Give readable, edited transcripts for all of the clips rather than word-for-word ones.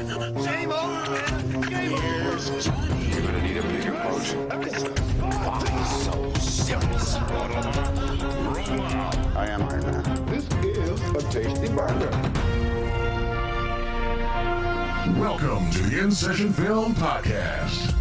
Game over, man. Game over. Johnny. You're gonna need a bigger boat. Why so serious? Roll out. I am Iron Man. This is a tasty burger. Welcome to the In Session Film Podcast.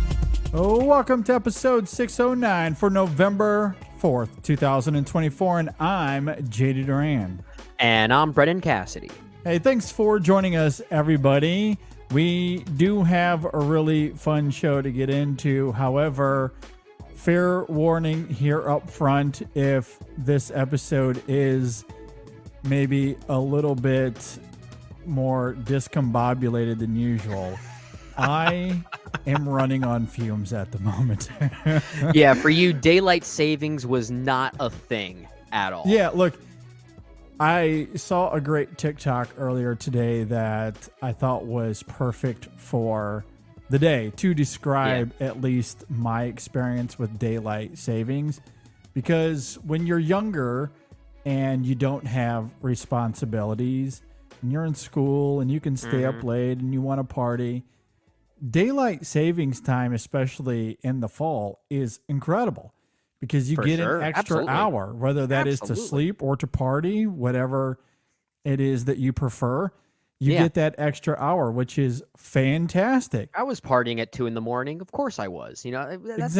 Oh, welcome to episode 609 for November 4th, 2024, and I'm JD Duran. And I'm Brendan Cassidy. Hey, thanks for joining us, everybody. We do have a really fun show to get into. However, fair warning here up front, if this episode is maybe a little bit more discombobulated than usual, I am running on fumes at the moment. Yeah, for you, daylight savings was not a thing at all. Yeah, look, I saw a great TikTok earlier today that I thought was perfect for the day to describe at least my experience with daylight savings. Because when you're younger and you don't have responsibilities and you're in school and you can stay up late and you want to party, daylight savings time, especially in the fall, is incredible because you get an extra hour, whether that is to sleep or to party, whatever it is that you prefer. You get that extra hour, which is fantastic. I was partying at 2 a.m. Of course I was. You know, that's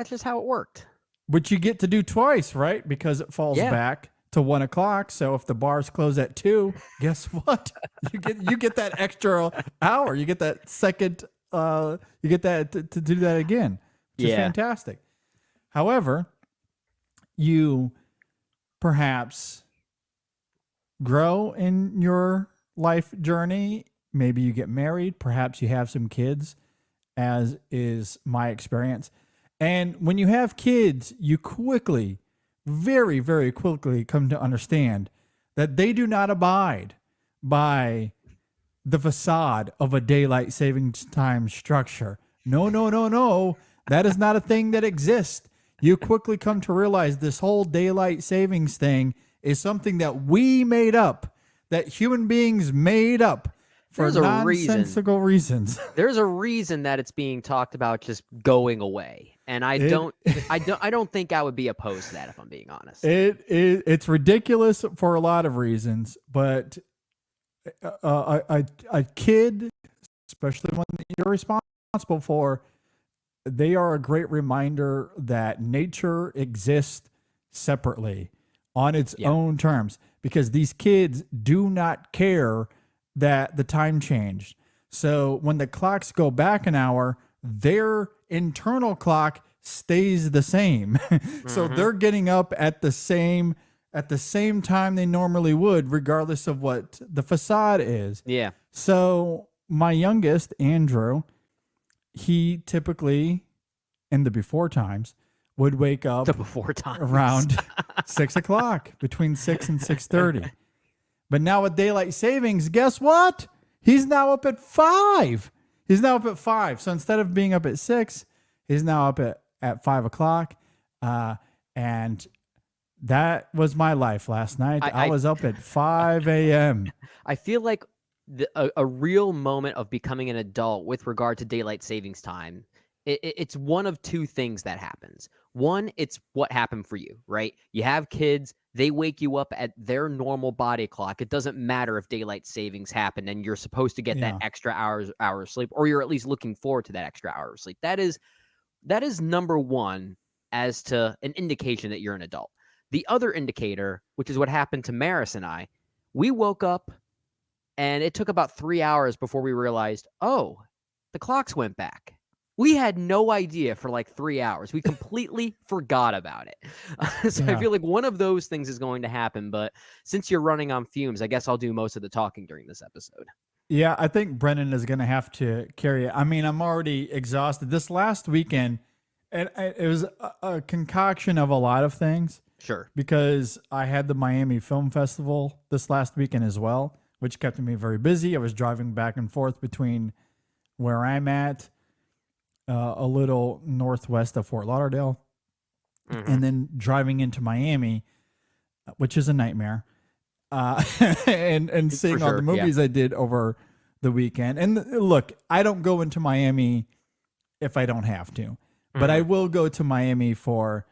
just how it worked. Which you get to do twice, right? Because it falls back to 1 o'clock. So if the bars close at 2, guess what? You get that extra hour. You get that second. You get that to do that again, which is fantastic. However, you perhaps grow in your life journey. Maybe you get married. Perhaps you have some kids, as is my experience. And when you have kids, you quickly, very, very quickly come to understand that they do not abide by the facade of a daylight savings time structure. No, no, no, no. That is not a thing that exists. You quickly come to realize this whole daylight savings thing is something that we made up, that human beings made up for nonsensical reasons. There's a reason that it's being talked about just going away. And I don't think I would be opposed to that, if I'm being honest. It's ridiculous for a lot of reasons, but a kid, especially one that you're responsible for, they are a great reminder that nature exists separately on its own terms, because these kids do not care that the time changed. So when the clocks go back an hour, their internal clock stays the same. So they're getting up at the same time they normally would, regardless of what the facade is. Yeah. So my youngest, Andrew, he typically, in the before times, would wake up around 6 o'clock, between 6 and 6:30. But now with daylight savings, guess what? He's now up at 5. So instead of being up at 6, he's now up at 5 o'clock. And that was my life last night. I was up at 5 a.m. I feel like a real moment of becoming an adult with regard to daylight savings time, it's one of two things that happens. One, it's what happened for you, right? You have kids, they wake you up at their normal body clock. It doesn't matter if daylight savings happen and you're supposed to get that extra hour of sleep, or you're at least looking forward to that extra hour of sleep. That is number one as to an indication that you're an adult. The other indicator, which is what happened to Maris and I, we woke up and it took about 3 hours before we realized, oh, the clocks went back. We had no idea for like 3 hours. We completely forgot about it. I feel like one of those things is going to happen. But since you're running on fumes, I guess I'll do most of the talking during this episode. Yeah, I think Brennan is going to have to carry it. I mean, I'm already exhausted. This last weekend, it was a concoction of a lot of things. Sure. Because I had the Miami Film Festival this last weekend as well, which kept me very busy. I was driving back and forth between where I'm at, a little northwest of Fort Lauderdale, and then driving into Miami, which is a nightmare, and seeing all the movies I did over the weekend. And look, I don't go into Miami if I don't have to, but I will go to Miami for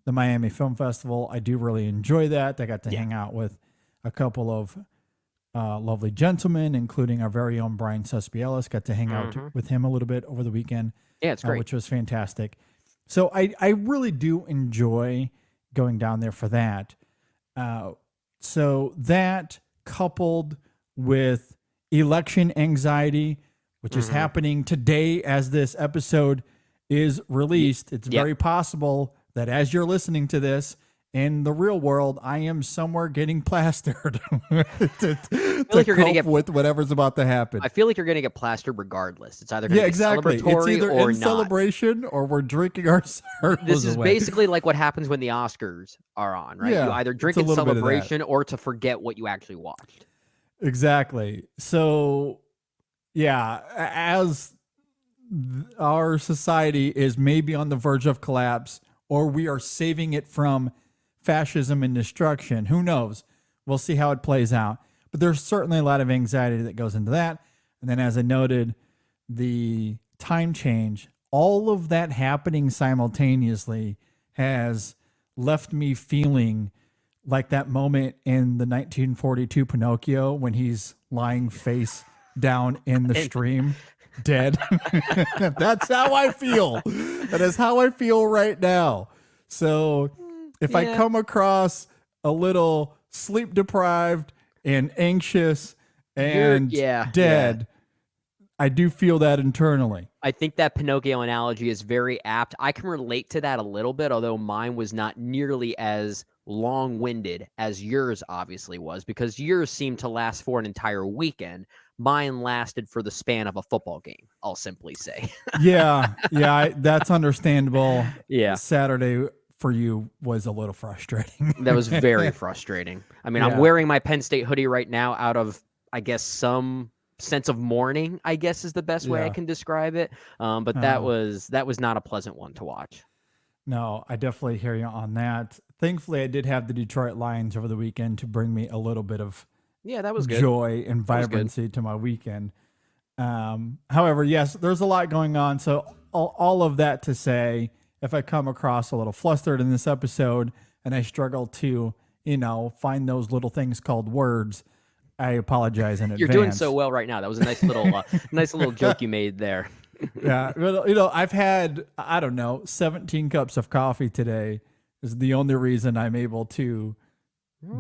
the Miami Film Festival. I do really enjoy that. I got to hang out with a couple of lovely gentlemen, including our very own Brian Suspielis. Got to hang out with him a little bit over the weekend. Yeah, it's great. Which was fantastic. So I really do enjoy going down there for that. So that coupled with election anxiety, which is happening today as this episode is released, it's very possible that as you're listening to this, in the real world, I am somewhere getting plastered to like you're gonna cope get with whatever's about to happen. I feel like you're going to get plastered regardless. It's either going to be exactly. It's celebratory either or in not. celebration or we're drinking our sorrows This is away. basically like what happens when the Oscars are on, right? Yeah, You either drink it's a in little bit of that. celebration or to forget what you actually watched. Exactly. So, yeah, as our society is maybe on the verge of collapse, or we are saving it from fascism and destruction, who knows? We'll see how it plays out. But there's certainly a lot of anxiety that goes into that. And then, as I noted, the time change, all of that happening simultaneously has left me feeling like that moment in the 1942 Pinocchio when he's lying face down in the stream, dead. That's how I feel. That is how I feel right now. So if I come across a little sleep deprived and anxious and dead, I do feel that internally. I think that Pinocchio analogy is very apt. I can relate to that a little bit, although mine was not nearly as long-winded as yours obviously was, because yours seemed to last for an entire weekend. Mine lasted for the span of a football game, I'll simply say. That's understandable. Yeah. Saturday for you was a little frustrating. That was very frustrating. I mean, I'm wearing my Penn State hoodie right now out of, I guess, some sense of mourning, I guess is the best way I can describe it. But that was not a pleasant one to watch. No, I definitely hear you on that. Thankfully, I did have the Detroit Lions over the weekend to bring me a little bit of that was good. Joy and vibrancy to my weekend. However, yes, there's a lot going on. So all of that to say, if I come across a little flustered in this episode and I struggle to, find those little things called words, I apologize in advance. You're doing so well right now. That was a nice little joke you made there. Yeah. I've had, 17 cups of coffee today is the only reason I'm able to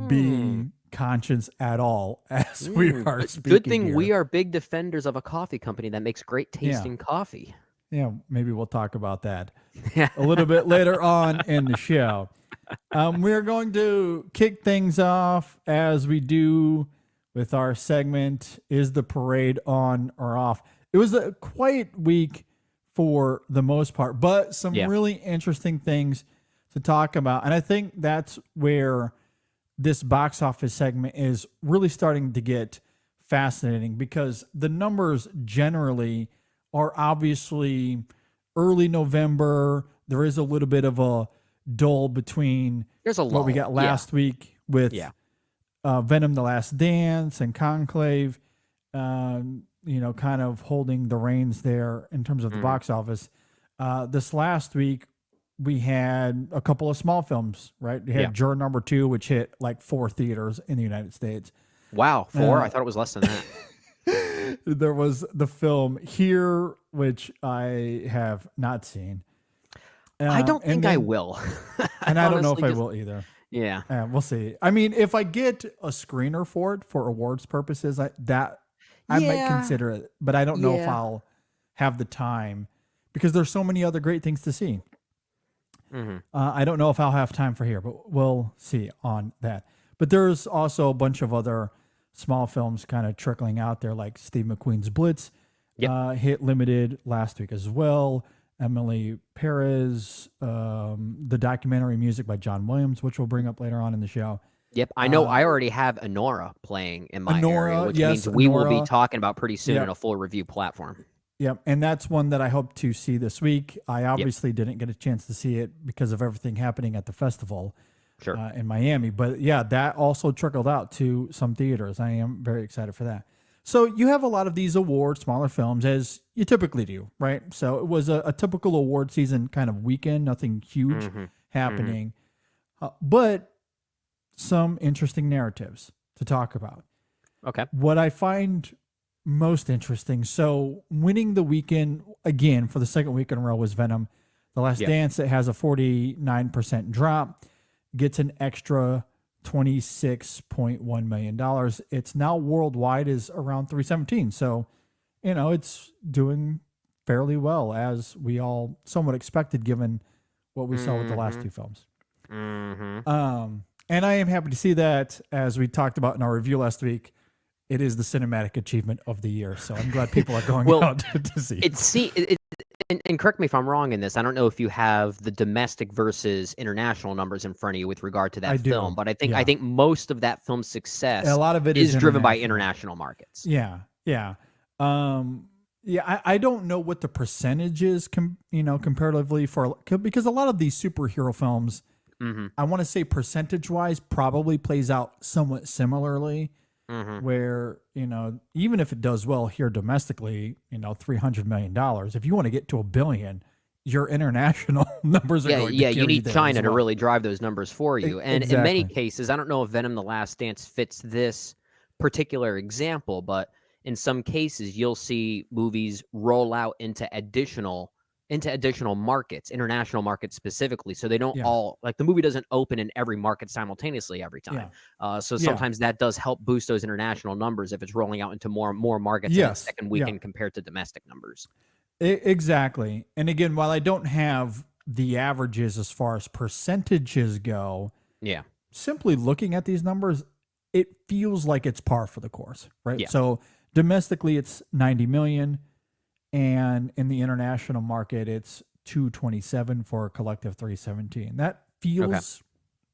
be conscious at all as we are speaking. Good thing here. we are big defenders of a coffee company that makes great tasting coffee. Yeah, maybe we'll talk about that a little bit later on in the show. We're going to kick things off as we do with our segment, Is the Parade On or Off? It was a quiet week for the most part, but some really interesting things to talk about. And I think that's where this box office segment is really starting to get fascinating, because the numbers generally are obviously early November. There is a little bit of a dull between what we got last week with Venom: The Last Dance and Conclave, kind of holding the reins there in terms of the box office. This last week, we had a couple of small films, right? We had Juror Number 2, which hit like 4 theaters in the United States. Wow, 4? I thought it was less than that. There was the film Here, which I have not seen. I don't think I will. And I don't know if I will either. Yeah. We'll see. I mean, if I get a screener for it for awards purposes, I might consider it. But I don't know if I'll have the time, because there's so many other great things to see. I don't know if I'll have time for Here, but we'll see on that. But there's also a bunch of other small films kind of trickling out there, like Steve McQueen's Blitz hit limited last week as well. Emily Perez, the documentary music by John Williams, which we'll bring up later on in the show. Yep, I know. I already have Anora playing in my area, which means we will be talking about pretty soon in a full review platform. Yep, and that's one that I hope to see this week. I obviously didn't get a chance to see it because of everything happening at the festival in Miami. But yeah, that also trickled out to some theaters. I am very excited for that. So you have a lot of these awards, smaller films, as you typically do, right? So it was a typical award season kind of weekend, nothing huge happening, but some interesting narratives to talk about. Okay. What I find most interesting, so winning the weekend again for the second week in a row was Venom. The Last Dance, that has a 49% drop, gets an extra $26.1 million. It's now worldwide is around 317. So, it's doing fairly well, as we all somewhat expected given what we saw with the last two films. And I am happy to see that, as we talked about in our review last week, it is the cinematic achievement of the year. So I'm glad people are going out to see it. And correct me if I'm wrong in this. I don't know if you have the domestic versus international numbers in front of you with regard to that film, but I think most of that film's success, a lot of it is driven by international markets. Yeah. I don't know what the percentage is, comparatively because a lot of these superhero films, I want to say percentage wise, probably plays out somewhat similarly. Where, even if it does well here domestically, $300 million, if you want to get to $1 billion, your international numbers are going to carry you need there China as well. to really drive those numbers for you. And in many cases, I don't know if Venom: The Last Dance fits this particular example, but in some cases, you'll see movies roll out into additional markets, international markets specifically. So they don't all, like, the movie doesn't open in every market simultaneously every time. So sometimes that does help boost those international numbers if it's rolling out into more markets in the second weekend compared to domestic numbers. Exactly. And again, while I don't have the averages as far as percentages go, simply looking at these numbers, it feels like it's par for the course, right? So domestically, it's 90 million. And in the international market, it's 227 for a collective 317. That feels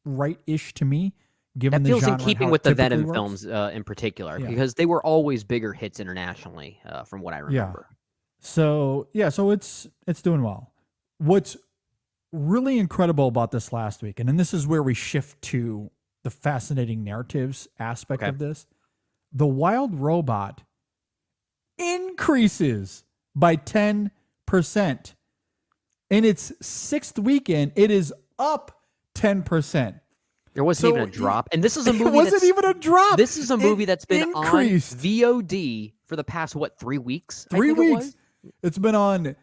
right-ish to me, given the genre. That feels in keeping with the Venom films in particular, because they were always bigger hits internationally, from what I remember. So it's doing well. What's really incredible about this last weekend, and this is where we shift to the fascinating narratives aspect of this, The Wild Robot increases by 10%. In its sixth weekend, it is up 10%. There wasn't even a drop. And this is a movie It wasn't even a drop. This is a movie that's been increased. On VOD for the past, 3 weeks? 3 weeks. It's been on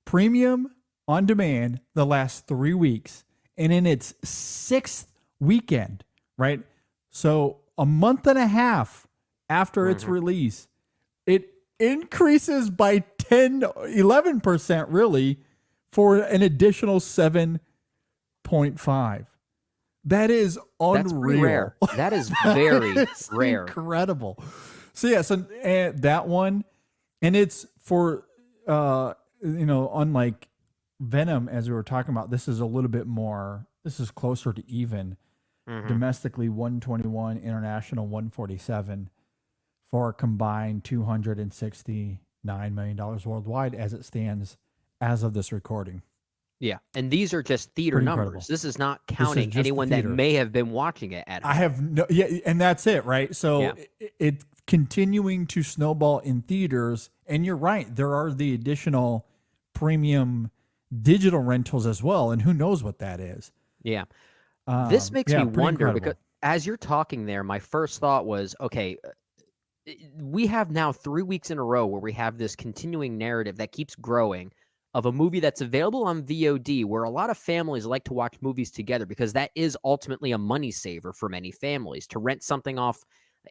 premium on demand the last 3 weeks. And in its sixth weekend, right? So a month and a half after its release, it increases by 11% really, for an additional 7.5. That is unreal. That's pretty rare. That is very rare. Incredible. So that one, and it's for unlike Venom, as we were talking about, this is a little bit more. This is closer to even. Domestically 121, international 147. For a combined $269 million worldwide as it stands as of this recording. Yeah, and these are just theater numbers. This is not counting anyone that may have been watching it at home. I have and that's it, right? So it's continuing to snowball in theaters, and you're right. There are the additional premium digital rentals as well, and who knows what that is. Yeah. This makes me wonder, incredible. because as you're talking there, my first thought was, okay, we have now 3 weeks in a row where we have this continuing narrative that keeps growing of a movie that's available on VOD, where a lot of families like to watch movies together, because that is ultimately a money saver for many families, to rent something off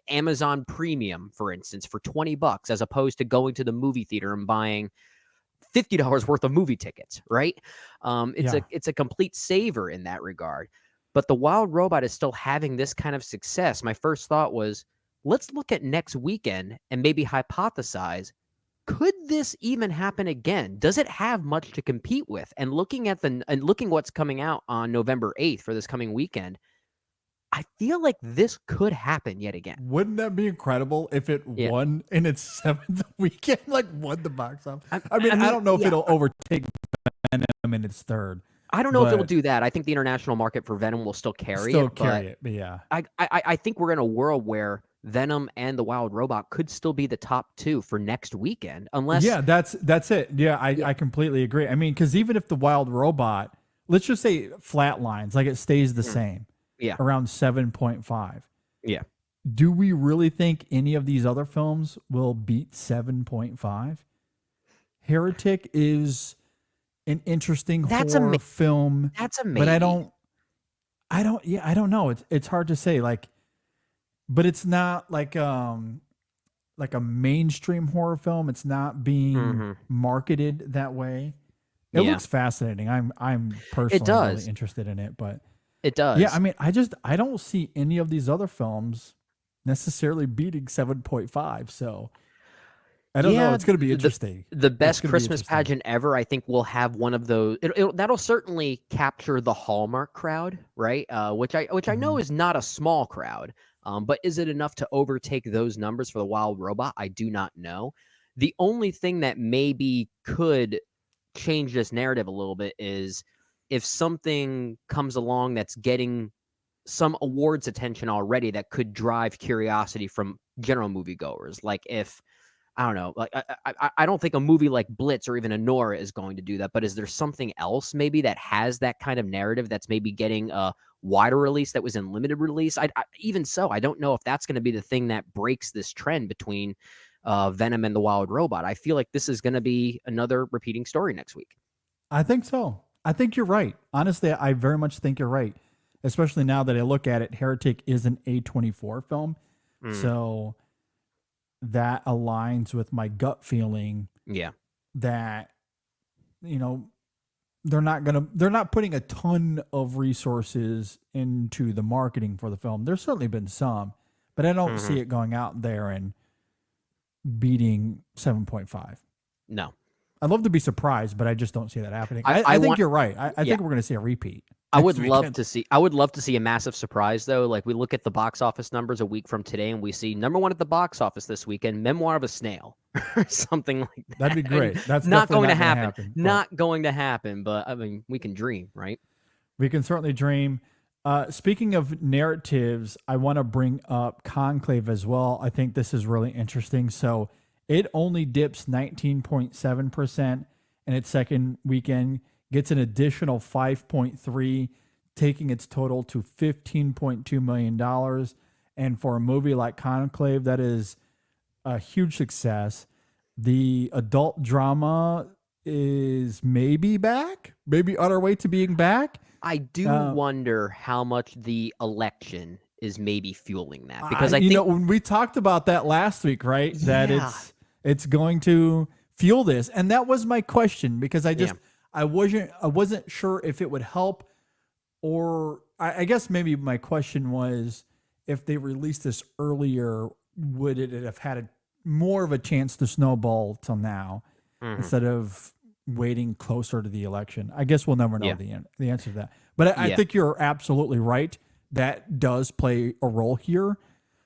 Amazon Premium, for instance, for $20, as opposed to going to the movie theater and buying $50 worth of movie tickets, right? It's a complete saver in that regard. But The Wild Robot is still having this kind of success. My first thought was, let's look at next weekend and maybe hypothesize, could this even happen again? Does it have much to compete with? And looking what's coming out on November 8th for this coming weekend, I feel like this could happen yet again. Wouldn't that be incredible if it won in its seventh weekend, won the box office? I mean, I don't know if it'll overtake Venom in its third. I don't know if it'll do that. I think the international market for Venom will still carry it. But yeah. I think we're in a world where Venom and the Wild Robot could still be the top two for next weekend, unless Yeah, that's it. Yeah, I completely agree. I mean, because even if the Wild Robot, let's just say flatlines, like it stays the same, yeah, around 7.5. yeah. Do we really think any of these other films will beat 7.5? Heretic is an interesting That's horror film, That's a but maybe. I don't know. It's hard to say. Like, but it's not like a mainstream horror film. It's not being marketed that way. It Yeah. looks fascinating. I'm personally does. really interested in it, but It does. yeah, I mean, I don't see any of these other films necessarily beating 7.5. So I don't know. It's going to be interesting. The It's best gonna be Christmas interesting. pageant ever, I think, will have one of those. That'll certainly capture the Hallmark crowd, right? Which I know is not a small crowd. But is it enough to overtake those numbers for the Wild Robot? I do not know. The only thing that maybe could change this narrative a little bit is if something comes along that's getting some awards attention already that could drive curiosity from general moviegoers. Like if I don't know, like I don't think a movie like Blitz or even Anora is going to do that. But is there something else maybe that has that kind of narrative that's maybe getting a wider release that was in limited release? Even so, I don't know if that's going to be the thing that breaks this trend between Venom and the Wild Robot. I feel like this is going to be another repeating story next week. I think so. I think you're right. Honestly, I very much think you're right. Especially now that I look at it, Heretic is an A24 film. So that aligns with my gut feeling Yeah. that, you know, they're not putting a ton of resources into the marketing for the film. There's certainly been some, but I don't see it going out there and beating 7.5. No. I'd love to be surprised, but I just don't see that happening. I think you're right. I think we're going to see a repeat. I would next love weekend. to see. I would love to see a massive surprise though. Like we look at the box office numbers a week from today, and we see number one at the box office this weekend, Memoir of a Snail, or something like that. That'd be great. That's not definitely going to gonna happen. but Not going to happen. But I mean, we can dream, right? we can certainly dream. Speaking of narratives, I want to bring up Conclave as well. I think this is really interesting. So it only dips 19.7% in its second weekend, gets an additional 5.3, taking its total to $15.2 million. And for a movie like Conclave, that is a huge success. The adult drama is maybe back, maybe on our way to being back. I do wonder how much the election is maybe fueling that, because I you think know, when we talked about that last week, right? That Yeah. it's going to fuel this, and that was my question, because I wasn't sure if it would help, or I guess maybe my question was, if they released this earlier, would it have had more of a chance to snowball till now instead of waiting closer to the election? I guess we'll never know the answer to that. But I think you're absolutely right. That does play a role here,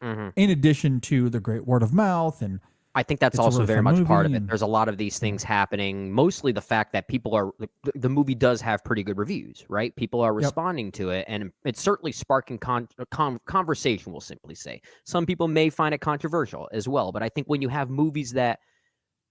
in addition to the great word of mouth. And I think that's it's a also really very fun much part of movie, it. and There's a lot of these things happening. Mostly the fact that people are the movie does have pretty good reviews, right? People are responding to it, and it's certainly sparking conversation. We'll simply say some people may find it controversial as well, but I think when you have movies that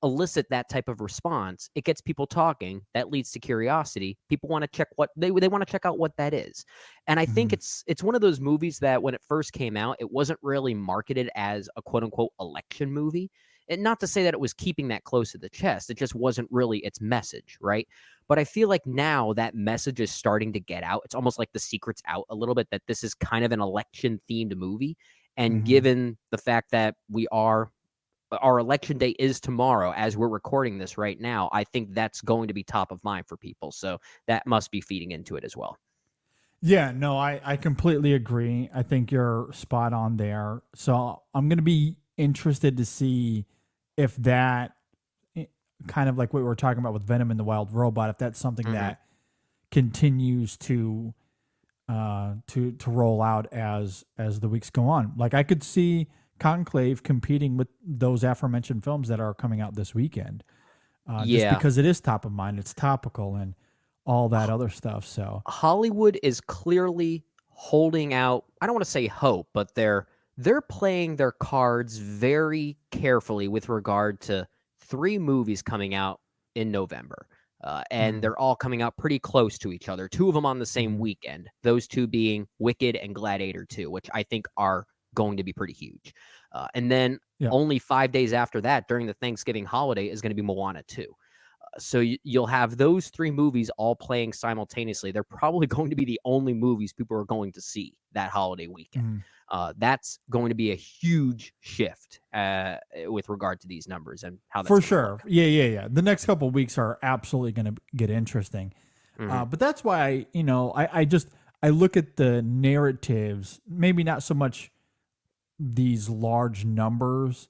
elicit that type of response, it gets people talking. That leads to curiosity. People want to check what they want to check out what that is. And I think it's one of those movies that when it first came out, it wasn't really marketed as a quote unquote election movie. And not to say that it was keeping that close to the chest. It just wasn't really its message, right? But I feel like now that message is starting to get out. It's almost like the secret's out a little bit that this is kind of an election themed movie. And given the fact that our election day is tomorrow as we're recording this right now, I think that's going to be top of mind for people. So that must be feeding into it as well. yeah, no, I completely agree. I think you're spot on there. So I'm going to be interested to see if that, kind of like what we were talking about with Venom and the Wild Robot, if that's something that continues to roll out as the weeks go on. Like I could see Conclave competing with those aforementioned films that are coming out this weekend, just because it is top of mind, it's topical, and all that other stuff. So Hollywood is clearly holding out. I don't want to say hope, but they're they're playing their cards very carefully with regard to 3 movies coming out in November. And they're all coming out pretty close to each other. 2 of them on the same weekend. Those 2 being Wicked and Gladiator 2, which I think are going to be pretty huge. And then only 5 days after that, during the Thanksgiving holiday, is going to be Moana 2. So you'll have those 3 movies all playing simultaneously. They're probably going to be the only movies people are going to see that holiday weekend. That's going to be a huge shift with regard to these numbers and how that's for sure. Yeah. The next couple of weeks are absolutely going to get interesting. But that's why I look at the narratives, maybe not so much these large numbers,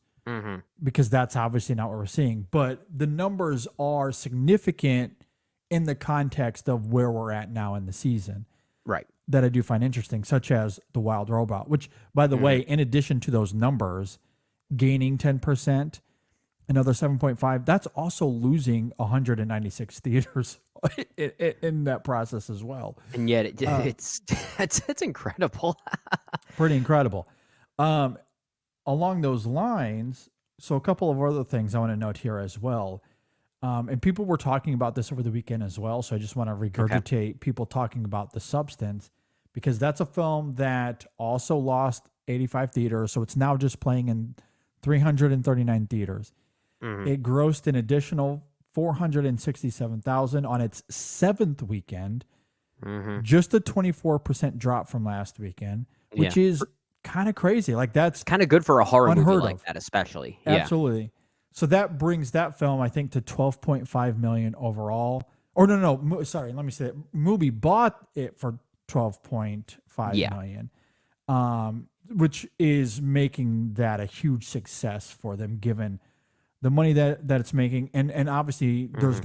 because that's obviously not what we're seeing, but the numbers are significant in the context of where we're at now in the season. Right. That I do find interesting, such as The Wild Robot, which, by the way, in addition to those numbers, gaining 10%, another 7.5, that's also losing 196 theaters in that process as well. And yet it's incredible. Pretty incredible. Along those lines, so a couple of other things I want to note here as well. And people were talking about this over the weekend as well, so I just want to regurgitate people talking about The Substance, because that's a film that also lost 85 theaters, so it's now just playing in 339 theaters. It grossed an additional $467,000 on its 7th weekend, just a 24% drop from last weekend, which is kind of crazy. Like, that's kind of good for a horror movie like of. that, especially. Absolutely. So that brings that film, I think, to $12.5 million overall. Or no, sorry, let me say that. Movie bought it for $12.5 million, which is making that a huge success for them, given the money that it's making. And obviously there's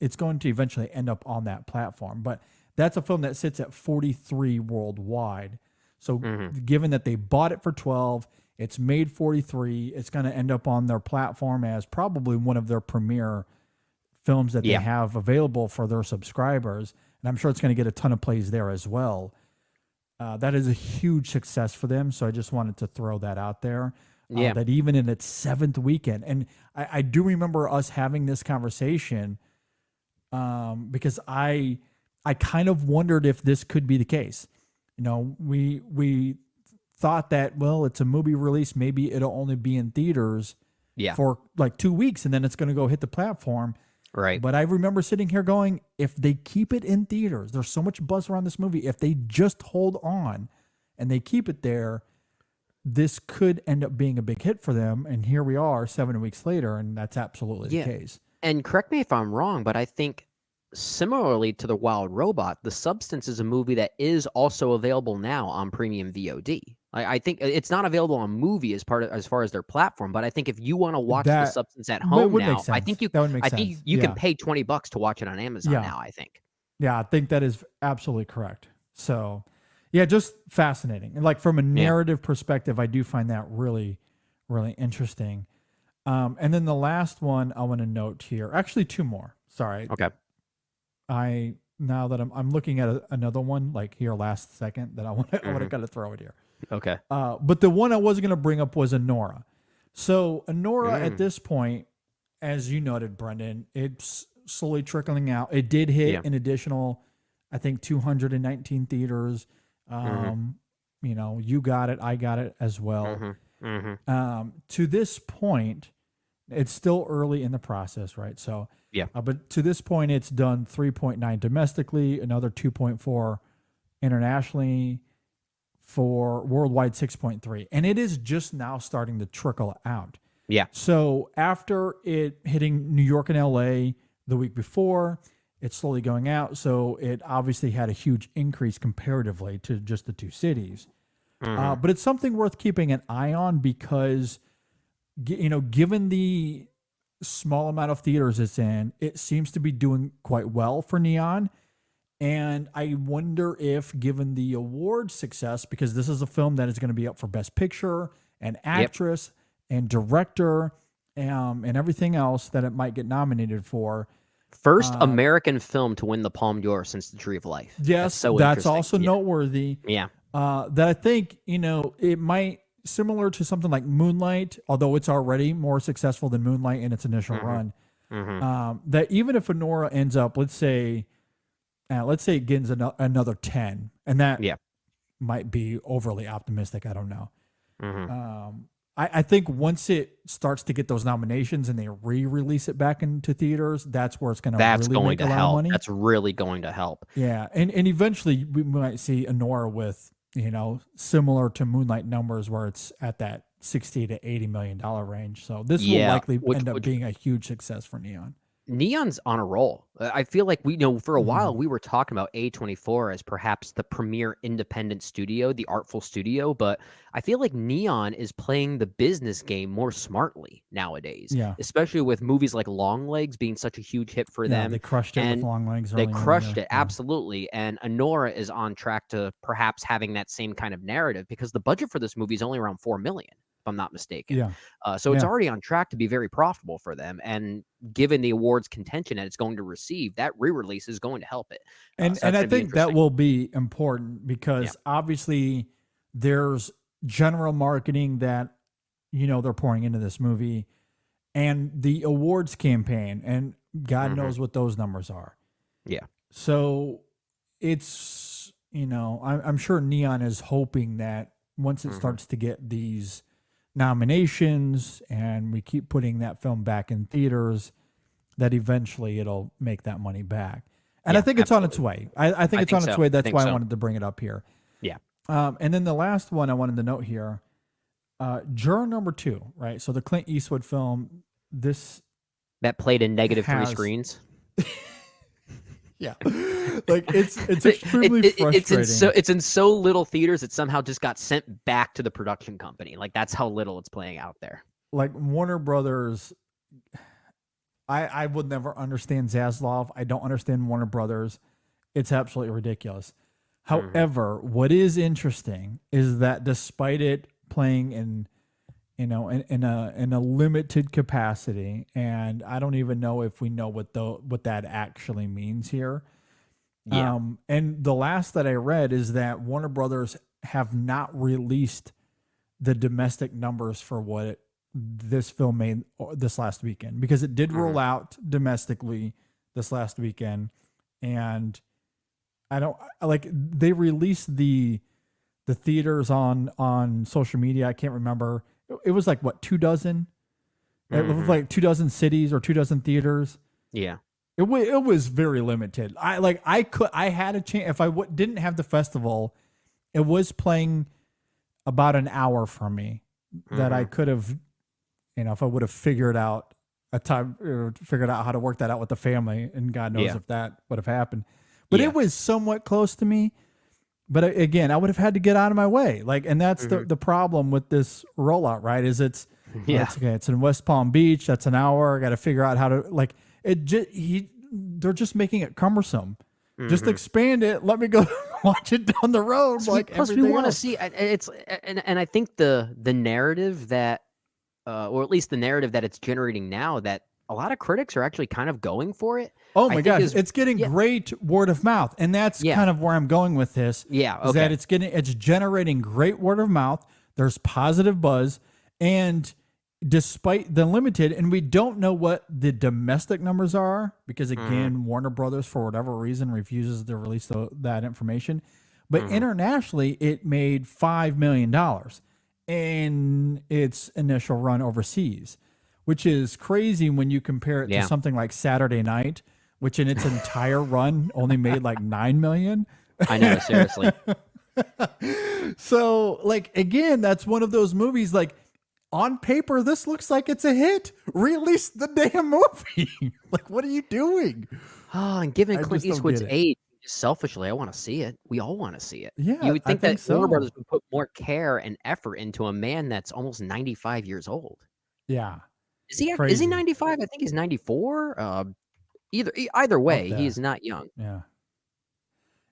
it's going to eventually end up on that platform. But that's a film that sits at 43 worldwide. So given that they bought it for 12, it's made 43, it's going to end up on their platform as probably one of their premier films that they have available for their subscribers. And I'm sure it's going to get a ton of plays there as well. That is a huge success for them. So I just wanted to throw that out there. That even in its 7th weekend. And I do remember us having this conversation because I kind of wondered if this could be the case. We thought that, well, it's a movie release, maybe it'll only be in theaters for like 2 weeks, and then it's going to go hit the platform. Right. But I remember sitting here going, if they keep it in theaters, there's so much buzz around this movie. If they just hold on and they keep it there, this could end up being a big hit for them. And here we are 7 weeks later, and that's absolutely the case. And correct me if I'm wrong, but I think similarly to The Wild Robot, The Substance is a movie that is also available now on premium VOD. I think it's not available on movie as far as their platform, but I think if you want to watch The Substance at home now, I think you can pay $20 to watch it on Amazon now, I think. Yeah, I think that is absolutely correct. So, yeah, just fascinating. And like from a narrative perspective, I do find that really, really interesting. And then the last one I want to note here, actually 2 more. Sorry. Okay. Now that I'm looking at another one like here last second that I want to kind of throw it here. Okay. But the one I was going to bring up was Anora. So Anora at this point, as you noted, Brendan, it's slowly trickling out. It did hit an additional, I think, 219 theaters. You got it, I got it as well. To this point, it's still early in the process, right? So but to this point, it's done 3.9 domestically, another 2.4 internationally, for worldwide 6.3, and it is just now starting to trickle out. So after it hitting New York and LA the week before, it's slowly going out. So it obviously had a huge increase comparatively to just the 2 cities. But it's something worth keeping an eye on because, given the small amount of theaters it's in, it seems to be doing quite well for Neon. And I wonder if, given the award success, because this is a film that is going to be up for Best Picture and Actress and Director and everything else that it might get nominated for. First American film to win the Palme d'Or since The Tree of Life. Yes, that's also noteworthy. Yeah. That I think, it might similar to something like Moonlight, although it's already more successful than Moonlight in its initial run. That even if Anora ends up, let's say it gets another 10, and that might be overly optimistic. I don't know. I think once it starts to get those nominations and they re-release it back into theaters, that's where it's going to really make a lot of money. That's really going to help. Yeah, and eventually we might see Anora with, similar to Moonlight numbers where it's at that $60 to $80 million range. So this will likely end up being a huge success for Neon. Neon's on a roll. I feel like for a while we were talking about A24 as perhaps the premier independent studio, the artful studio, but I feel like Neon is playing the business game more smartly nowadays. Yeah. Especially with movies like Longlegs being such a huge hit for them. They crushed it with Longlegs. They crushed it, absolutely. And Anora is on track to perhaps having that same kind of narrative because the budget for this movie is only around $4 million. If I'm not mistaken. Yeah. So it's already on track to be very profitable for them. And given the awards contention that it's going to receive, that re-release is going to help it. And I think that will be important because obviously there's general marketing that, they're pouring into this movie and the awards campaign, and God knows what those numbers are. Yeah. So it's, I'm sure Neon is hoping that once it starts to get these nominations and we keep putting that film back in theaters, that eventually it'll make that money back. And I think it's on its way. I think it's on its way. That's why I wanted to bring it up here. Yeah. And then the last one I wanted to note here, Juror Number 2, right? So the Clint Eastwood film, that played in -3 screens. Yeah. Like it's extremely frustrating. It's in so little theaters it somehow just got sent back to the production company. Like that's how little it's playing out there. Like Warner Brothers, I would never understand Zaslav. I don't understand Warner Brothers. It's absolutely ridiculous. However, what is interesting is that despite it playing in a limited capacity, and I don't even know if we know what that actually means here. Yeah. And the last that I read is that Warner Brothers have not released the domestic numbers for what this film made this last weekend, because it did roll out domestically this last weekend, and they released the theaters on social media. I can't remember. It was like what, 24? It was like 24 cities or 24 theaters. Yeah. It was very limited. I had a chance if I didn't have the festival. It was playing about an hour from me that I could have, if I would have figured out how to work that out with the family, and God knows if that would have happened. But it was somewhat close to me. But again, I would have had to get out of my way. And that's the problem with this rollout, right? Is it's in West Palm Beach. That's an hour. I got to figure out how to they're just making it cumbersome. Just expand it. Let me go watch it down the road. Plus, we want to see it's, and I think the narrative that, or at least the narrative that it's generating now, that a lot of critics are actually kind of going for it. Oh my gosh, it's getting great word of mouth, and that's kind of where I'm going with this. Yeah, okay. Is that it's generating great word of mouth. There's positive buzz, and despite the limited, and we don't know what the domestic numbers are because again, Warner Brothers for whatever reason refuses to release that information. But internationally, it made $5 million in its initial run overseas, which is crazy when you compare it to something like Saturday Night, which in its entire run only made like $9 million. I know, seriously. So, again, that's one of those movies, on paper, this looks like it's a hit. Release the damn movie. What are you doing? Oh, and given Clint Eastwood's age, selfishly, I want to see it. We all want to see it. Yeah, you would think that so. Warner Brothers would put more care and effort into a man that's almost 95 years old. Yeah. Is he 95? I think he's 94. Either way, he's not young. Yeah.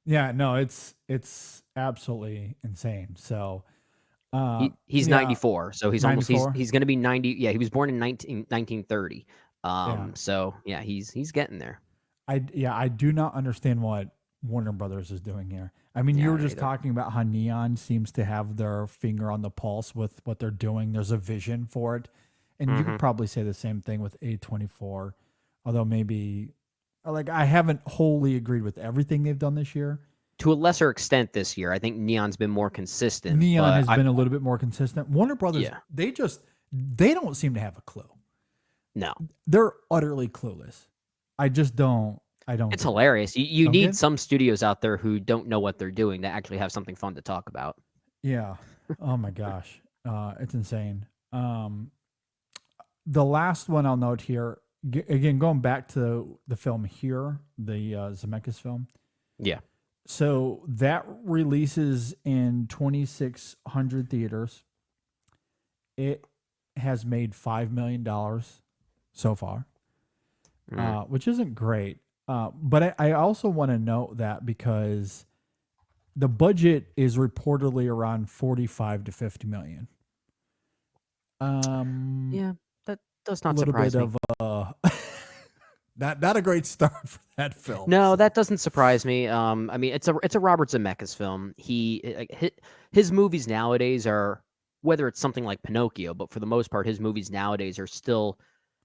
Yeah, no, it's absolutely insane. So he's 94, so he's 94? almost he's going to be 90. Yeah, he was born in 1930. So yeah, he's getting there. I do not understand what Warner Brothers is doing here. I mean, Yeah, you I were don't just either. talking about how Neon seems to have their finger on the pulse with what they're doing. There's a vision for it. And you could probably say the same thing with A24, although maybe like I haven't wholly agreed with everything they've done this year. To a lesser extent this year, I think Neon's been more consistent. Neon but has been a little bit more consistent. Warner Brothers, Yeah. they don't seem to have a clue. No, They're utterly clueless. I just don't. I don't. it's get it. hilarious. You Don't need get it? some studios out there who don't know what they're doing that actually have something fun to talk about. Yeah. Oh my gosh. It's insane. The last one I'll note here, again, going back to the film here, the Zemeckis film. Yeah. So that releases in 2,600 theaters. It has made $5 million so far, which isn't great. But I also want to note that because the budget is reportedly around 45 to 50 million. Yeah, that does A not little surprise bit me. of not a great start for that film. No, that doesn't surprise me. I mean, it's a Robert Zemeckis film. His movies nowadays are, whether it's something like Pinocchio, but for the most part, his movies nowadays are still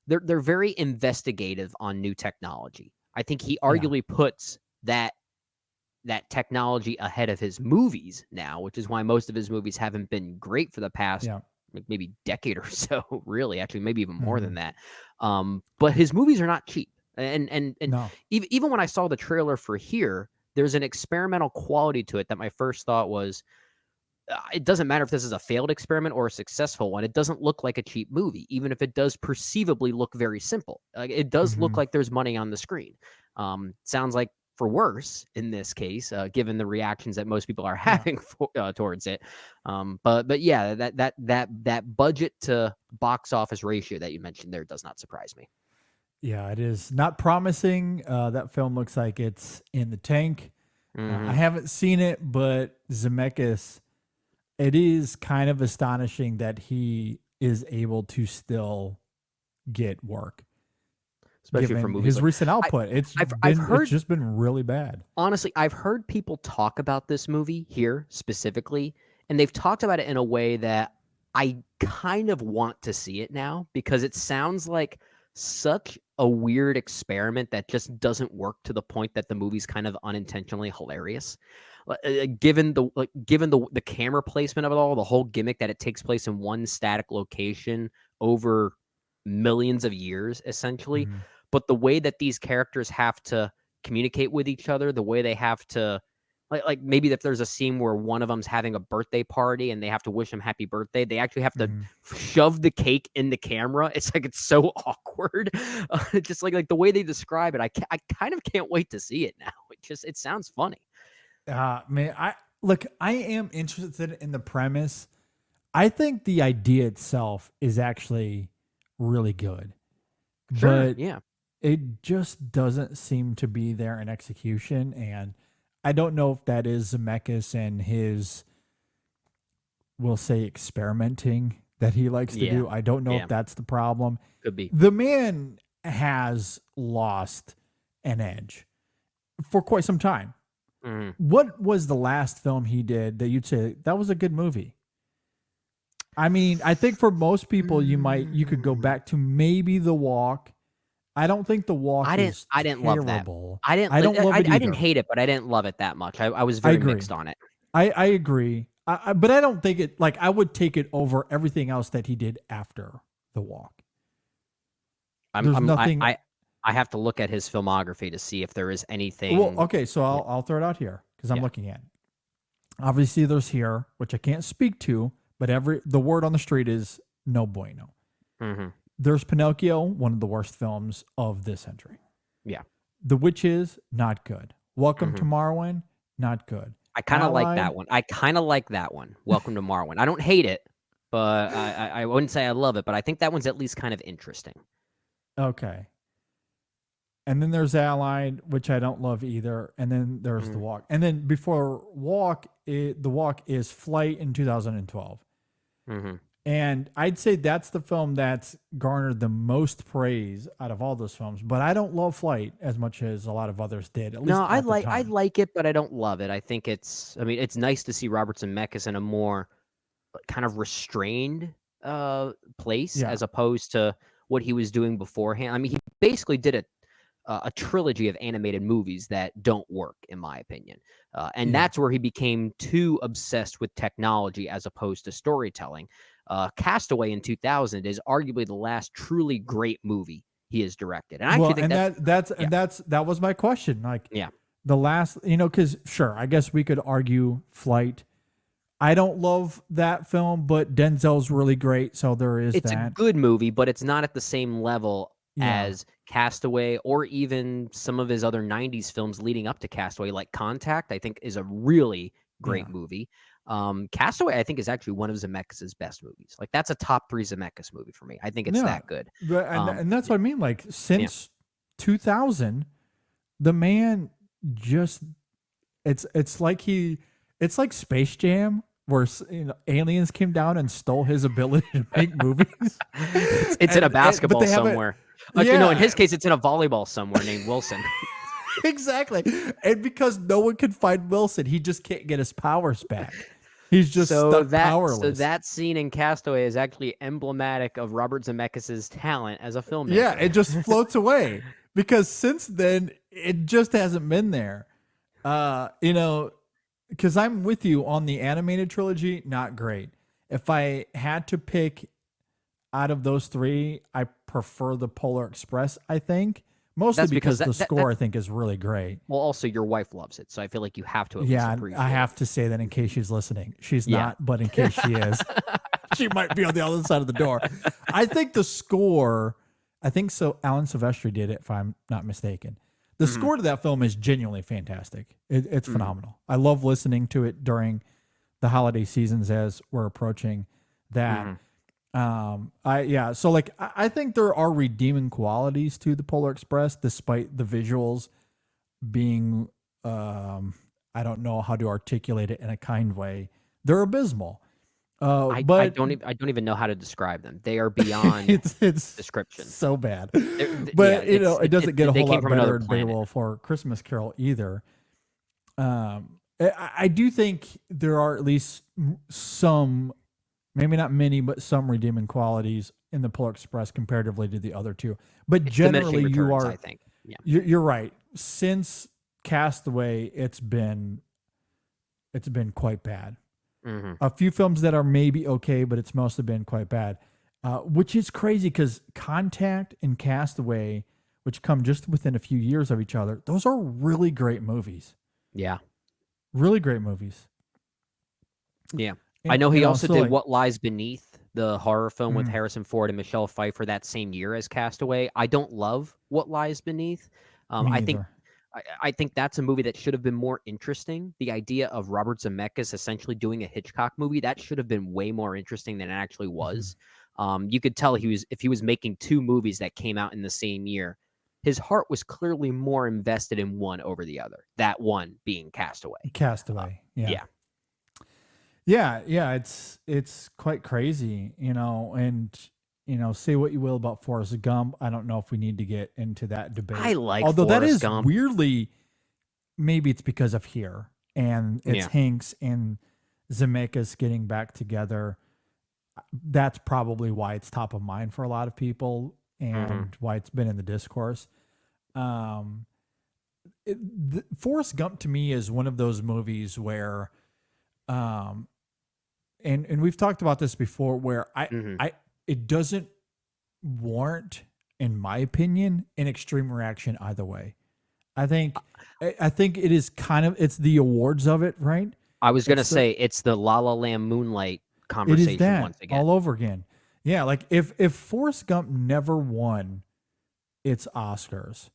they're very investigative on new technology. I think he arguably puts that technology ahead of his movies now, which is why most of his movies haven't been great for the past maybe decade or so. Really, actually, maybe even more than that. But his movies are not cheap. And No. even when I saw the trailer for here, there's an experimental quality to it that my first thought was, it doesn't matter if this is a failed experiment or a successful one. It doesn't look like a cheap movie, even if it does perceivably look very simple. It does look like there's money on the screen. Sounds like for worse in this case, given the reactions that most people are having towards it. But yeah, that budget to box office ratio that you mentioned there does not surprise me. Yeah, it is not promising. That film looks like it's in the tank. I haven't seen it, but Zemeckis, it is kind of astonishing that he is able to still get work. Especially Given for movies his recent output. It's just been really bad. Honestly, I've heard people talk about this movie here specifically, and they've talked about it in a way that I kind of want to see it now, because it sounds like such a weird experiment that just doesn't work to the point that the movie's kind of unintentionally hilarious. Given the camera placement of it all, the whole gimmick that it takes place in one static location over millions of years, essentially. But the way that these characters have to communicate with each other, the way they have to, like maybe if there's a scene where one of them's having a birthday party and they have to wish him happy birthday, they actually have to shove the cake in the camera. It's like, it's so awkward. Just like the way they describe it, I kind of can't wait to see it now. It sounds funny. Man, I am interested in the premise. I think the idea itself is actually really good. Sure, But yeah. it just doesn't seem to be there in execution. And I don't know if that is Zemeckis and his, we'll say, experimenting that he likes to do. I don't know if that's the problem. Could be. The man has lost an edge for quite some time. What was the last film he did that you'd say that was a good movie? I mean, I think for most people, you could go back to maybe The Walk. I don't think The Walk I didn't love that. I didn't hate it, but I didn't love it that much. I was very mixed on it. I agree. But I don't think it, like, I would take it over everything else that he did after The Walk. I have to look at his filmography to see if there is anything. Well, okay, so I'll throw it out here because I'm looking at it. Obviously, there's Here, which I can't speak to, but the word on the street is no bueno. There's Pinocchio, one of the worst films of this century. Yeah. The Witches, not good. Welcome to Marwen, not good. I kind of like that one. Welcome to Marwen. I don't hate it, but I wouldn't say I love it, but I think that one's at least kind of interesting. Okay. And then there's Allied, which I don't love either. And then there's The Walk. And then before Walk, The Walk is Flight in 2012. And I'd say that's the film that's garnered the most praise out of all those films. But I don't love Flight as much as a lot of others did, at least No, at the I time. like it, but I don't love it. I think I mean, it's nice to see Robert Zemeckis in a more kind of restrained place Yeah. as opposed to what he was doing beforehand. I mean, he basically did a trilogy of animated movies that don't work, in my opinion. And Yeah. that's where he became too obsessed with technology as opposed to storytelling. Castaway in 2000 is arguably the last truly great movie he has directed. And I Well, actually think and that was my question. Like yeah. the last, because sure, I guess we could argue Flight. I don't love that film, but Denzel's really great, so there is It's a that. good movie, but it's not at the same level Yeah. as Castaway or even some of his other 90s films leading up to Castaway, like Contact, I think is a really great Yeah. movie. Castaway, I think, is actually one of Zemeckis' best movies. Like, that's a top 3 Zemeckis movie for me. I think it's Yeah. that good. But and that's what I mean. Like since 2000, the man just it's like Space Jam where aliens came down and stole his ability to make movies. It's in a but basketball they haven't- somewhere. Actually, no, in Yeah. his case, it's in a volleyball somewhere named Wilson. Exactly. And because no one can find Wilson, he just can't get his powers back. He's just stuck powerless. So that scene in Castaway is actually emblematic of Robert Zemeckis' talent as a filmmaker. Yeah, it just floats away because since then it just hasn't been there. Because I'm with you on the animated trilogy, not great. If I had to pick out of those three, I prefer the Polar Express, I think. Mostly That's because because the score, I think, is really great. Well, also your wife loves it, so I feel like you have to at least Yeah, appreciate I have it. to say that in case she's listening. She's Yeah. not, but in case she is, she might be on the other side of the door. I think the score, so Alan Silvestri did it, if I'm not mistaken. The score to that film is genuinely fantastic. It's phenomenal. I love listening to it during the holiday seasons as we're approaching that. I think there are redeeming qualities to the Polar Express, despite the visuals being, I don't know how to articulate it in a kind way. They're abysmal. I don't even know how to describe them. They are beyond it's description. so bad. But It doesn't get a whole lot from better another in planet. Beowulf or Christmas Carol either. I do think there are at least some, maybe not many, but some redeeming qualities in the Polar Express comparatively to the other two. But It's generally, diminishing you returns, are. I think. Yeah. You're right. Since Castaway, it's been quite bad. A few films that are maybe okay, but it's mostly been quite bad, which is crazy because Contact and Castaway, which come just within a few years of each other, those are really great movies. Yeah. Really great movies. Yeah. And, I know he also so did like- What Lies Beneath, the horror film with Harrison Ford and Michelle Pfeiffer that same year as Castaway. I don't love What Lies Beneath. Me I think neither. I think that's a movie that should have been more interesting. The idea of Robert Zemeckis essentially doing a Hitchcock movie, that should have been way more interesting than it actually was. You could tell if he was making two movies that came out in the same year, his heart was clearly more invested in one over the other. That one being Castaway. Castaway. Yeah. Yeah. It's quite crazy, and say what you will about Forrest Gump. I don't know if we need to get into that debate. I like although that Forrest is Gump. weirdly, maybe it's because of here and it's Yeah. Hanks and Zemeckis getting back together. That's probably why it's top of mind for a lot of people and why it's been in the discourse. Forrest Gump to me is one of those movies where, and we've talked about this before, where it doesn't warrant, in my opinion, an extreme reaction either way. I think it is it's the awards of it, right? I was going to say it's the La La Land Moonlight It conversation is that once again. all over again. Yeah, like if Forrest Gump never won its Oscars,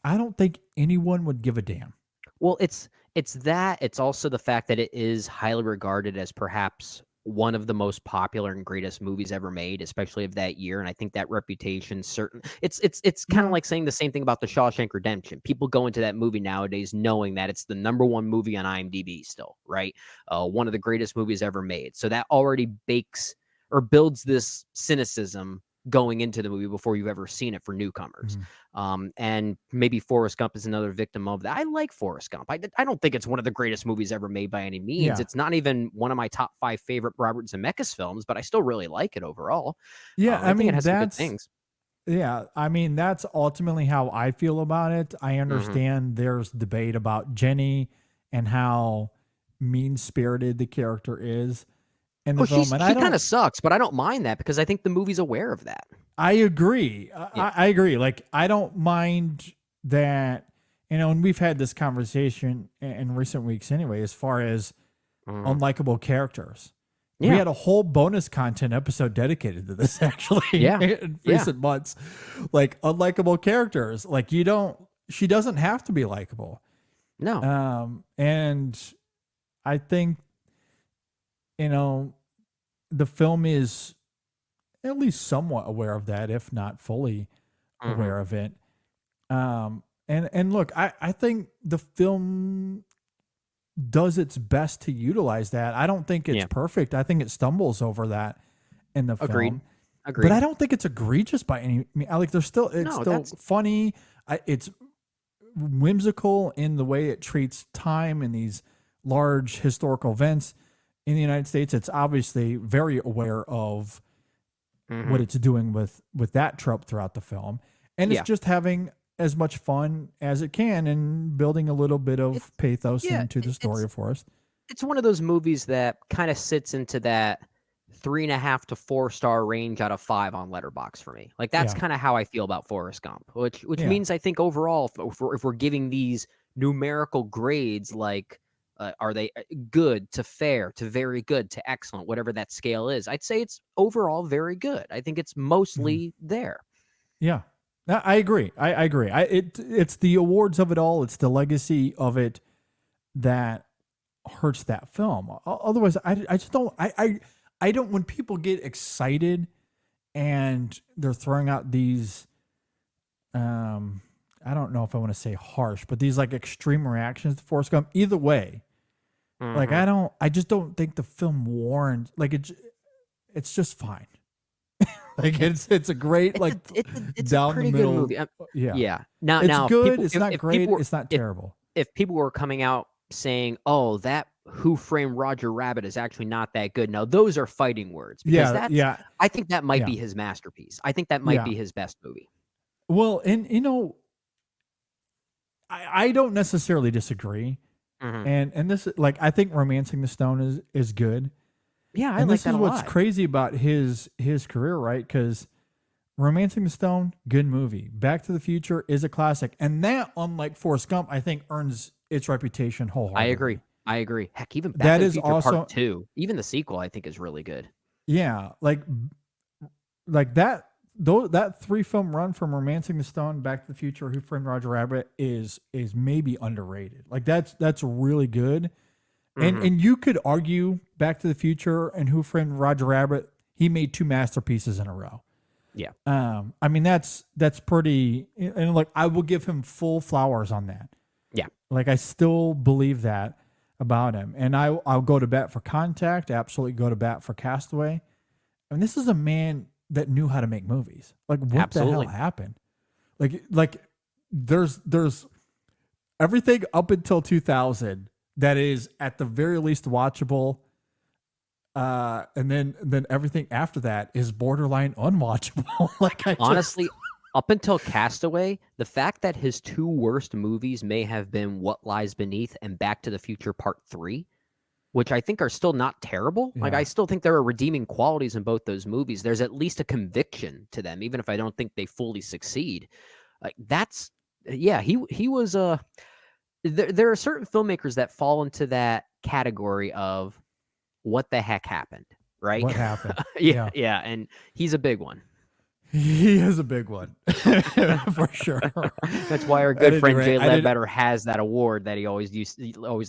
I don't think anyone would give a damn. Well, it's that. It's also the fact that it is highly regarded as perhaps one of the most popular and greatest movies ever made, especially of that year. And I think that reputation it's kind of like saying the same thing about The Shawshank Redemption. People go into that movie nowadays knowing that it's the #1 movie on IMDb still, right? One of the greatest movies ever made. So that already bakes or builds this cynicism going into the movie before you've ever seen it for newcomers. And maybe Forrest Gump is another victim of that. I like Forrest Gump. I don't think it's one of the greatest movies ever made by any means. Yeah. It's not even one of my top 5 favorite Robert Zemeckis films, but I still really like it overall. Yeah, I think mean it has some good things. Yeah, I mean that's ultimately how I feel about it. I understand there's debate about Jenny and how mean-spirited the character is in the film, and he kind of sucks, but I don't mind that because I think the movie's aware of that. I agree. I agree. Like, I don't mind that, and we've had this conversation in recent weeks anyway, as far as unlikable characters. We had a whole bonus content episode dedicated to this, actually, in recent months. Like, unlikable characters. Like, she doesn't have to be likable. No. And I think, the film is at least somewhat aware of that, if not fully aware of it. And look, I think the film does its best to utilize that. I don't think it's perfect. I think it stumbles over that in the film. Agreed. But I don't think it's egregious by any means. Like, it's still funny. It's whimsical in the way it treats time and these large historical events in the United States. It's obviously very aware of what it's doing with that trope throughout the film, and it's just having as much fun as it can and building a little bit of pathos into the story of Forrest. It's one of those movies that kind of sits into that 3.5 to 4 star range out of 5 on Letterboxd for me. Like, that's kind of how I feel about Forrest Gump, which means I think overall, if we're giving these numerical grades, like, are they good to fair to very good to excellent, whatever that scale is, I'd say it's overall very good. I think it's mostly there. Yeah, I agree. I agree. It's the awards of it all. It's the legacy of it that hurts that film. Otherwise, I just don't. I don't. When people get excited and they're throwing out these, I don't know if I want to say harsh, but these like extreme reactions to Forrest Gump. Either way, like I just don't think the film warrants. Like, it's just fine. Like, it's a great, like, it's down a pretty the middle. good movie. Yeah. Now, good. People, it's not great. It's not terrible. If people were coming out saying, "Oh, that Who Framed Roger Rabbit is actually not that good," now those are fighting words. Because I think that might be his masterpiece. I think that might be his best movie. Well, and I don't necessarily disagree. And this, like, I think Romancing the Stone is good. Yeah, and this is what's crazy about his career, right? Because Romancing the Stone, good movie. Back to the Future is a classic, and that, unlike Forrest Gump, I think earns its reputation wholeheartedly. I agree. Heck, even Back to the Future also, Part 2, even the sequel, I think is really good. Yeah, like that. That 3-film run from Romancing the Stone, Back to the Future, Who Framed Roger Rabbit is maybe underrated. Like, that's really good. And you could argue Back to the Future and Who Framed Roger Rabbit, he made 2 masterpieces in a row. Yeah. I mean, that's pretty, and like, I will give him full flowers on that. Yeah. Like, I still believe that about him. And I'll go to bat for Contact, absolutely go to bat for Castaway. I mean, this is a man that knew how to make movies. Like, what the hell happened? Like there's everything up until 2000 that is at the very least watchable. And then everything after that is borderline unwatchable. Like, honestly, up until Castaway, the fact that his 2 worst movies may have been What Lies Beneath and Back to the Future Part 3, which I think are still not terrible. Yeah. Like, I still think there are redeeming qualities in both those movies. There's at least a conviction to them, even if I don't think they fully succeed. Like, he was there are certain filmmakers that fall into that category of what the heck happened, right? What happened? yeah, and he's a big one. He is a big one, for sure. That's why our good friend Jay Ledbetter has that award that he always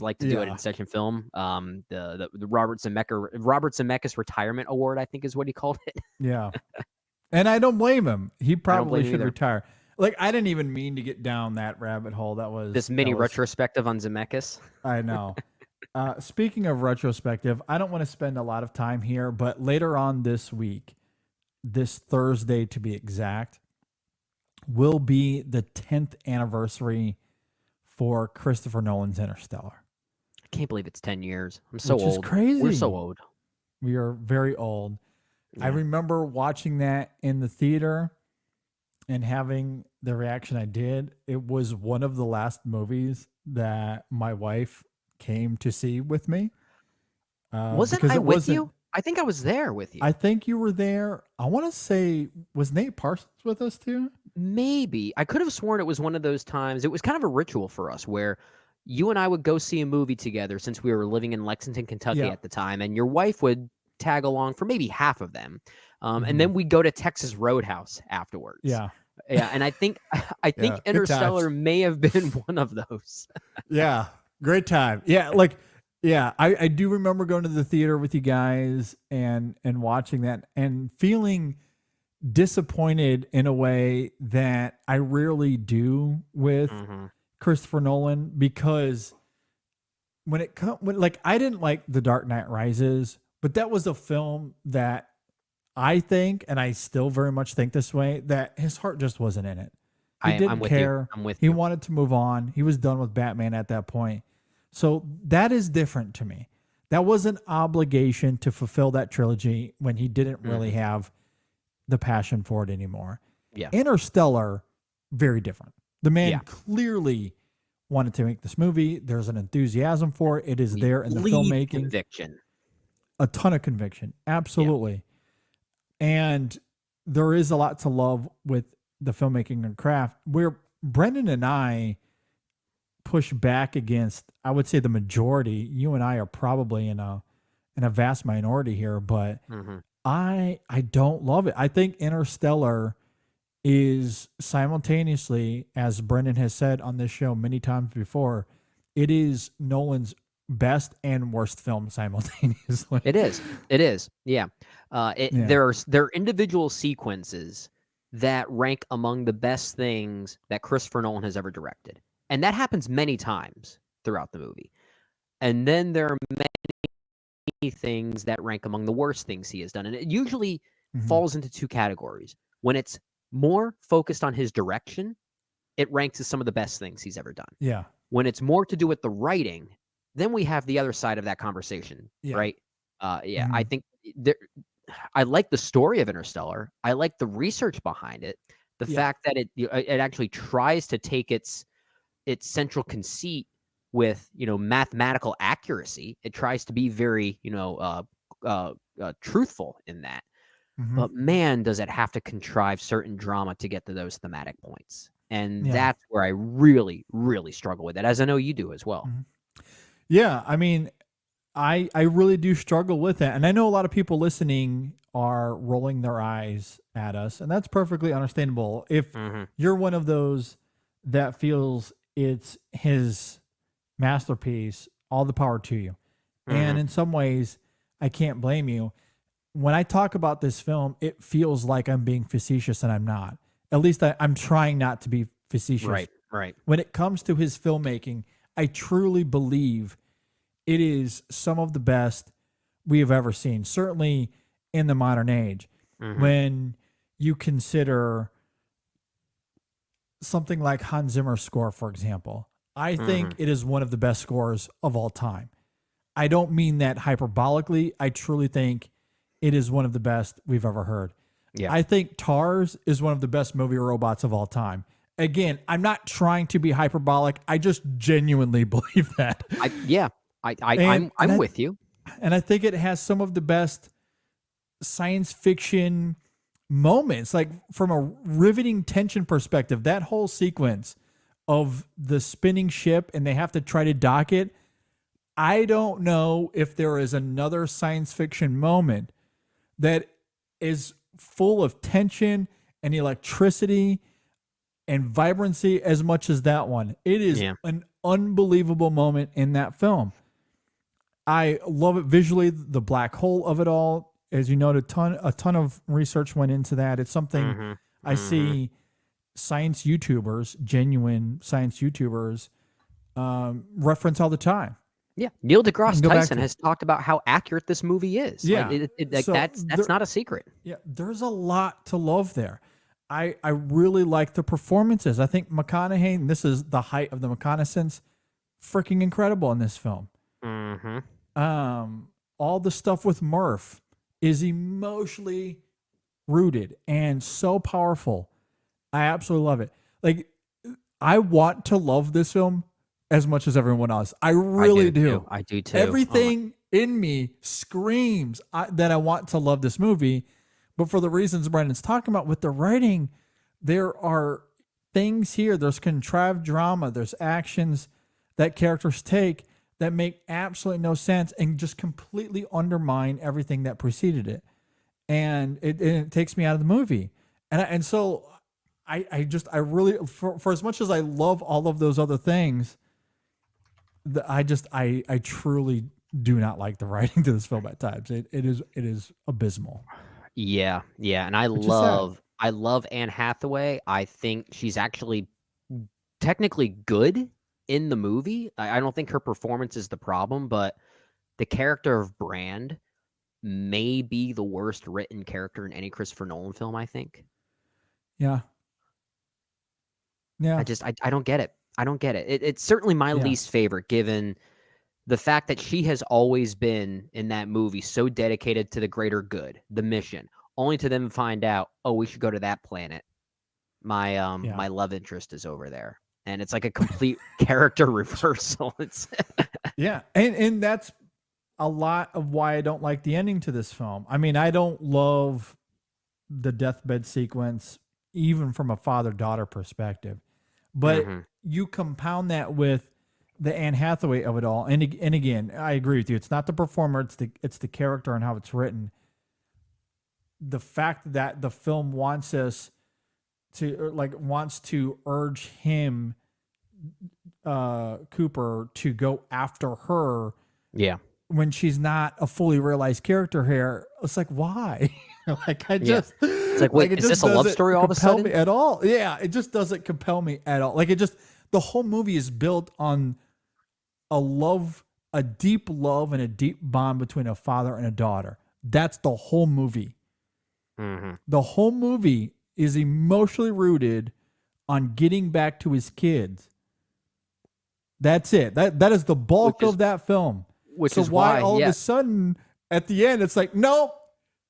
liked to do it in Session Film. The Robert Zemeckis Retirement Award, I think, is what he called it. Yeah, and I don't blame him. He probably should retire. Like, I didn't even mean to get down that rabbit hole. That was this mini retrospective on Zemeckis. I know. Speaking of retrospective, I don't want to spend a lot of time here, but later on this week, this Thursday to be exact, will be the 10th anniversary for Christopher Nolan's Interstellar. I can't believe it's 10 years. I'm so Which old. is crazy. We're so old. We are very old. I Yeah. remember watching that in the theater and having the reaction I did. It was one of the last movies that my wife came to see with me. Wasn't because I it with wasn't- you? I think I was there with you. I think you were there. I want to say, was Nate Parsons with us too? Maybe. I could have sworn it was one of those times. It was kind of a ritual for us where you and I would go see a movie together since we were living in Lexington, Kentucky Yeah. at the time, and your wife would tag along for maybe half of them. Mhm. And then we'd go to Texas Roadhouse afterwards. Yeah. Yeah, and I think good Interstellar times. may have been one of those. Yeah. Great time. Yeah. Like, yeah, I do remember going to the theater with you guys and watching that and feeling disappointed in a way that I rarely do with Mhm. Christopher Nolan, because when like, I didn't like The Dark Knight Rises, but that was a film that I think, and I still very much think this way, that his heart just wasn't in it. He I'm didn't with care. you. I'm with He you. wanted to move on. He was done with Batman at that point. So that is different to me. That was an obligation to fulfill that trilogy when he didn't really have the passion for it anymore. Yeah. Interstellar, very different. The man Yeah. clearly wanted to make this movie. There's an enthusiasm for it. It is there in the Lead filmmaking. conviction. A ton of conviction. Absolutely. And there is a lot to love with the filmmaking and craft, where Brendan and I push back against, I would say, the majority. You and I are probably in a vast minority here, but I don't love it. I think Interstellar is simultaneously, as Brendan has said on this show many times before, it is Nolan's best and worst film simultaneously. It is. It is. Yeah. Yeah. There are individual sequences that rank among the best things that Christopher Nolan has ever directed. And that happens many times throughout the movie. And then there are many things that rank among the worst things he has done. And it usually falls into two categories. When it's more focused on his direction, it ranks as some of the best things he's ever done. Yeah. When it's more to do with the writing, then we have the other side of that conversation, Yeah. right? I think I like the story of Interstellar. I like the research behind it. The fact that it actually tries to take its central conceit with mathematical accuracy. It tries to be very truthful in that. But man, does it have to contrive certain drama to get to those thematic points. And that's where I really, really struggle with it, as I know you do as well. Yeah, I mean, I really do struggle with it. And I know a lot of people listening are rolling their eyes at us, and that's perfectly understandable. If you're one of those that feels it's his masterpiece, all the power to you. And in some ways, I can't blame you. When I talk about this film, it feels like I'm being facetious, and I'm not. At least I'm trying not to be facetious. Right. When it comes to his filmmaking, I truly believe it is some of the best we have ever seen, certainly in the modern age. When you consider something like Hans Zimmer's score, for example, I think it is one of the best scores of all time. I don't mean that hyperbolically. I truly think it is one of the best we've ever heard. Yeah. I think Tars is one of the best movie robots of all time. Again, I'm not trying to be hyperbolic. I just genuinely believe that. I'm with you. And I think it has some of the best science fiction moments, like from a riveting tension perspective. That whole sequence of the spinning ship and they have to try to dock it. I don't know if there is another science fiction moment that is full of tension and electricity and vibrancy as much as that one. It is an unbelievable moment in that film. I love it visually, the black hole of it all. As you know, a ton of research went into that. It's something I see science YouTubers, genuine science YouTubers, reference all the time. Yeah, Neil deGrasse Go back Tyson to- has talked about how accurate this movie is. Yeah. Like, So that's not a secret. Yeah, there's a lot to love there. I really like the performances. I think McConaughey, and this is the height of the McConaissance, freaking incredible in this film. Mm-hmm. All the stuff with Murph is emotionally rooted and so powerful. I absolutely love it. Like, I want to love this film as much as everyone else. I really do. I do too. Everything in me screams that I want to love this movie. But for the reasons Brandon's talking about with the writing, there are things here. There's contrived drama. There's actions that characters take that make absolutely no sense and just completely undermine everything that preceded it. And it takes me out of the movie. And so I really, for as much as I love all of those other things, I truly do not like the writing to this film at times. It is abysmal. Yeah, and I Which is love Anne Hathaway. I think she's actually technically good in the movie. I don't think her performance is the problem, but the character of Brand may be the worst written character in any Christopher Nolan film, I think. Yeah. I don't get it. I don't get it. It's certainly my least favorite, given the fact that she has always been in that movie so dedicated to the greater good, the mission, only to then find out, oh, we should go to that planet. My love interest is over there. And it's like a complete character reversal. It's yeah. And that's a lot of why I don't like the ending to this film. I mean, I don't love the deathbed sequence, even from a father-daughter perspective. But you compound that with the Anne Hathaway of it all. And again, I agree with you. It's not the performer, it's the character and how it's written. The fact that the film wants to urge him, Cooper, to go after her. Yeah. When she's not a fully realized character here. It's like, why? It's like, wait, is this a love story all of a sudden? Me at all? Yeah, it just doesn't compel me at all. Like, the whole movie is built on a deep love and a deep bond between a father and a daughter. That's the whole movie. Mm-hmm. The whole movie is emotionally rooted on getting back to his kids. That's it. That is the bulk of that film. Which is why all of a sudden at the end it's like, nope,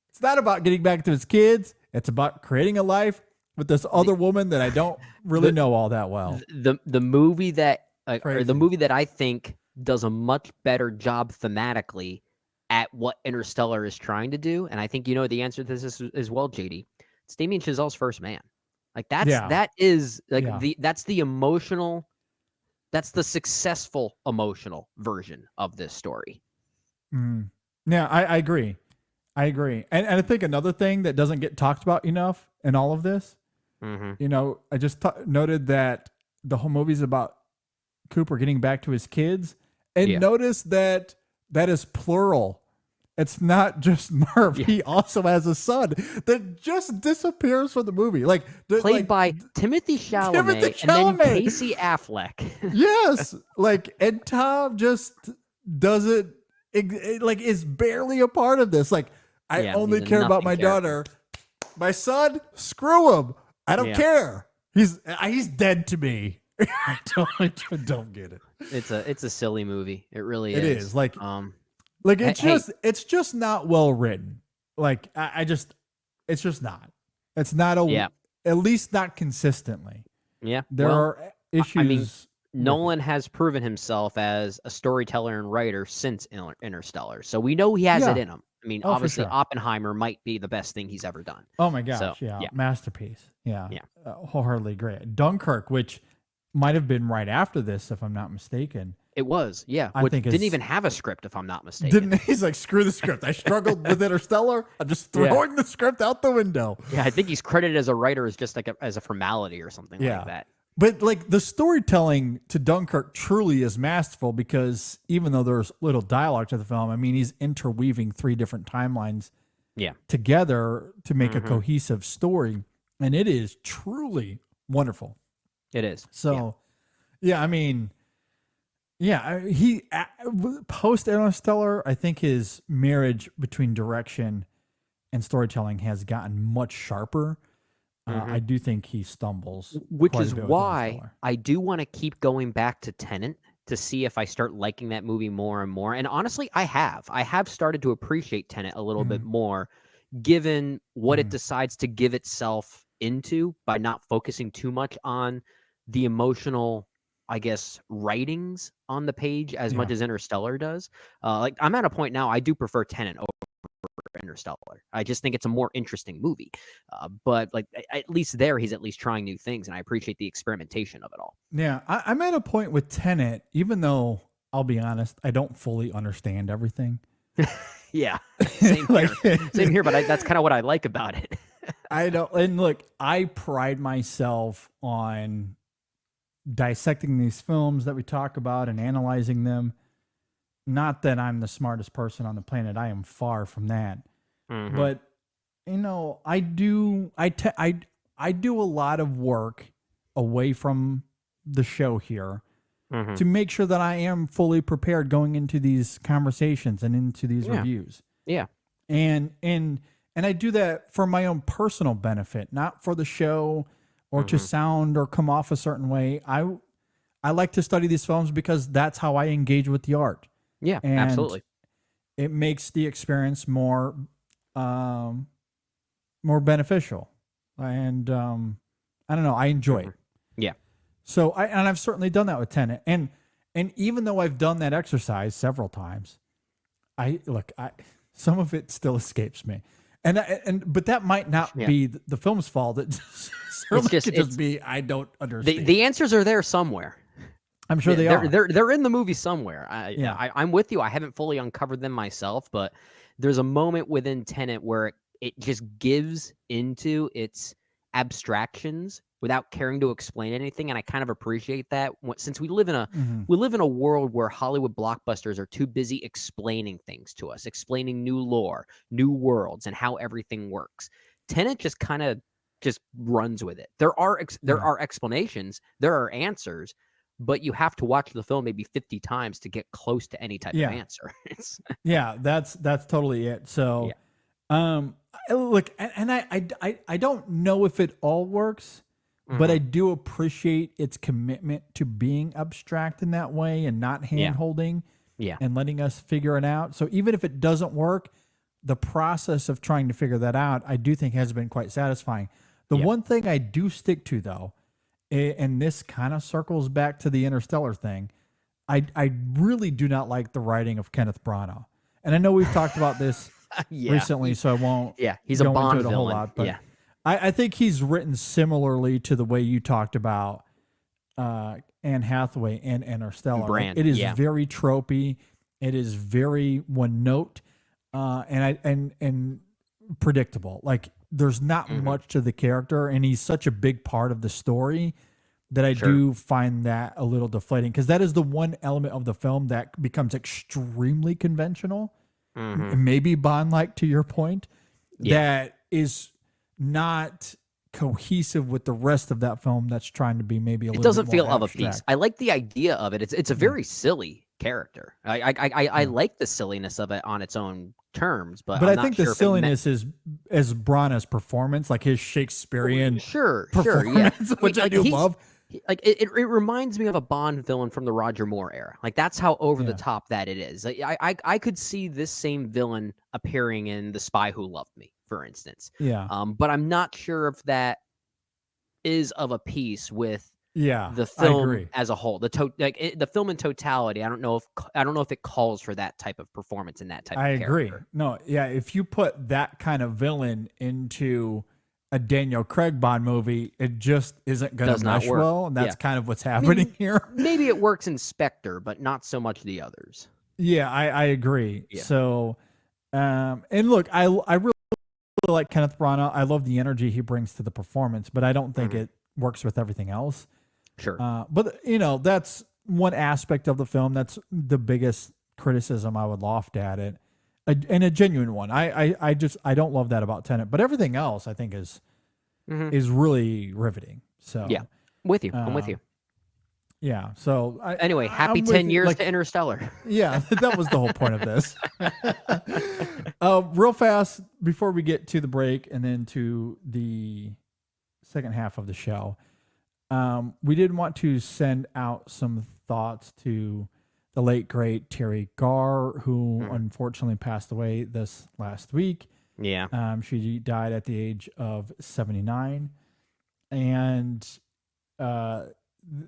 it's not about getting back to his kids. It's about creating a life with this other woman that I don't really know all that well. The movie that I think does a much better job thematically at what Interstellar is trying to do, and I think you know the answer to this as well, JD. It's Damien Chazelle's First Man. Like that's the emotional. That's the successful emotional version of this story. Yeah, I agree. And I think another thing that doesn't get talked about enough in all of this, I just noted that the whole movie is about Cooper getting back to his kids. And notice that is plural. It's not just Murph. Yeah. He also has a son that just disappears from the movie. Played by Timothy Chalamet and then Casey Affleck. Yes. And Tom just doesn't, is barely a part of this. I only care about my daughter. My son, screw him. I don't care. He's dead to me. I don't get it. It's a silly movie. It really is. It is. It's just not well written. It's just not. It's not at least not consistently. Yeah. There are issues. I mean, Nolan has proven himself as a storyteller and writer since Interstellar. So we know he has it in him. I mean, obviously Oppenheimer might be the best thing he's ever done. Oh my gosh. So, masterpiece. Yeah. Wholeheartedly great. Dunkirk, which might have been right after this, if I'm not mistaken. It was, yeah. I think didn't even have a script, if I'm not mistaken. He's like, screw the script. I struggled with Interstellar. I'm just throwing the script out the window. Yeah, I think he's credited as a writer as just as a formality or something like that. But the storytelling to Dunkirk truly is masterful because even though there's little dialogue to the film, I mean, he's interweaving 3 different timelines together to make a cohesive story. And it is truly wonderful. It is. So, I mean, Yeah, he post Interstellar, I think his marriage between direction and storytelling has gotten much sharper. I do think he stumbles, Which quite a is bit with why Interstellar. I do want to keep going back to Tenet to see if I start liking that movie more and more. And honestly, I have started to appreciate Tenet a little bit more, given what it decides to give itself into by not focusing too much on the emotional, I guess, writings on the page as much Yeah. as Interstellar does. Like I'm at a point now I do prefer Tenet over Interstellar. I just think it's a more interesting movie. But like at least there, he's at least trying new things, and I appreciate the experimentation of it all. Yeah, I'm at a point with Tenet, even though I'll be honest, I don't fully understand everything. Yeah, same Like- here. Same here. But that's kind of what I like about it. I don't, and look, I pride myself on dissecting these films that we talk about and analyzing them. Not that I'm the smartest person on the planet. I am far from that. But you know, I do a lot of work away from the show here to make sure that I am fully prepared going into these conversations and into these reviews. Yeah. And I do that for my own personal benefit, not for the show or to sound or come off a certain way. I like to study these films because that's how I engage with the art. Yeah, And absolutely. It makes the experience more beneficial. And I don't know, I enjoy it. Yeah. So I've certainly done that with Tenet. And even though I've done that exercise several times, some of it still escapes me. But that might not be the film's fault. It certainly could just be I don't understand. The answers are there somewhere. I'm sure they are. They're in the movie somewhere. I'm with you. I haven't fully uncovered them myself, but there's a moment within Tenet where it just gives into its abstractions without caring to explain anything, and I kind of appreciate that. Since we live in a world where Hollywood blockbusters are too busy explaining things to us, explaining new lore, new worlds, and how everything works. Tenet just kind of just runs with it. There are explanations, there are answers, but you have to watch the film maybe 50 times to get close to any type of answer. Yeah, that's totally it. So, look, and I don't know if it all works, but I do appreciate its commitment to being abstract in that way and not hand holding and letting us figure it out. So even if it doesn't work, the process of trying to figure that out, I do think has been quite satisfying. The one thing I do stick to though, and this kind of circles back to the Interstellar thing, I really do not like the writing of Kenneth Branagh. And I know we've talked about this recently, so I won't he's a go Bond into it a whole villain. lot. But I think he's written similarly to the way you talked about Anne Hathaway and Interstellar. Brand, it is very tropey. It is very one note, and predictable. Like there's not much to the character, and he's such a big part of the story that I do find that a little deflating, because that is the one element of the film that becomes extremely conventional, maybe Bond-like to your point, that is not cohesive with the rest of that film that's trying to be maybe a little bit doesn't more feel of a abstract. piece. I like the idea of it. It's a very silly character. I like the silliness of it on its own terms, but But I'm I think not the sure silliness is as Branagh's performance, like his Shakespearean sure, performance, which I do love. Like it reminds me of a Bond villain from the Roger Moore era. Like that's how over the top that it is. Like, I could see this same villain appearing in The Spy Who Loved Me, for instance. Yeah. But I'm not sure if that is of a piece with the I film agree. as a whole. The film in totality. I don't know if it calls for that type of performance in that type. I of agree. character. No, if you put that kind of villain into a Daniel Craig Bond movie, it just isn't going Does to not mesh work. well, and that's Yeah. kind of what's happening here. Maybe it works in Spectre, but not so much the others. Yeah, I agree. Yeah. So, and look, I really like Kenneth Branagh. I love the energy he brings to the performance, but I don't think it works with everything else. Sure. But that's one aspect of the film. That's the biggest criticism I would loft at it, and a genuine one. I don't love that about Tenet, but everything else I think is really riveting. So Yeah. I'm with you. Yeah. So Anyway, happy I'm 10 with, years like, to Interstellar. yeah, that was the whole point of this. Real fast before we get to the break and then to the second half of the show, we did want to send out some thoughts to the late great Teri Garr, who unfortunately passed away this last week. Yeah. She died at the age of 79, and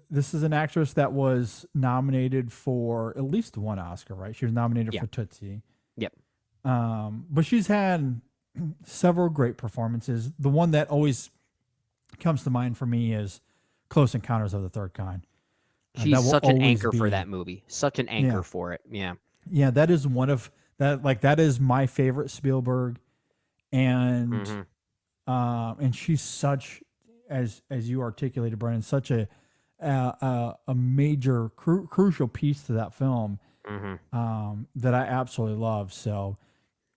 this is an actress that was nominated for at least one Oscar, right? She was nominated for Tootsie. Yep. But she's had several great performances. The one that always comes to mind for me is Close Encounters of the Third Kind. She's such an anchor for that movie. Such an anchor for it. Yeah. Yeah, that is one of that. Like, that is my favorite Spielberg, and she's such, as you articulated, Brennan, such a major crucial piece to that film that I absolutely love. So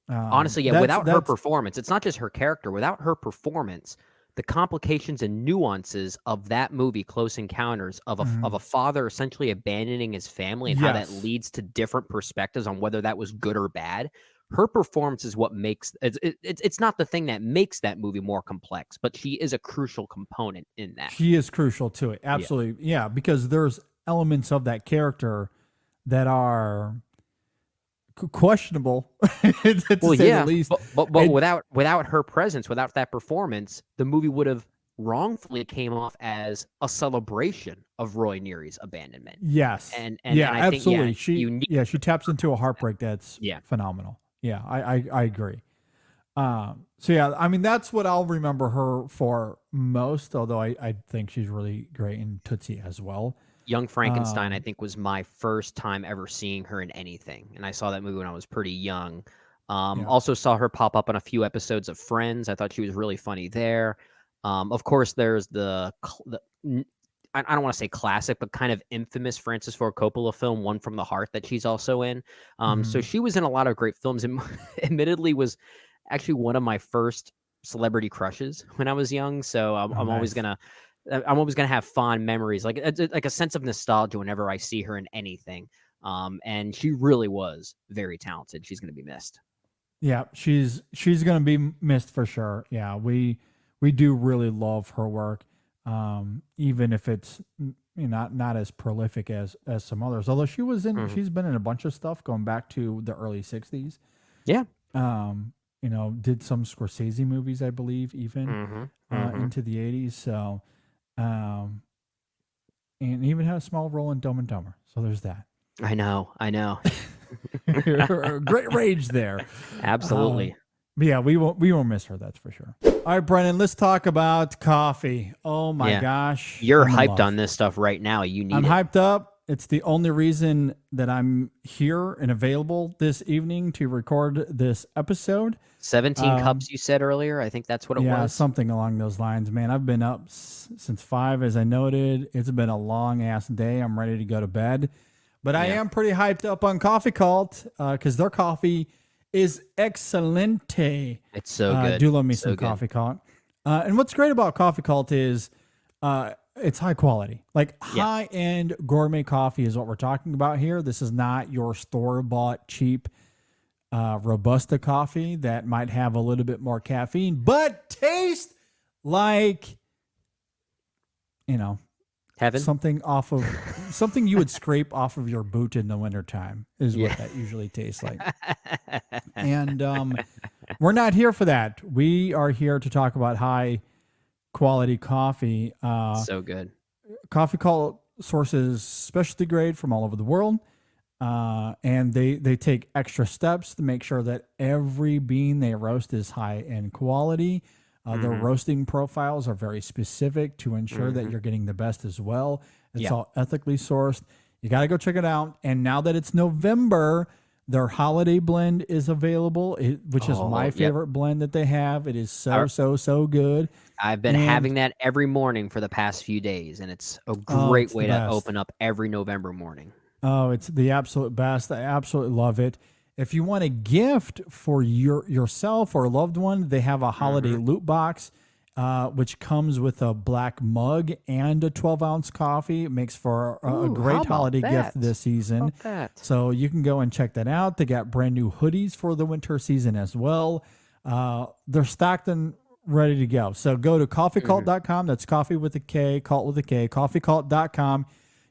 honestly, without her performance, it's not just her character. Without her performance, the complications and nuances of that movie, Close Encounters, of a father essentially abandoning his family and how that leads to different perspectives on whether that was good or bad. Her performance is what makes it's not the thing that makes that movie more complex, but she is a crucial component in that. She is crucial to it. Absolutely. Yeah, because there's elements of that character that are questionable, to say the least. But without her presence, without that performance, the movie would have wrongfully came off as a celebration of Roy Neary's abandonment. Yes. And I absolutely. Think, she taps into a heartbreak that's phenomenal. Yeah, I agree. So yeah, I mean, that's what I'll remember her for most, although I think she's really great in Tootsie as well. Young Frankenstein, I think, was my first time ever seeing her in anything. And I saw that movie when I was pretty young. Also saw her pop up on a few episodes of Friends. I thought she was really funny there. Of course, there's I don't want to say classic, but kind of infamous Francis Ford Coppola film, One from the Heart, that she's also in. So she was in a lot of great films, and admittedly was actually one of my first celebrity crushes when I was young. So I'm always gonna have fond memories, like a sense of nostalgia whenever I see her in anything. And she really was very talented. She's gonna be missed. Yeah, she's gonna be missed for sure. Yeah, we do really love her work. Even if it's not as prolific as some others, although she's been in a bunch of stuff going back to the early 60s. Yeah. Did some Scorsese movies, I believe, even into the 80s. So, and even had a small role in Dumb and Dumber. So there's that. I know. Great range there. Absolutely. Yeah, we won't miss her, that's for sure. All right, Brennan, let's talk about coffee. Oh my gosh. You're hyped on this stuff right now. I'm hyped up. It's the only reason that I'm here and available this evening to record this episode. 17 cups, you said earlier. I think that's what it was. Yeah, something along those lines, man. I've been up since 5, as I noted. It's been a long ass day. I'm ready to go to bed. But I am pretty hyped up on Coffee Cult because their coffee is excelente. It's so good. Do love me some Coffee Cult. And what's great about Coffee Cult is it's high quality. Like high-end gourmet coffee is what we're talking about here. This is not your store-bought cheap Robusta coffee that might have a little bit more caffeine, but taste like, heaven. Something you would scrape off of your boot in the wintertime is what that usually tastes like. And we're not here for that. We are here to talk about high quality coffee. So good. Coffee Cult sources specialty grade from all over the world. And they take extra steps to make sure that every bean they roast is high end quality. Their roasting profiles are very specific to ensure that you're getting the best as well. It's all ethically sourced. You got to go check it out. And now that it's November, their holiday blend is available, which is my favorite blend that they have. It is so good. I've been having that every morning for the past few days, and it's a great way to open up every November morning. Oh, it's the absolute best. I absolutely love it. If you want a gift for yourself or a loved one, they have a holiday loot box. which comes with a black mug and a 12-ounce coffee. It makes for a Ooh, how great about holiday gift that? this season. How about that? So you can go and check that out. They got brand new hoodies for the winter season as well. They're stocked and ready to go. So go to coffeecult.com. That's coffee with a K, cult with a K, coffeecult.com.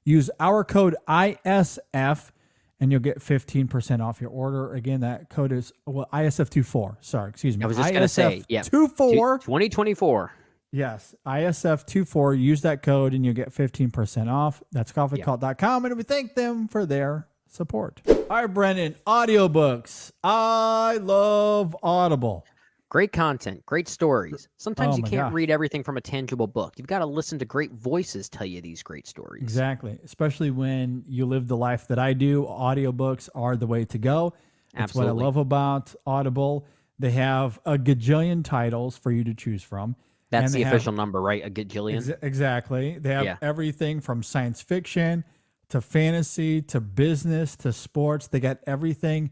Use our code ISF and you'll get 15% off your order. Again, that code is ISF24. Sorry, excuse me. I was just going to say, yeah. 24. 2024. Yes, ISF24. Use that code and you'll get 15% off. That's coffeecult.com. And we thank them for their support. All right, Brendan, audiobooks. I love Audible. Great content, great stories. Sometimes Oh you my can't gosh. read everything from a tangible book. You've got to listen to great voices tell you these great stories. Exactly. Especially when you live the life that I do. Audiobooks are the way to go. That's what I Absolutely. love about Audible. They have a gajillion titles for you to choose from. That's And the they have- official number, right? A gajillion? Exactly. They have Yeah. everything from science fiction to fantasy to business to sports. They got everything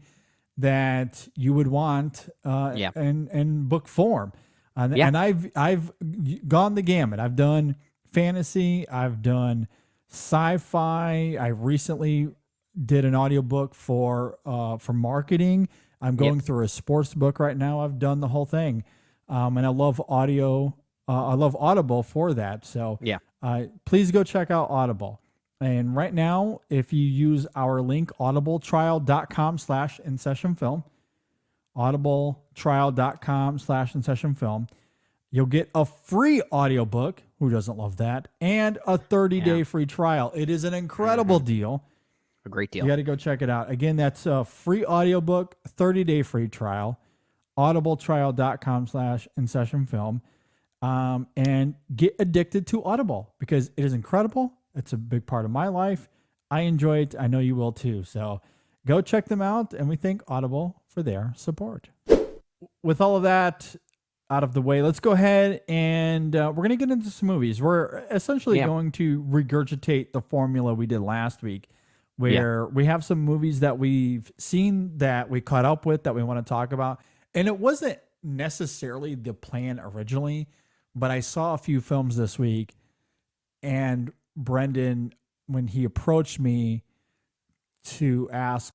that you would want in book form. And I've gone the gamut. I've done fantasy. I've done sci-fi. I recently did an audiobook for marketing. I'm going through a sports book right now. I've done the whole thing. And I love audio. I love Audible for that. So please go check out Audible. And right now, if you use our link, audibletrial.com/InSessionFilm, audibletrial.com/InSessionFilm, you'll get a free audiobook. Who doesn't love that? And a 30-day free trial. It is an incredible deal. A great deal. You got to go check it out. Again, that's a free audiobook, 30-day free trial, audibletrial.com/InSessionFilm, and get addicted to Audible because it is incredible. It's a big part of my life. I enjoy it. I know you will too. So go check them out, and we thank Audible for their support. With all of that out of the way, let's go ahead and we're going to get into some movies. We're essentially going to regurgitate the formula we did last week, where we have some movies that we've seen that we caught up with that we want to talk about. And it wasn't necessarily the plan originally, but I saw a few films this week, and Brendan, when he approached me to ask,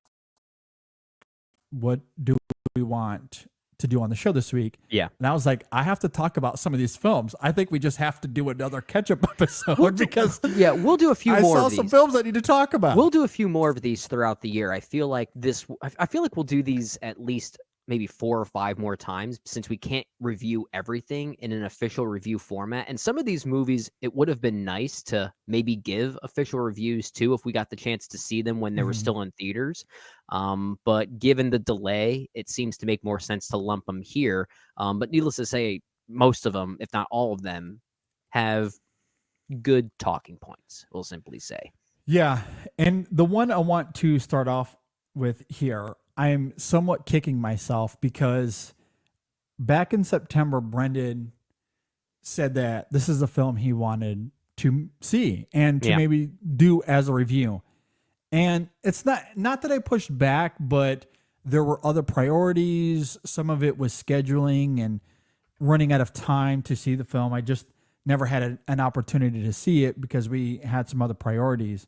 what do we want to do on the show this week? Yeah. And I was like, I have to talk about some of these films. I think we just have to do another catch-up episode because we'll do a few more I saw of these. some films I need to talk about. We'll do a few more of these throughout the year. I feel like we'll do these at least maybe 4 or 5 more times since we can't review everything in an official review format. And some of these movies, it would have been nice to maybe give official reviews too if we got the chance to see them when they were still in theaters. But given the delay, it seems to make more sense to lump them here. But needless to say, most of them, if not all of them, have good talking points, we'll simply say. Yeah. And the one I want to start off with here, I'm somewhat kicking myself because back in September, Brendan said that this is a film he wanted to see and to maybe do as a review. And it's not that I pushed back, but there were other priorities. Some of it was scheduling and running out of time to see the film. I just never had an opportunity to see it because we had some other priorities.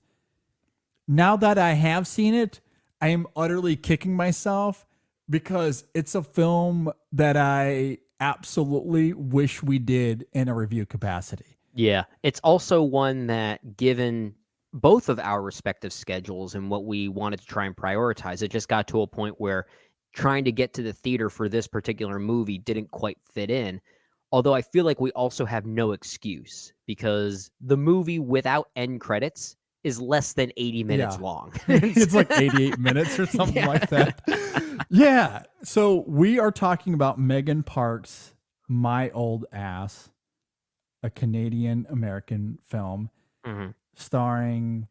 Now that I have seen it, I am utterly kicking myself because it's a film that I absolutely wish we did in a review capacity. Yeah. It's also one that, given both of our respective schedules and what we wanted to try and prioritize, it just got to a point where trying to get to the theater for this particular movie didn't quite fit in. Although I feel like we also have no excuse because the movie without end credits is less than 80 minutes long. It's like 88 minutes or something like that. Yeah. So we are talking about Megan Park's My Old Ass, a Canadian-American film starring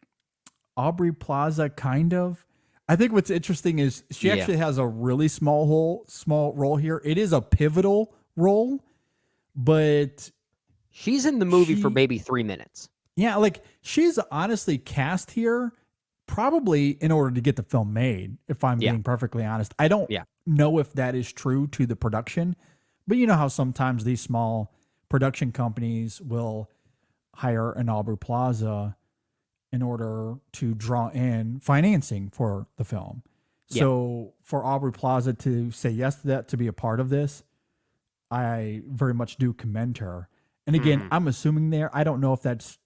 Aubrey Plaza, kind of. I think what's interesting is she actually has a really small role here. It is a pivotal role, but she's in the movie for maybe 3 minutes. Yeah, like she's honestly cast here probably in order to get the film made, if I'm being perfectly honest. I don't know if that is true to the production, but you know how sometimes these small production companies will hire an Aubrey Plaza in order to draw in financing for the film. So for Aubrey Plaza to say yes to that, to be a part of this, I very much do commend her. And again, I'm assuming there, I don't know if that's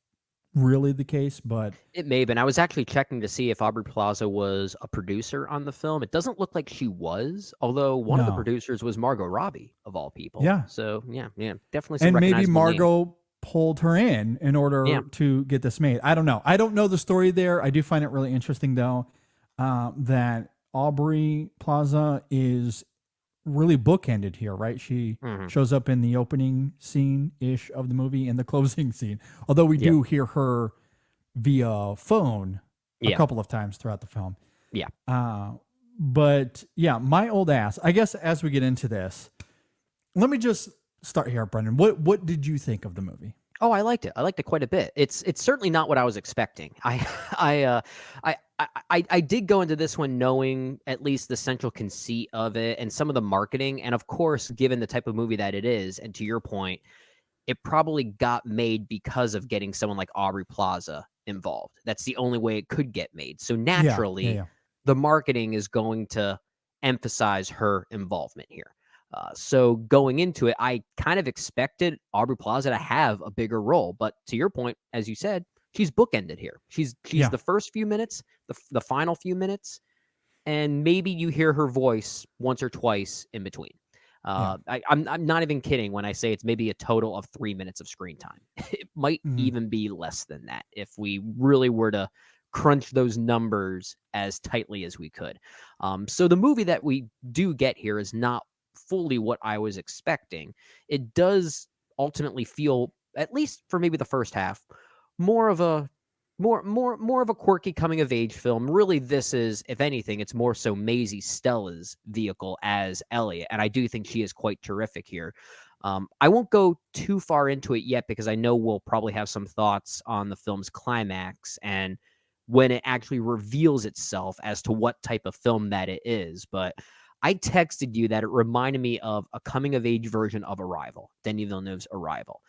really the case, but it may have been. I was actually checking to see if Aubrey Plaza was a producer on the film. It doesn't look like she was, although one of the No. producers was Margot Robbie, of all people. Yeah. So, yeah, definitely some and maybe recognizable names. Margot pulled her in order to get this made. I don't know. I don't know the story there. I do find it really interesting, though, that Aubrey Plaza is really bookended here, right? She shows up in the opening scene-ish of the movie and the closing scene. Although we do hear her via phone a couple of times throughout the film. Yeah. But yeah, my old ass. I guess as we get into this, let me just start here, Brendan. What did you think of the movie? Oh, I liked it. I liked it quite a bit. It's certainly not what I was expecting. I did go into this one knowing at least the central conceit of it and some of the marketing, and of course, given the type of movie that it is, and to your point, it probably got made because of getting someone like Aubrey Plaza involved. That's the only way it could get made. So naturally, the marketing is going to emphasize her involvement here. So going into it, I kind of expected Aubrey Plaza to have a bigger role, but to your point, as you said, she's bookended here. She's the first few minutes, the final few minutes, and maybe you hear her voice once or twice in between. I'm not even kidding when I say it's maybe a total of 3 minutes of screen time. It might even be less than that if we really were to crunch those numbers as tightly as we could. So the movie that we do get here is not fully what I was expecting. It does ultimately feel, at least for maybe the first half, more of a quirky coming of age film. Really, this is, if anything, it's more so Maisie Stella's vehicle as Elliot, and I do think she is quite terrific here. I won't go too far into it yet because I know we'll probably have some thoughts on the film's climax and when it actually reveals itself as to what type of film that it is, but I texted you that it reminded me of a coming-of-age version of Arrival, Denis Villeneuve's Arrival.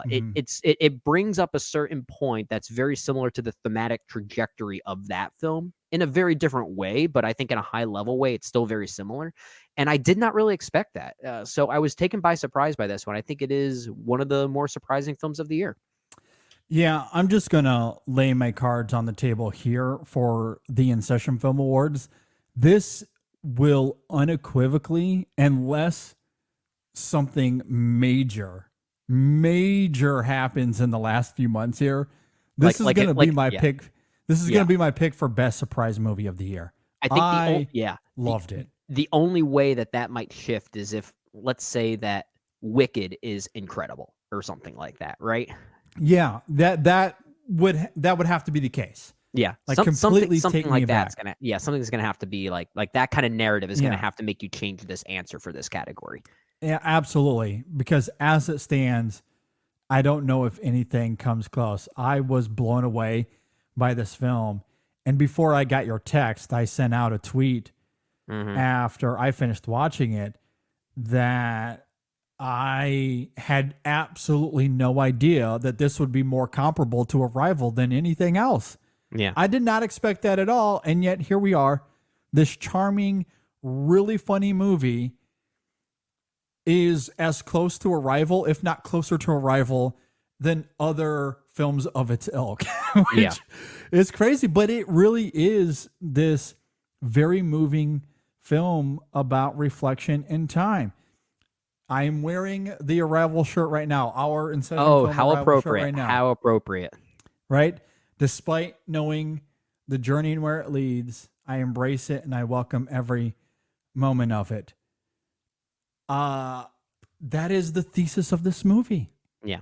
It brings up a certain point that's very similar to the thematic trajectory of that film in a very different way, but I think in a high-level way, it's still very similar. And I did not really expect that. So I was taken by surprise by this one. I think it is one of the more surprising films of the year. Yeah, I'm just going to lay my cards on the table here for the In Session Film Awards. This will unequivocally, unless something major happens in the last few months here, this is going to be my pick. This is going to be my pick for best surprise movie of the year. I think loved it. The only way that might shift is if, let's say, that Wicked is incredible or something like that, right? Yeah, that would have to be the case. Yeah, like completely something take like me that's back. something's gonna have to be like that kind of narrative is gonna have to make you change this answer for this category. Yeah, absolutely. Because as it stands, I don't know if anything comes close. I was blown away by this film, and before I got your text, I sent out a tweet after I finished watching it that I had absolutely no idea that this would be more comparable to Arrival than anything else. Yeah. I did not expect that at all. And yet here we are. This charming, really funny movie is as close to Arrival, if not closer to Arrival, than other films of its ilk. Which is crazy, but it really is this very moving film about reflection and time. I am wearing the Arrival shirt right now. Our In Session Film how Arrival appropriate. shirt right now. How appropriate. Right? Despite knowing the journey and where it leads, I embrace it and I welcome every moment of it. That is the thesis of this movie. Yeah.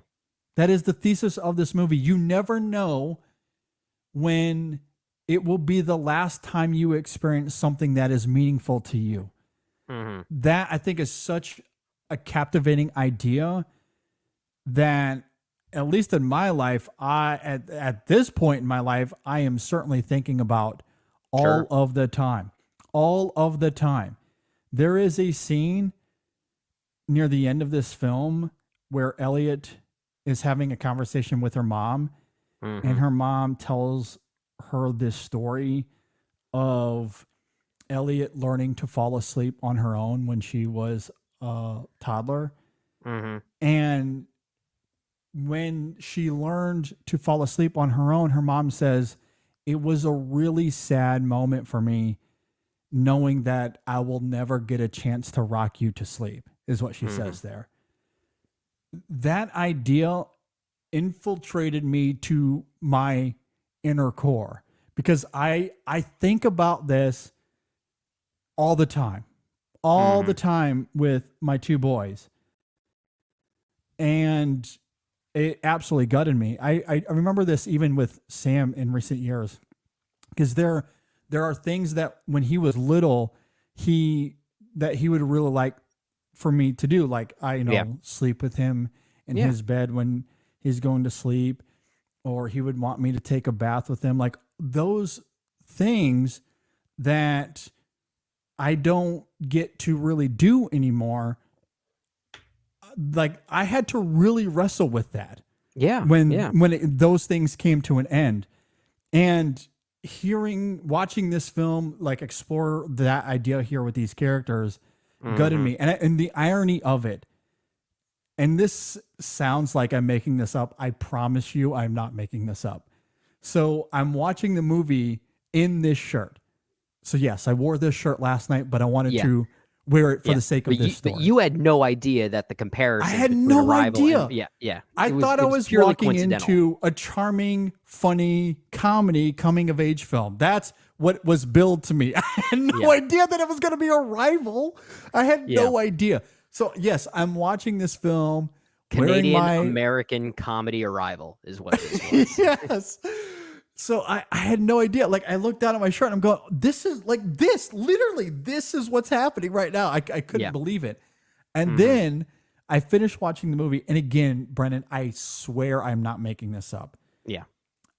That is the thesis of this movie. You never know when it will be the last time you experience something that is meaningful to you. That, I think, is such a captivating idea that, at least in my life, at this point in my life, I am certainly thinking about all of the time. All of the time. There is a scene near the end of this film where Elliot is having a conversation with her mom, Mm-hmm. and her mom tells her this story of Elliot learning to fall asleep on her own when she was a toddler. Mm-hmm. And when she learned to fall asleep on her own, her mom says, it was a really sad moment for me knowing that I will never get a chance to rock you to sleep, is what she says there. That idea infiltrated me to my inner core because I think about this all the time with my two boys. And it absolutely gutted me. I remember this even with Sam in recent years, because there are things that when he was little, he would really like for me to do. Like sleep with him in his bed when he's going to sleep, or he would want me to take a bath with him. Like those things that I don't get to really do anymore. Like I had to really wrestle with that. Yeah. When those things came to an end, and watching this film, like explore that idea here with these characters gutted me. And the irony of it, and this sounds like I'm making this up. I promise you I'm not making this up. So I'm watching the movie in this shirt. So yes, I wore this shirt last night, but I wanted to wear it for the sake of this story. But you had no idea that the comparison. I had no idea. Yeah. I thought I was walking into a charming, funny comedy coming of age film. That's what was billed to me. I had no idea that it was going to be a rival. I had no idea. So yes, I'm watching this film. Canadian American comedy Arrival is what this was. Yes. So I had no idea. Like I looked down at my shirt and I'm going, this is like this, literally, this is what's happening right now. I couldn't believe it. And then I finished watching the movie. And again, Brennan, I swear I'm not making this up. Yeah.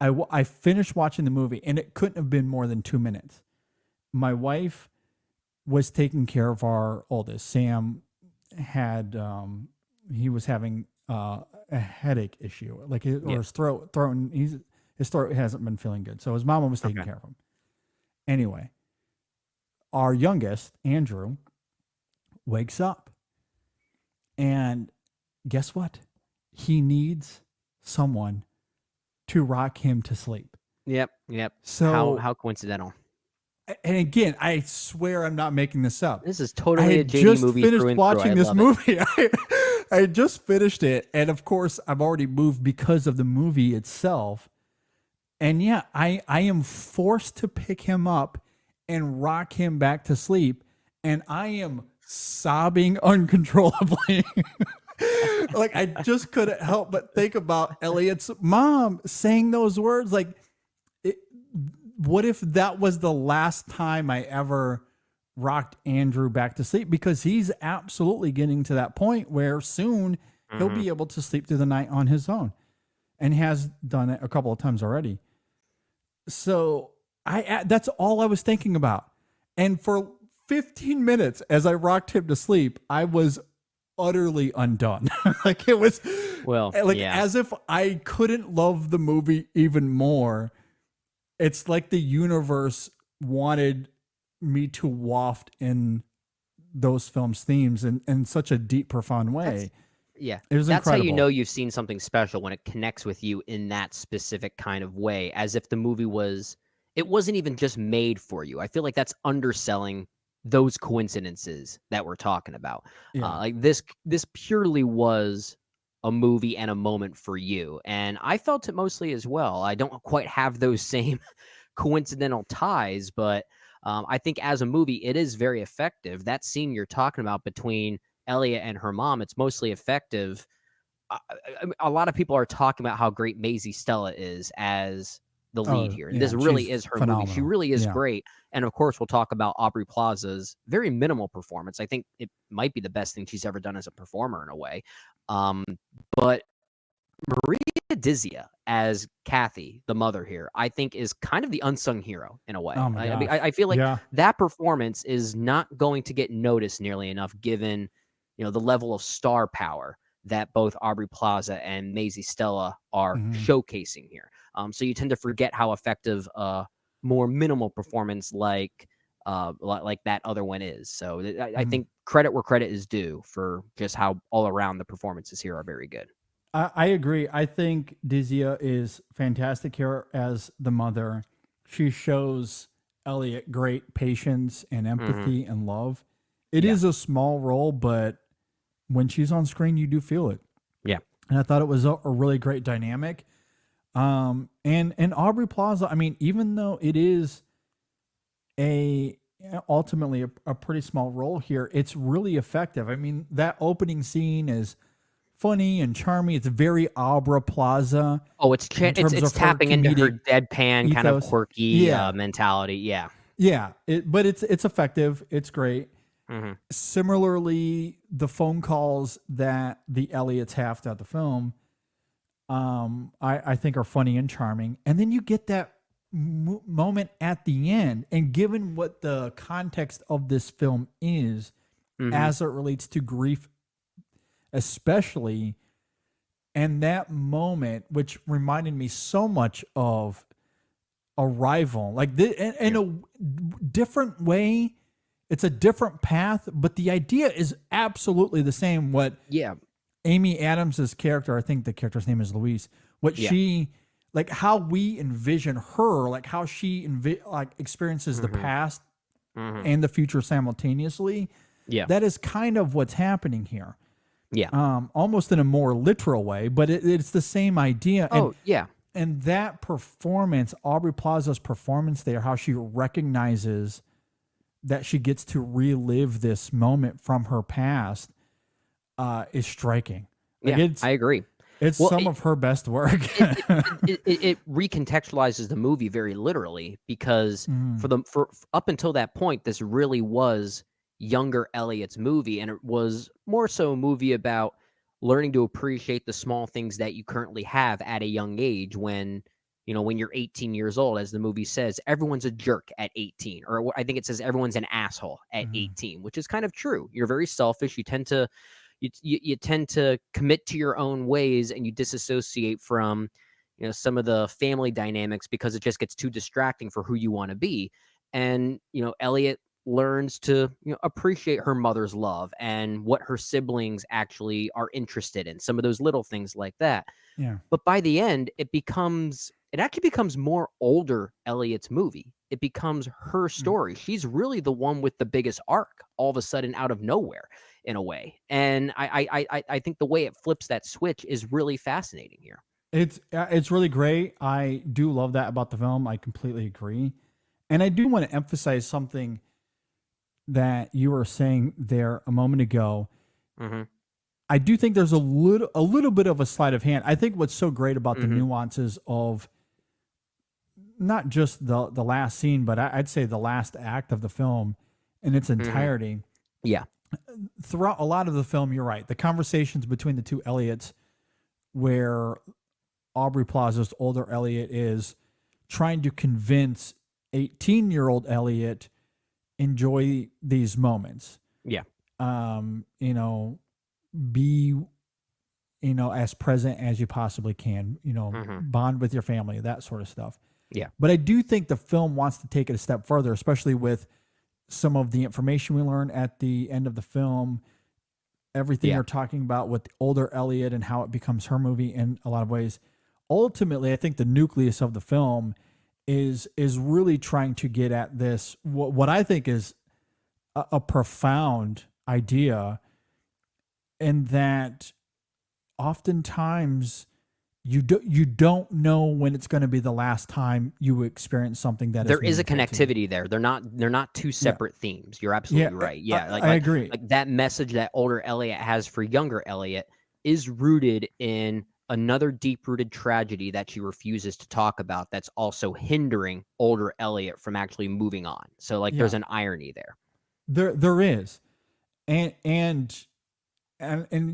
I finished watching the movie and it couldn't have been more than 2 minutes. My wife was taking care of our oldest. Sam had, he was having a headache issue, like his throat, his throat hasn't been feeling good. So his mama was taking care of him. Anyway, our youngest, Andrew, wakes up. And guess what? He needs someone to rock him to sleep. Yep. So how coincidental. And again, I swear I'm not making this up. This is totally a JD movie. I had just finished watching this movie. I just finished it. And of course, I'm already moved because of the movie itself. And yeah, I am forced to pick him up and rock him back to sleep. And I am sobbing uncontrollably. Like I just couldn't help but think about Elliot's mom saying those words. Like, what if that was the last time I ever rocked Andrew back to sleep? Because he's absolutely getting to that point where soon he'll be able to sleep through the night on his own, and has done it a couple of times already. So that's all I was thinking about. And for 15 minutes as I rocked him to sleep, I was utterly undone. Like it was as if I couldn't love the movie even more. It's like the universe wanted me to waft in those films' themes in such a deep, profound way. It was incredible. That's how you know you've seen something special, when it connects with you in that specific kind of way, as if the movie wasn't even just made for you. I feel like that's underselling those coincidences that we're talking about. Like this purely was a movie and a moment for you. And I felt it mostly as well. I don't quite have those same coincidental ties, but I think as a movie, it is very effective. That scene you're talking about between Elliot and her mom, it's mostly effective. A lot of people are talking about how great Maisie Stella is as the lead here. And this really is her movie. She really is great. And of course, we'll talk about Aubrey Plaza's very minimal performance. I think it might be the best thing she's ever done as a performer in a way. But Maria Dizia as Kathy, the mother here, I think is kind of the unsung hero in a way. I feel like that performance is not going to get noticed nearly enough, given the level of star power that both Aubrey Plaza and Maisie Stella are showcasing here. So you tend to forget how effective more minimal performance like that other one is. So I think credit where credit is due for just how all around the performances here are very good. I agree. I think Dizia is fantastic here as the mother. She shows Elliot great patience and empathy and love. It is a small role, but when she's on screen, you do feel it. Yeah. And I thought it was a really great dynamic. And Aubrey Plaza, I mean, even though it is ultimately a pretty small role here, it's really effective. I mean, that opening scene is funny and charming. It's very Aubrey Plaza. Oh, it's tapping into her deadpan kind of quirky mentality. Yeah. Yeah, but it's effective. It's great. Similarly, the phone calls that the Elliots have throughout the film, I think are funny and charming. And then you get that moment at the end. And given what the context of this film is, as it relates to grief, especially, and that moment, which reminded me so much of Arrival, like in a different way. It's a different path, but the idea is absolutely the same. What Amy Adams's character, I think the character's name is Louise, she, like how we envision her, like how she experiences the past and the future simultaneously. Yeah. That is kind of what's happening here. Yeah. Almost in a more literal way, but it's the same idea. And that performance, Aubrey Plaza's performance there, how she recognizes that she gets to relive this moment from her past, is striking. Like I agree. It's some of her best work. it recontextualizes the movie very literally because for up until that point, this really was younger Elliot's movie, and it was more so a movie about learning to appreciate the small things that you currently have at a young age when you're 18 years old. As the movie says, everyone's a jerk at 18, or I think it says everyone's an asshole at 18, which is kind of true. You're very selfish. You tend to commit to your own ways, and you disassociate from some of the family dynamics because it just gets too distracting for who you want to be. And Elliot learns to appreciate her mother's love and what her siblings actually are interested in, some of those little things like that. But by the end, it actually becomes more older Elliot's movie. It becomes her story. She's really the one with the biggest arc all of a sudden out of nowhere in a way. And I think the way it flips that switch is really fascinating here. It's really great. I do love that about the film. I completely agree. And I do want to emphasize something that you were saying there a moment ago. I do think there's a little bit of a sleight of hand. I think what's so great about the nuances of not just the last scene, but I'd say the last act of the film in its entirety. Yeah. Throughout a lot of the film, you're right. The conversations between the two Elliots, where Aubrey Plaza's older Elliot is trying to convince 18-year-old Elliot enjoy these moments. Yeah. Be, as present as you possibly can, bond with your family, that sort of stuff. Yeah. But I do think the film wants to take it a step further, especially with some of the information we learn at the end of the film, everything they're talking about with the older Elliot and how it becomes her movie in a lot of ways. Ultimately, I think the nucleus of the film is really trying to get at this, what I think is a profound idea, and that oftentimes you don't know when it's going to be the last time you experience something that there is a connectivity there. They're not two separate themes. You're absolutely right. Yeah, I agree. Like that message that older Elliot has for younger Elliot is rooted in another deep-rooted tragedy that she refuses to talk about. That's also hindering older Elliot from actually moving on. So there's an irony there. There is, and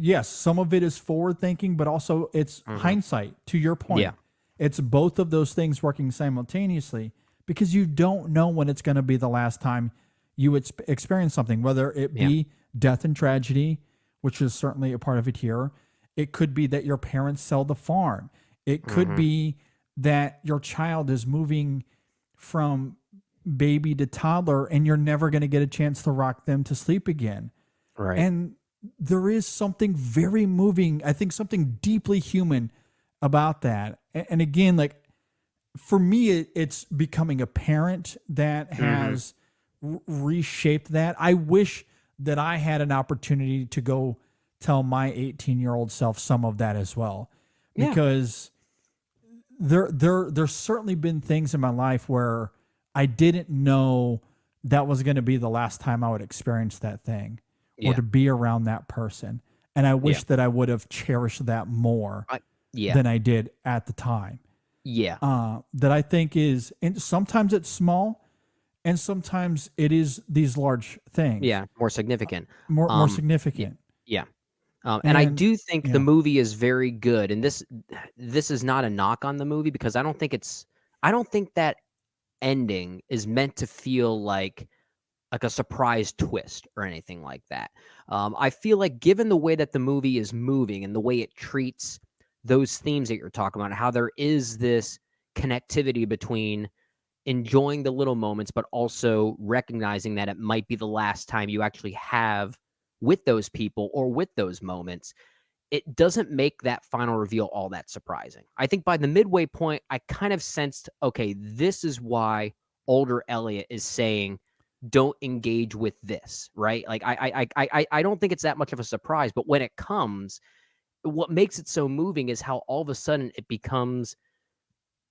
yes, some of it is forward thinking, but also it's hindsight, to your point. Yeah. It's both of those things working simultaneously, because you don't know when it's going to be the last time you experience something, whether it be death and tragedy, which is certainly a part of it here, It could be that your parents sell the farm. It could be that your child is moving from baby to toddler and you're never going to get a chance to rock them to sleep again. Right. And there is something very moving, I think something deeply human about that. And again, like for me, it's becoming a parent that has reshaped that. I wish that I had an opportunity to go tell my 18-year-old self some of that as well. Because there's certainly been things in my life where I didn't know that was going to be the last time I would experience that thing or to be around that person. And I wish that I would have cherished that more than I did at the time. That I think is, and sometimes it's small and sometimes it is these large things. More significant. More significant. And I do think the movie is very good. And this is not a knock on the movie because I don't think that ending is meant to feel like a surprise twist or anything like that. I feel like given the way that the movie is moving and the way it treats those themes that you're talking about, how there is this connectivity between enjoying the little moments, but also recognizing that it might be the last time you actually have with those people or with those moments, it doesn't make that final reveal all that surprising. I think by the midway point, I kind of sensed, okay, this is why older Elliot is saying, don't engage with this, right? Like I don't think it's that much of a surprise, but when it comes, what makes it so moving is how all of a sudden it becomes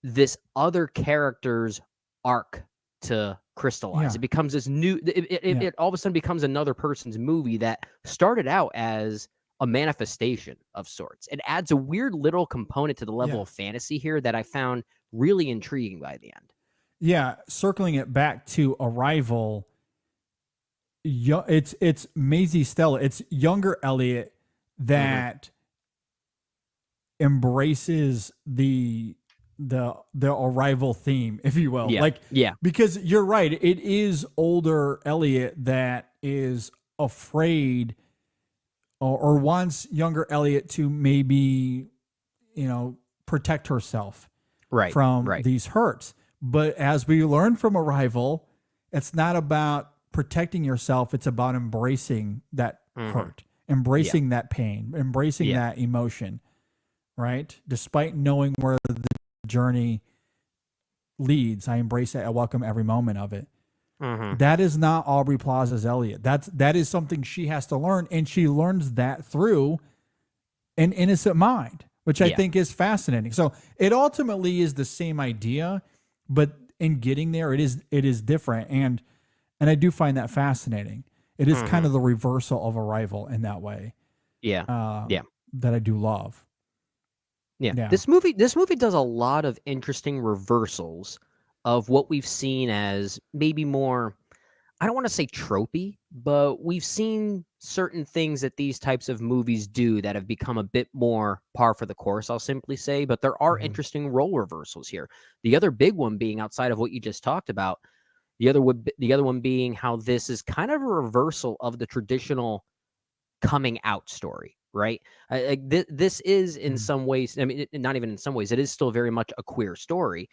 this other character's arc to crystallize. It becomes this new, it all of a sudden becomes another person's movie that started out as a manifestation of sorts. It adds a weird little component to the level of fantasy here that I found really intriguing by the end. Yeah, circling it back to Arrival, it's Maisie Stella. It's younger Elliot that embraces the Arrival theme, if you will. Because you're right, it is older Elliot that is afraid or wants younger Elliot to maybe, protect herself from these hurts. But as we learned from Arrival, it's not about protecting yourself. It's about embracing that hurt, embracing that pain, embracing that emotion, right? Despite knowing where the journey leads, I embrace it. I welcome every moment of it. That is not Aubrey Plaza's Elliot. That is something she has to learn, and she learns that through an innocent mind, which I think is fascinating. So it ultimately is the same idea, but in getting there, it is different, and I do find that fascinating. It is kind of the reversal of Arrival in that way. That I do love. This movie does a lot of interesting reversals of what we've seen as maybe more, I don't want to say tropey, but we've seen certain things that these types of movies do that have become a bit more par for the course, I'll simply say. But there are interesting role reversals here. The other big one being, outside of what you just talked about, the other one being how this is kind of a reversal of the traditional coming out story, right? This is in some ways, I mean, not even in some ways, it is still very much a queer story.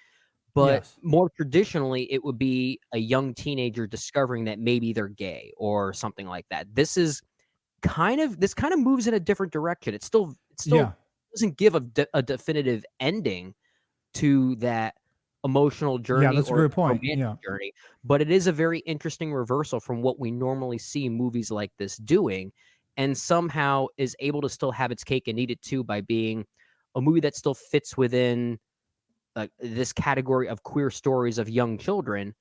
But more traditionally, it would be a young teenager discovering that maybe they're gay or something like that. This kind of moves in a different direction. It still doesn't give a definitive ending to that emotional journey. Yeah, that's a great point. Journey, but it is a very interesting reversal from what we normally see movies like this doing, and somehow is able to still have its cake and eat it too by being a movie that still fits within this category of queer stories of young children,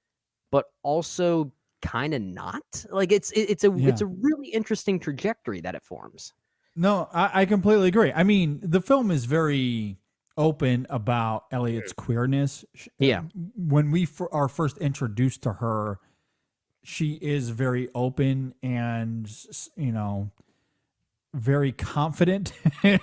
but also kind of not. Like it's a really interesting trajectory that it forms. No, I completely agree. I mean, the film is very open about Elliot's queerness. When we are first introduced to her, she is very open and, very confident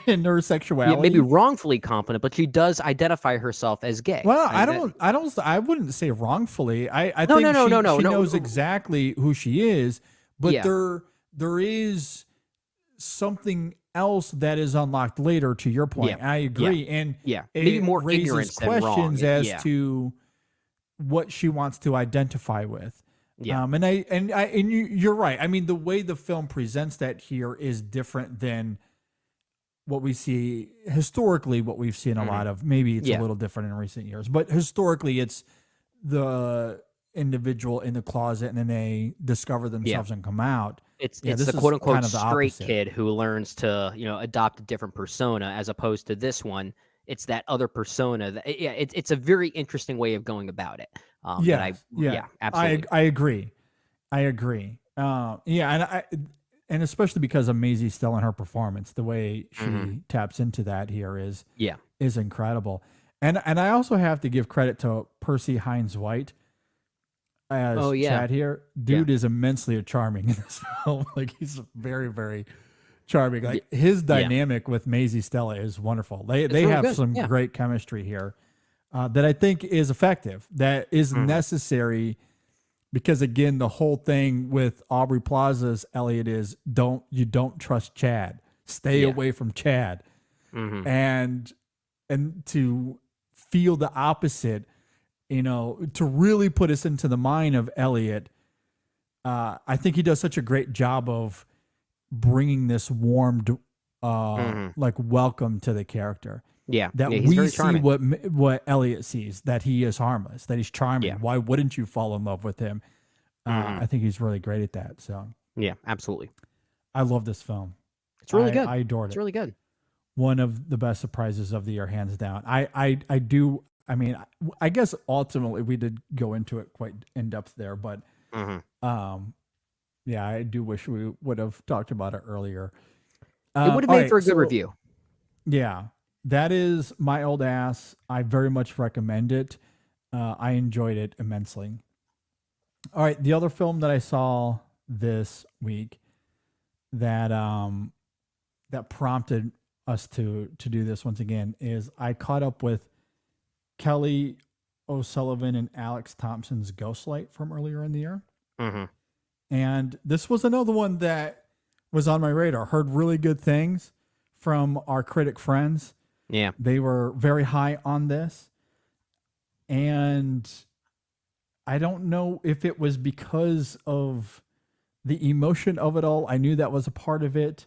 in her sexuality. Maybe wrongfully confident, but she does identify herself as gay. Well, I wouldn't say wrongfully. I think she knows exactly who she is, but there is something else that is unlocked later. To your point, Yeah. I agree, and Maybe it more raises ignorance than wrong. questions as Yeah. to what she wants to identify with. Yeah. And you're right. I mean, the way the film presents that here is different than what we see historically. What we've seen a lot of. Maybe it's a little different in recent years, but historically, it's the individual in the closet, and then they discover themselves and come out. It's this the is quote unquote kind of the straight opposite. kid who learns to, adopt a different persona, as opposed to this one. It's that other persona. It's a very interesting way of going about it. Absolutely. I agree. I agree. And especially because of Maisie still in her performance, the way she taps into that here is incredible. And I also have to give credit to Percy Hines White as Chad here. Dude is immensely charming in this film. Like, he's very, very charming. Like, his dynamic with Maisie Stella is wonderful. They really have good. some great chemistry here that I think is effective, that is necessary, because again, the whole thing with Aubrey Plaza's Elliot is you don't trust Chad. Stay away from Chad. And to feel the opposite, to really put us into the mind of Elliot, I think he does such a great job of bringing this warmed, like, welcome to the character. Yeah, that he's we very see charming. what Elliot sees, that he is harmless, that he's charming. Why wouldn't you fall in love with him? I think he's really great at that. So yeah, absolutely. I love this film. It's really good. I adored it. It's really good. One of the best surprises of the year, hands down. I do. I mean, I guess ultimately we did go into it quite in depth there, but yeah, I do wish we would have talked about it earlier. It would have made for a good review. Yeah, that is My Old Ass. I very much recommend it. I enjoyed it immensely. All right, the other film that I saw this week that that prompted us to do this once again is I caught up with Kelly O'Sullivan and Alex Thompson's Ghostlight from earlier in the year. And this was another one that was on my radar. Heard really good things from our critic friends. Yeah. They were very high on this. And I don't know if it was because of the emotion of it all. I knew that was a part of it.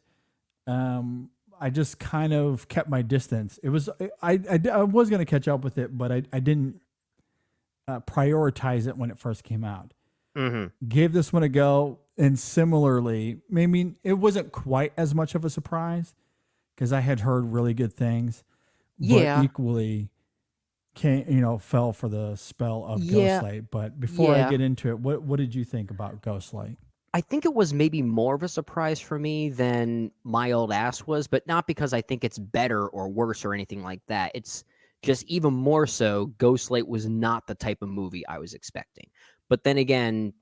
I just kind of kept my distance. It was I was going to catch up with it, but I didn't prioritize it when it first came out. Gave this one a go, and similarly, maybe it wasn't quite as much of a surprise because I had heard really good things, but equally fell for the spell of Ghostlight. But before I get into it, what did you think about Ghostlight? I think it was maybe more of a surprise for me than My Old Ass was, but not because I think it's better or worse or anything like that. It's just even more so, Ghostlight was not the type of movie I was expecting. But then again,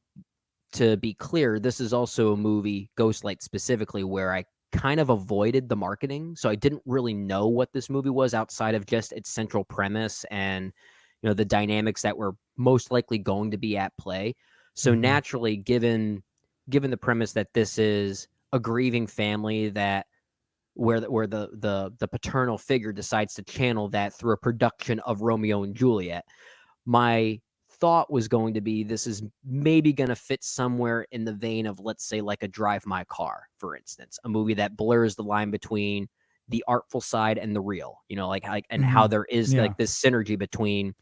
to be clear, this is also a movie, Ghostlight specifically, where I kind of avoided the marketing. So I didn't really know what this movie was outside of just its central premise and, the dynamics that were most likely going to be at play. So naturally, given the premise that this is a grieving family where the paternal figure decides to channel that through a production of Romeo and Juliet, my thought was going to be this is maybe going to fit somewhere in the vein of, let's say, like a Drive My Car, for instance, a movie that blurs the line between the artful side and the real, and how there is like this synergy between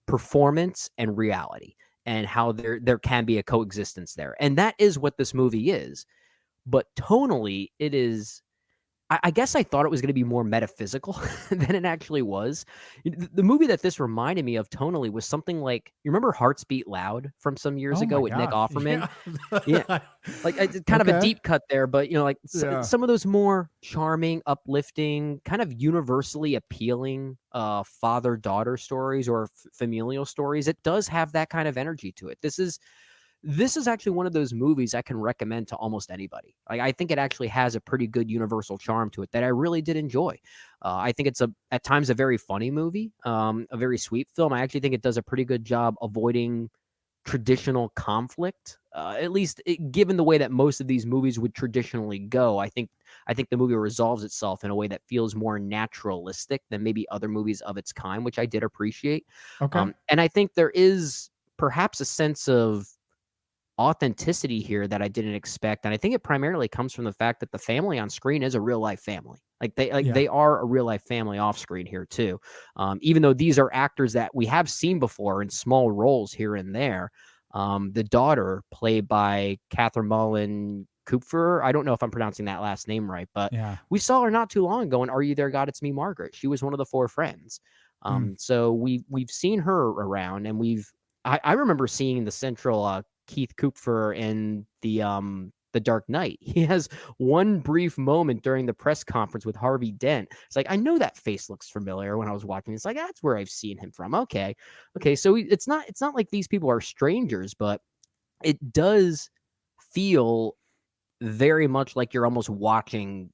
performance and reality, and how there can be a coexistence there. And that is what this movie is. But tonally, it is, I guess I thought it was going to be more metaphysical than it actually was. The movie that this reminded me of tonally was something like, you remember Hearts Beat Loud from some years ago with Nick Offerman? Yeah. Like, it's kind of a deep cut there, but, some of those more charming, uplifting, kind of universally appealing father-daughter stories or familial stories, it does have that kind of energy to it. This is actually one of those movies I can recommend to almost anybody. I think it actually has a pretty good universal charm to it that I really did enjoy. I think it's at times a very funny movie, a very sweet film. I actually think it does a pretty good job avoiding traditional conflict at least given the way that most of these movies would traditionally go, I think the movie resolves itself in a way that feels more naturalistic than maybe other movies of its kind, which I did appreciate. Okay. And I think there is perhaps a sense of authenticity here that I didn't expect, and I think it primarily comes from the fact that the family on screen is a real life family. They are a real life family off screen here too. Even though these are actors that we have seen before in small roles here and there. The daughter, played by Catherine Mullen Kupfer, I don't know if I'm pronouncing that last name right, but we saw her not too long ago in Are You There, God? It's Me, Margaret. She was one of the four friends. So we've seen her around, and I remember seeing the central Keith Kupfer in the Dark Knight. He has one brief moment during the press conference with Harvey Dent. It's like, I know that face looks familiar when I was watching. It's like, that's where I've seen him from. Okay. So it's not like these people are strangers, but it does feel very much like you're almost watching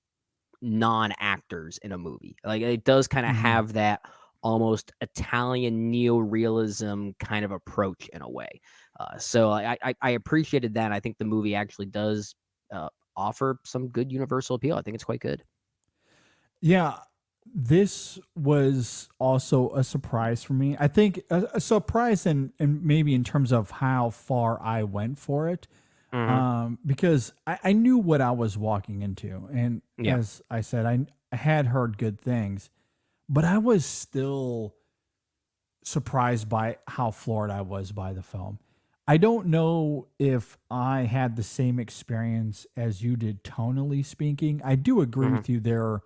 non-actors in a movie. Like, it does kind of have that almost Italian neo-realism kind of approach in a way. So I appreciated that. I think the movie actually does offer some good universal appeal. I think it's quite good. Yeah, this was also a surprise for me. I think a surprise and maybe in terms of how far I went for it. Because I knew what I was walking into. And as I said, I had heard good things, but I was still surprised by how floored I was by the film. I don't know if I had the same experience as you did, tonally speaking. I do agree with you. There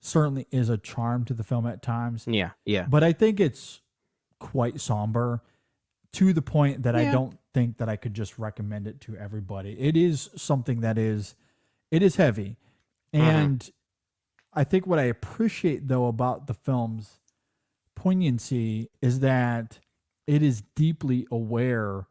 certainly is a charm to the film at times. Yeah. But I think it's quite somber to the point that I don't think that I could just recommend it to everybody. It is something that it is heavy. And I think what I appreciate, though, about the film's poignancy is that it is deeply aware,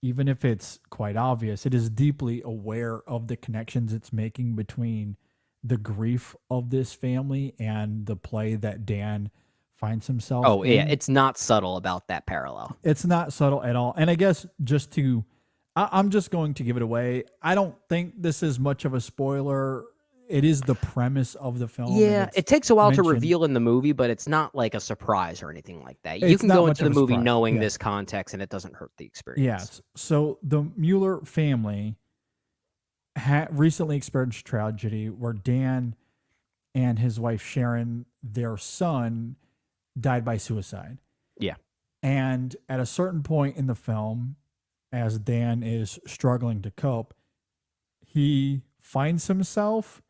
even if it's quite obvious, it is deeply aware of the connections it's making between the grief of this family and the play that Dan finds himself in. Yeah, it's not subtle about that parallel. It's not subtle at all. And I guess I'm just going to give it away. I don't think this is much of a spoiler. It is the premise of the film. Yeah, it takes a while to reveal in the movie, but it's not like a surprise or anything like that. You can go into the movie knowing this context, and it doesn't hurt the experience. Yes. So the Mueller family recently experienced tragedy where Dan and his wife Sharon, their son, died by suicide. Yeah. And at a certain point in the film, as Dan is struggling to cope, he finds himself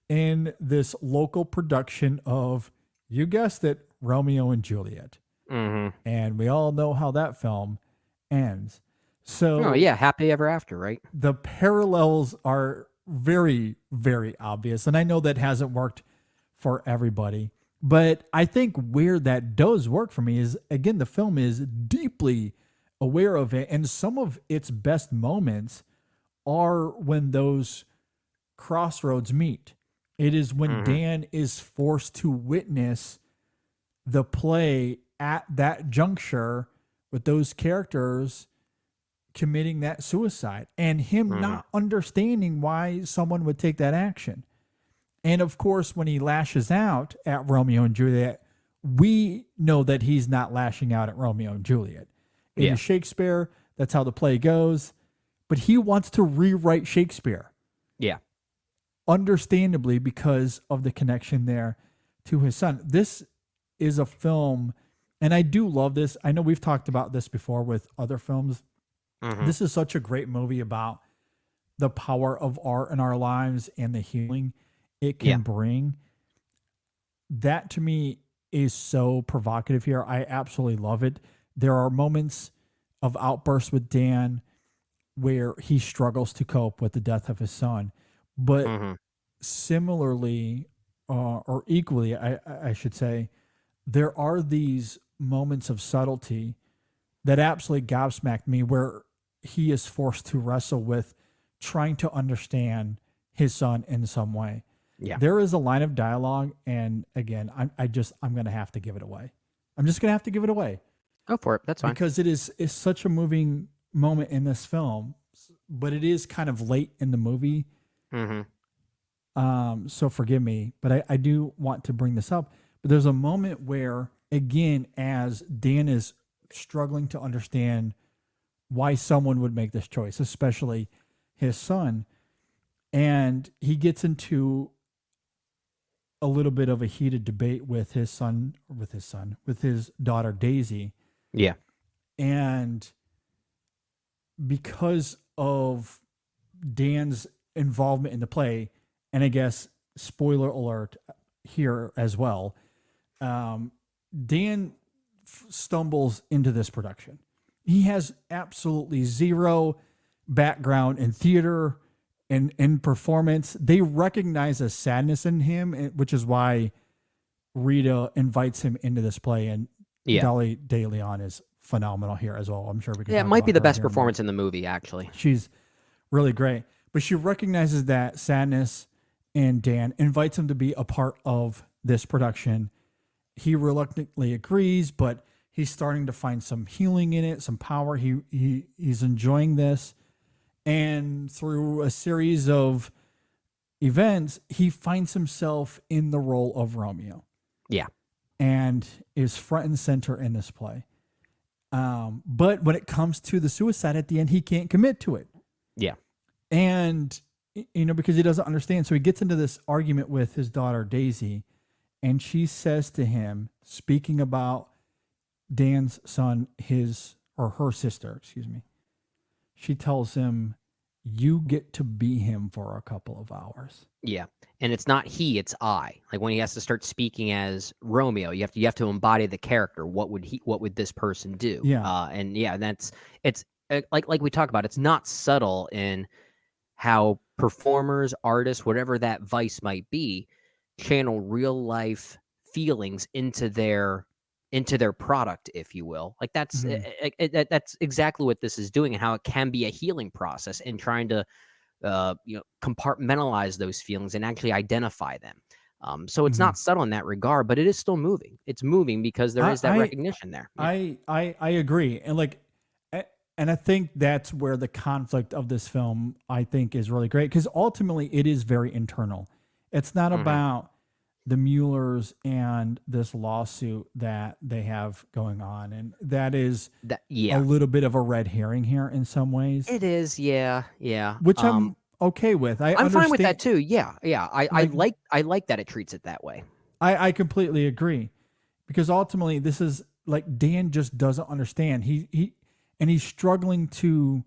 in this local production of, you guessed it, Romeo and Juliet. And we all know how that film ends. So, happily ever after, right? The parallels are very, very obvious. And I know that hasn't worked for everybody. But I think where that does work for me is, again, the film is deeply aware of it. And some of its best moments are when those crossroads meet. It is when Dan is forced to witness the play at that juncture with those characters committing that suicide and him not understanding why someone would take that action. And of course, when he lashes out at Romeo and Juliet, we know that he's not lashing out at Romeo and Juliet. In Shakespeare, that's how the play goes. But he wants to rewrite Shakespeare. Yeah. Understandably, because of the connection there to his son. This is a film, and I do love this. I know we've talked about this before with other films. This is such a great movie about the power of art in our lives and the healing it can bring. That to me is so provocative here. I absolutely love it. There are moments of outbursts with Dan where he struggles to cope with the death of his son. But similarly, or equally, I should say, there are these moments of subtlety that absolutely gobsmacked me where he is forced to wrestle with trying to understand his son in some way. Yeah. There is a line of dialogue, and again, I'm going to have to give it away. I'm just going to have to give it away. Go for it. That's fine. Because it's such a moving moment in this film. but it is kind of late in the movie. So forgive me, but I do want to bring this up. But there's a moment where, again, as Dan is struggling to understand why someone would make this choice, especially his son, and he gets into a little bit of a heated debate with his daughter Daisy. Yeah. And because of Dan's involvement in the play, and I guess spoiler alert here as well, Dan stumbles into this production. He has absolutely zero background in theater and in performance. They recognize a sadness in him, which is why Rita invites him into this play. And Dolly De Leon is phenomenal here as well. I'm sure we can. Yeah, it might be the best performance in the movie, actually. She's really great. But she recognizes that sadness, and Dan invites him to be a part of this production. He reluctantly agrees, but he's starting to find some healing in it, some power. He's enjoying this. And through a series of events, he finds himself in the role of Romeo. Yeah. And is front and center in this play. But when it comes to the suicide at the end, he can't commit to it. Yeah. And, because he doesn't understand. So he gets into this argument with his daughter, Daisy, and she says to him, speaking about Dan's son, her sister, excuse me, she tells him, you get to be him for a couple of hours. Yeah. And it's not he, it's I. Like when he has to start speaking as Romeo, you have to embody the character. What would this person do? Yeah. It's like we talk about, it's not subtle in how performers, artists, whatever that vice might be, channel real life feelings into their product, if you will. Like that's that's exactly what this is doing, and how it can be a healing process in trying to compartmentalize those feelings and actually identify them. So it's not subtle in that regard, but it is still moving. It's moving because there is that recognition there. Yeah. I agree. And I think that's where the conflict of this film, I think, is really great, because ultimately it is very internal. It's not about the Muellers and this lawsuit that they have going on. And that is a little bit of a red herring here in some ways. It is. Yeah. Yeah. Which I'm okay with. I'm fine with that too. Yeah. Yeah. I like that it treats it that way. I completely agree, because ultimately this is like, Dan just doesn't understand. He's struggling to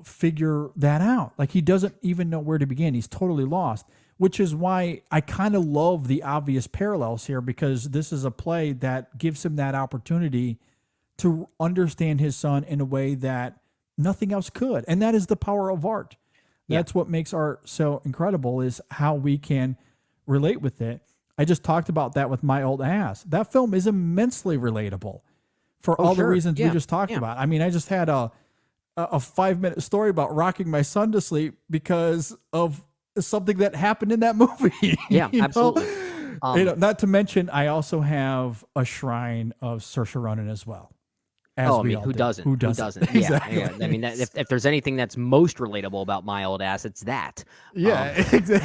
figure that out. Like, he doesn't even know where to begin. He's totally lost, which is why I kind of love the obvious parallels here, because this is a play that gives him that opportunity to understand his son in a way that nothing else could. And that is the power of art. That's what makes art so incredible, is how we can relate with it. I just talked about that with My Old Ass. That film is immensely relatable for all the reasons we just talked about. I mean, I just had a 5-minute story about rocking my son to sleep because of something that happened in that movie. Yeah, absolutely. Not to mention, I also have a shrine of Saoirse Ronan as well. Who doesn't? Who doesn't? Exactly. Yeah. I mean, if there's anything that's most relatable about My Old Ass, it's that. Yeah,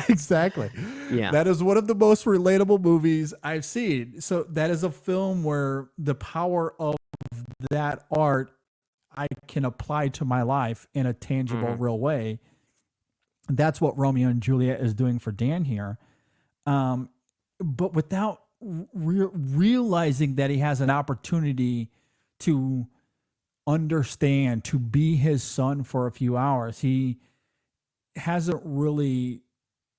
exactly. Yeah. That is one of the most relatable movies I've seen. So that is a film where the power of that art I can apply to my life in a tangible, real way. That's what Romeo and Juliet is doing for Dan here. But without realizing that he has an opportunity to understand, to be his son for a few hours. He hasn't really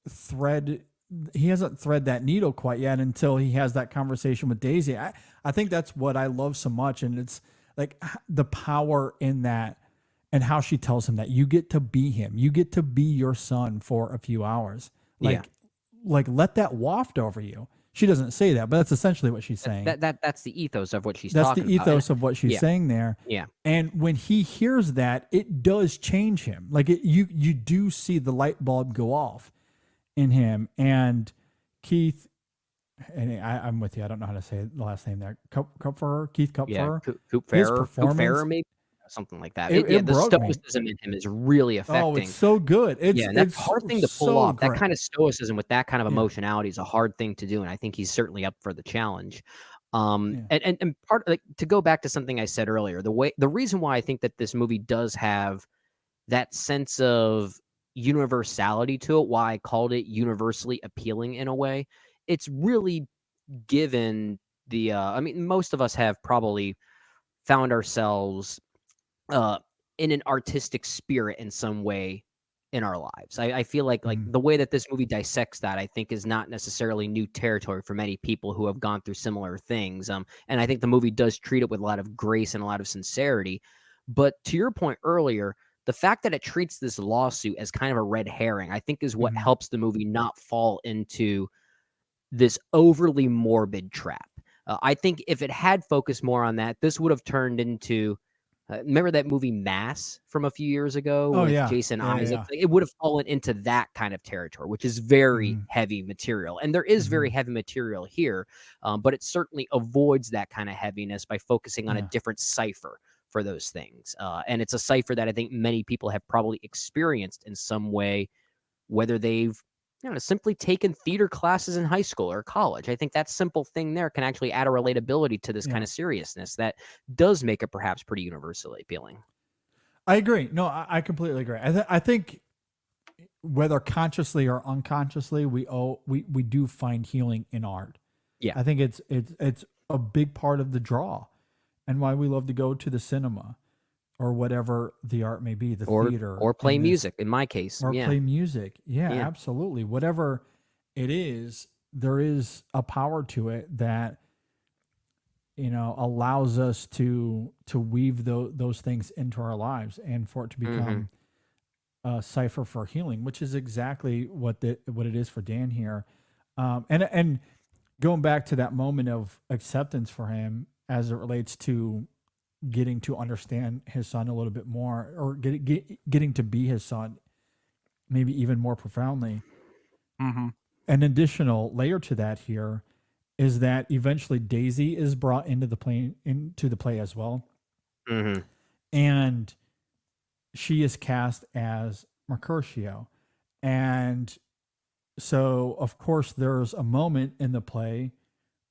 thread that needle quite yet until he has that conversation with Daisy. I think that's what I love so much. And it's like the power in that, and how she tells him that you get to be him. You get to be your son for a few hours. Like let that waft over you. She doesn't say that, but that's essentially what she's saying. That's the ethos of what she's talking about. That's the ethos of what she's saying there. Yeah. And when he hears that, it does change him. Like you do see the light bulb go off in him. And Keith, and I'm with you. I don't know how to say the last name there. Kupferer, Keith Kupferer. Yeah, Kupferer, maybe. something like that. It Yeah, the broke me. stoicism in him is really Oh, affecting. it's so good. Yeah, and that's a hard thing to pull so off. That great. kind of stoicism with that kind of Yeah. emotionality is a hard thing to do, and I think he's certainly up for the challenge. Yeah. And part like to go back to something I said earlier, the reason why I think that this movie does have that sense of universality to it, why I called it universally appealing in a way, it's really given the I mean, most of us have probably found ourselves uh in an artistic spirit in some way in our lives. I feel like Mhm. the way that this movie dissects that, I think, is not necessarily new territory for many people who have gone through similar things. And I think the movie does treat it with a lot of grace and a lot of sincerity. But to your point earlier, the fact that it treats this lawsuit as kind of a red herring, I think, is what Mhm. helps the movie not fall into this overly morbid trap. I think if it had focused more on that, this would have turned into remember that movie Mass from a few years ago Oh, with yeah. Jason Yeah, yeah, Isaacs? yeah. It would have fallen into that kind of territory, which is very Mhm. heavy material. And there is very Mhm. heavy material here, but it certainly avoids that kind of heaviness by focusing on a Yeah. different cipher for those things. And it's a cipher that I think many people have probably experienced in some way, whether they've simply taken theater classes in high school or college. I think that simple thing there can actually add a relatability to this kind Yeah. of seriousness that does make it perhaps pretty universally appealing. I agree. No, I completely agree. I think whether consciously or unconsciously, we do find healing in art. Yeah. I think it's a big part of the draw, and why we love to go to the cinema or whatever the art may be, the theater Or play in this, music in my case. or Yeah. play music. Yeah, Yeah. absolutely. Whatever it is, there is a power to it that allows us to weave those things into our lives and for it to become a cipher for healing, which is exactly what it is for Dan here. And going back to that moment of acceptance for him as it relates to getting to understand his son a little bit more, or getting to be his son maybe even more profoundly. Mm-hmm. An additional layer to that here is that eventually Daisy is brought into the play as well, Mm-hmm. and she is cast as Mercutio. And so, of course, there's a moment in the play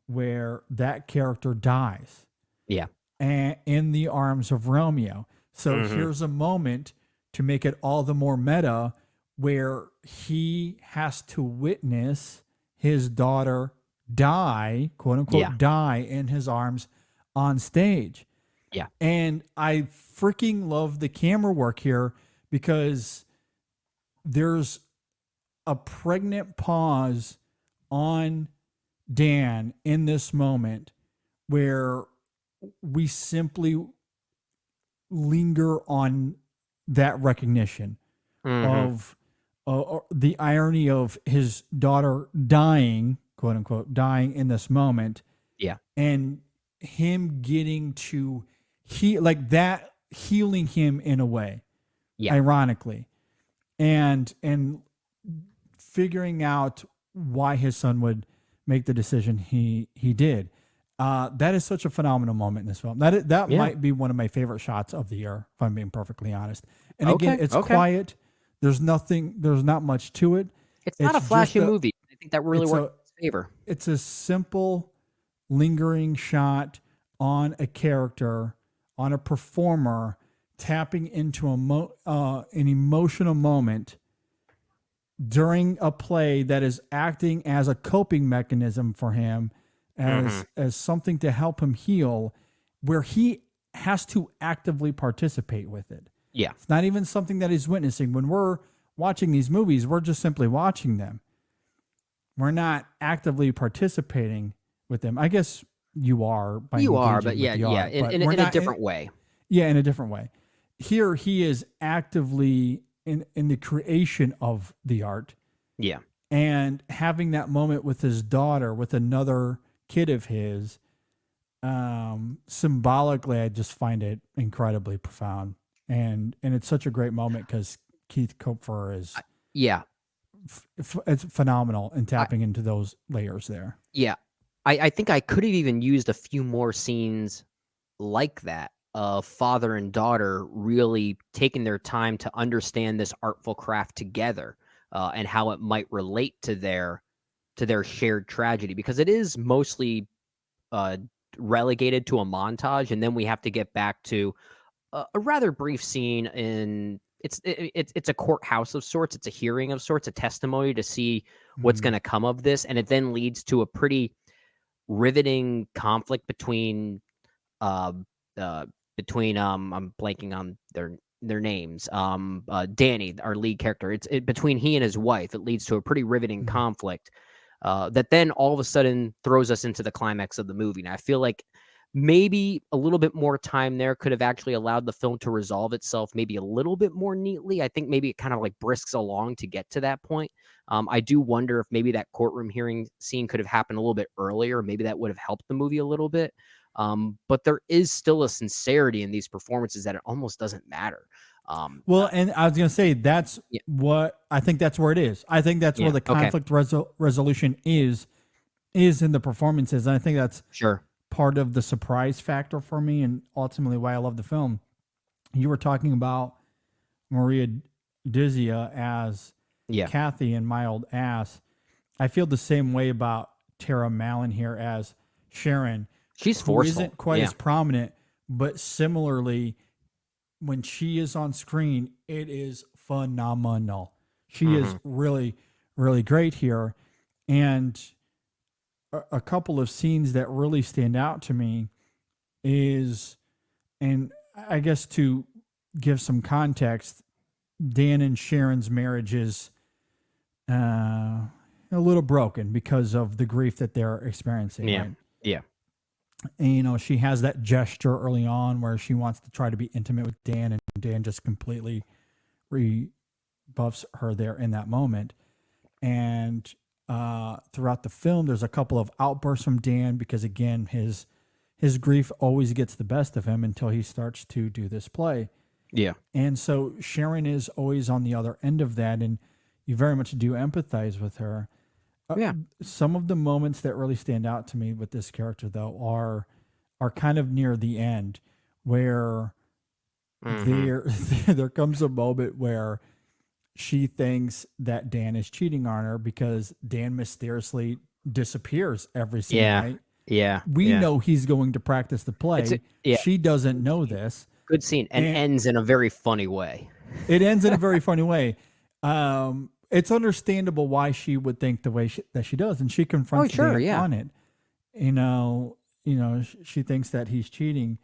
where that character dies. Yeah. And in the arms of Romeo. So here's a moment to make it all the more meta where he has to witness his daughter die, quote unquote, die in his arms on stage. Yeah. And I freaking love the camera work here because there's a pregnant pause on Dan in this moment where we simply linger on that recognition of the irony of his daughter dying, quote unquote, dying in this moment. Yeah. And him getting to that healing him in a way, ironically, and figuring out why his son would make the decision he did. That is such a phenomenal moment in this film. That might be one of my favorite shots of the year, if I'm being perfectly honest. And again, it's quiet. There's not much to it. It's not a flashy movie. I think that really works in its favor. It's a simple, lingering shot on a character, on a performer, tapping into an emotional moment during a play that is acting as a coping mechanism for him, as something to help him heal, where he has to actively participate with it. Yeah. It's not even something that he's witnessing. When we're watching these movies, we're just simply watching them. We're not actively participating with them. I guess you are. But in a different way. Yeah, in a different way. Here, he is actively in the creation of the art. Yeah. And having that moment with his daughter, with another kid of his, symbolically, I just find it incredibly profound. And it's such a great moment because Keith Kopfer is it's phenomenal in tapping into those layers there. Yeah. I think I could have even used a few more scenes like that of father and daughter really taking their time to understand this artful craft together, and how it might relate to their shared tragedy, because it is mostly uh, relegated to a montage, and then we have to get back to a rather brief scene in it's a courthouse of sorts. It's a hearing of sorts, a testimony to see what's going to come of this, and it then leads to a pretty riveting conflict between uh, I'm blanking on their names. Danny, our lead character. It's between he and his wife. It leads to a pretty riveting conflict that then all of a sudden throws us into the climax of the movie. And I feel like maybe a little bit more time there could have actually allowed the film to resolve itself maybe a little bit more neatly. I think maybe it kind of like brisks along to get to that point. I do wonder if maybe that courtroom hearing scene could have happened a little bit earlier. Maybe that would have helped the movie a little bit. But there is still a sincerity in these performances that it almost doesn't matter. Well, and I was going to say, that's what I think that's where it is. I think that's where the conflict resolution is in the performances. And I think that's part of the surprise factor for me, and ultimately why I love the film. You were talking about Maria Dizia as Kathy in My Old Ass. I feel the same way about Tara Malin here as Sharon. She's forceful. Isn't quite as prominent, but similarly, when she is on screen, it is phenomenal. She is really, really great here. And a couple of scenes that really stand out to me is, and I guess to give some context, Dan and Sharon's marriage is a little broken because of the grief that they're experiencing. Yeah. Right? Yeah. And, you know, she has that gesture early on where she wants to try to be intimate with Dan, and Dan just completely rebuffs her there in that moment. And throughout the film, there's a couple of outbursts from Dan because, again, his grief always gets the best of him until he starts to do this play. Yeah. And so Sharon is always on the other end of that, and you very much do empathize with her. Some of the moments that really stand out to me with this character, though, are kind of near the end, where there comes a moment where she thinks that Dan is cheating on her because Dan mysteriously disappears every single night. Yeah. We know he's going to practice the play. She doesn't know this. Good scene, and ends in a very funny way. It ends in a very funny way. It's understandable why she would think the way that she does, and she confronts Dan on it. You know, she thinks that he's cheating,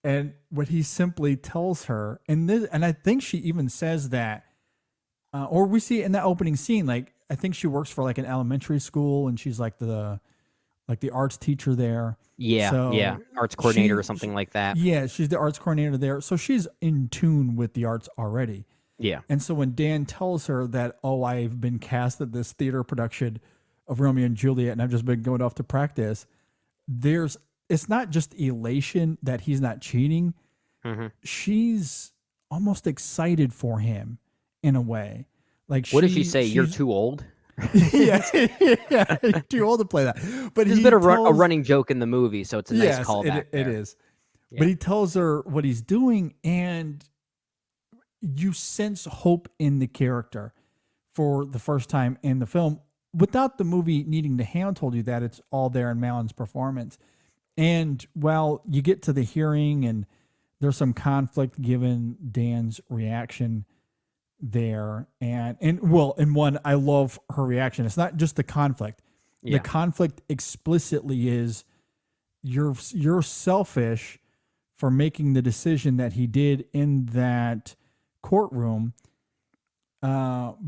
and what he simply tells her, and I think she even says that, or we see it in that opening scene. Like, I think she works for like an elementary school, and she's like the arts teacher there. Arts coordinator or something like that. Yeah, she's the arts coordinator there, so she's in tune with the arts already. Yeah. And so when Dan tells her that, oh, I've been cast at this theater production of Romeo and Juliet, and I've just been going off to practice, it's not just elation that he's not cheating. She's almost excited for him in a way. Like, what does she say? You're too old? yeah, too old to play that. But there's been a running joke in the movie, so it's a nice callback. It is. Yeah. But he tells her what he's doing, and you sense hope in the character for the first time in the film, without the movie needing to handhold you that. It's all there in Malin's performance. And while you get to the hearing and there's some conflict given Dan's reaction there, and one, I love her reaction. It's not just the conflict. The conflict explicitly is you're selfish for making the decision that he did in that courtroom,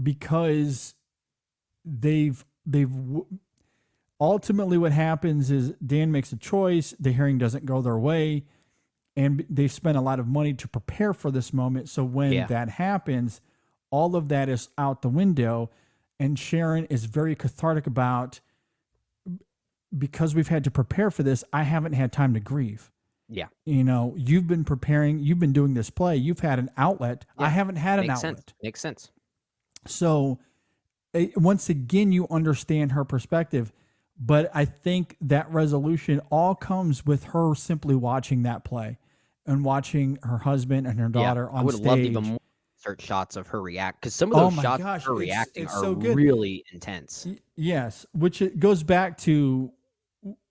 because they've ultimately, what happens is Dan makes a choice. The hearing doesn't go their way, and they've spent a lot of money to prepare for this moment. So when that happens, all of that is out the window. And Sharon is very cathartic about, because we've had to prepare for this, I haven't had time to grieve. Yeah. You know, you've been preparing, you've been doing this play, you've had an outlet. I haven't had an outlet. Makes sense. So once again, you understand her perspective, but I think that resolution all comes with her simply watching that play and watching her husband and her daughter I on would have loved even stage. more insert shots of her react, because some of Oh those my shots gosh, of her reacting it's are so good. really intense. Yes, which it goes back to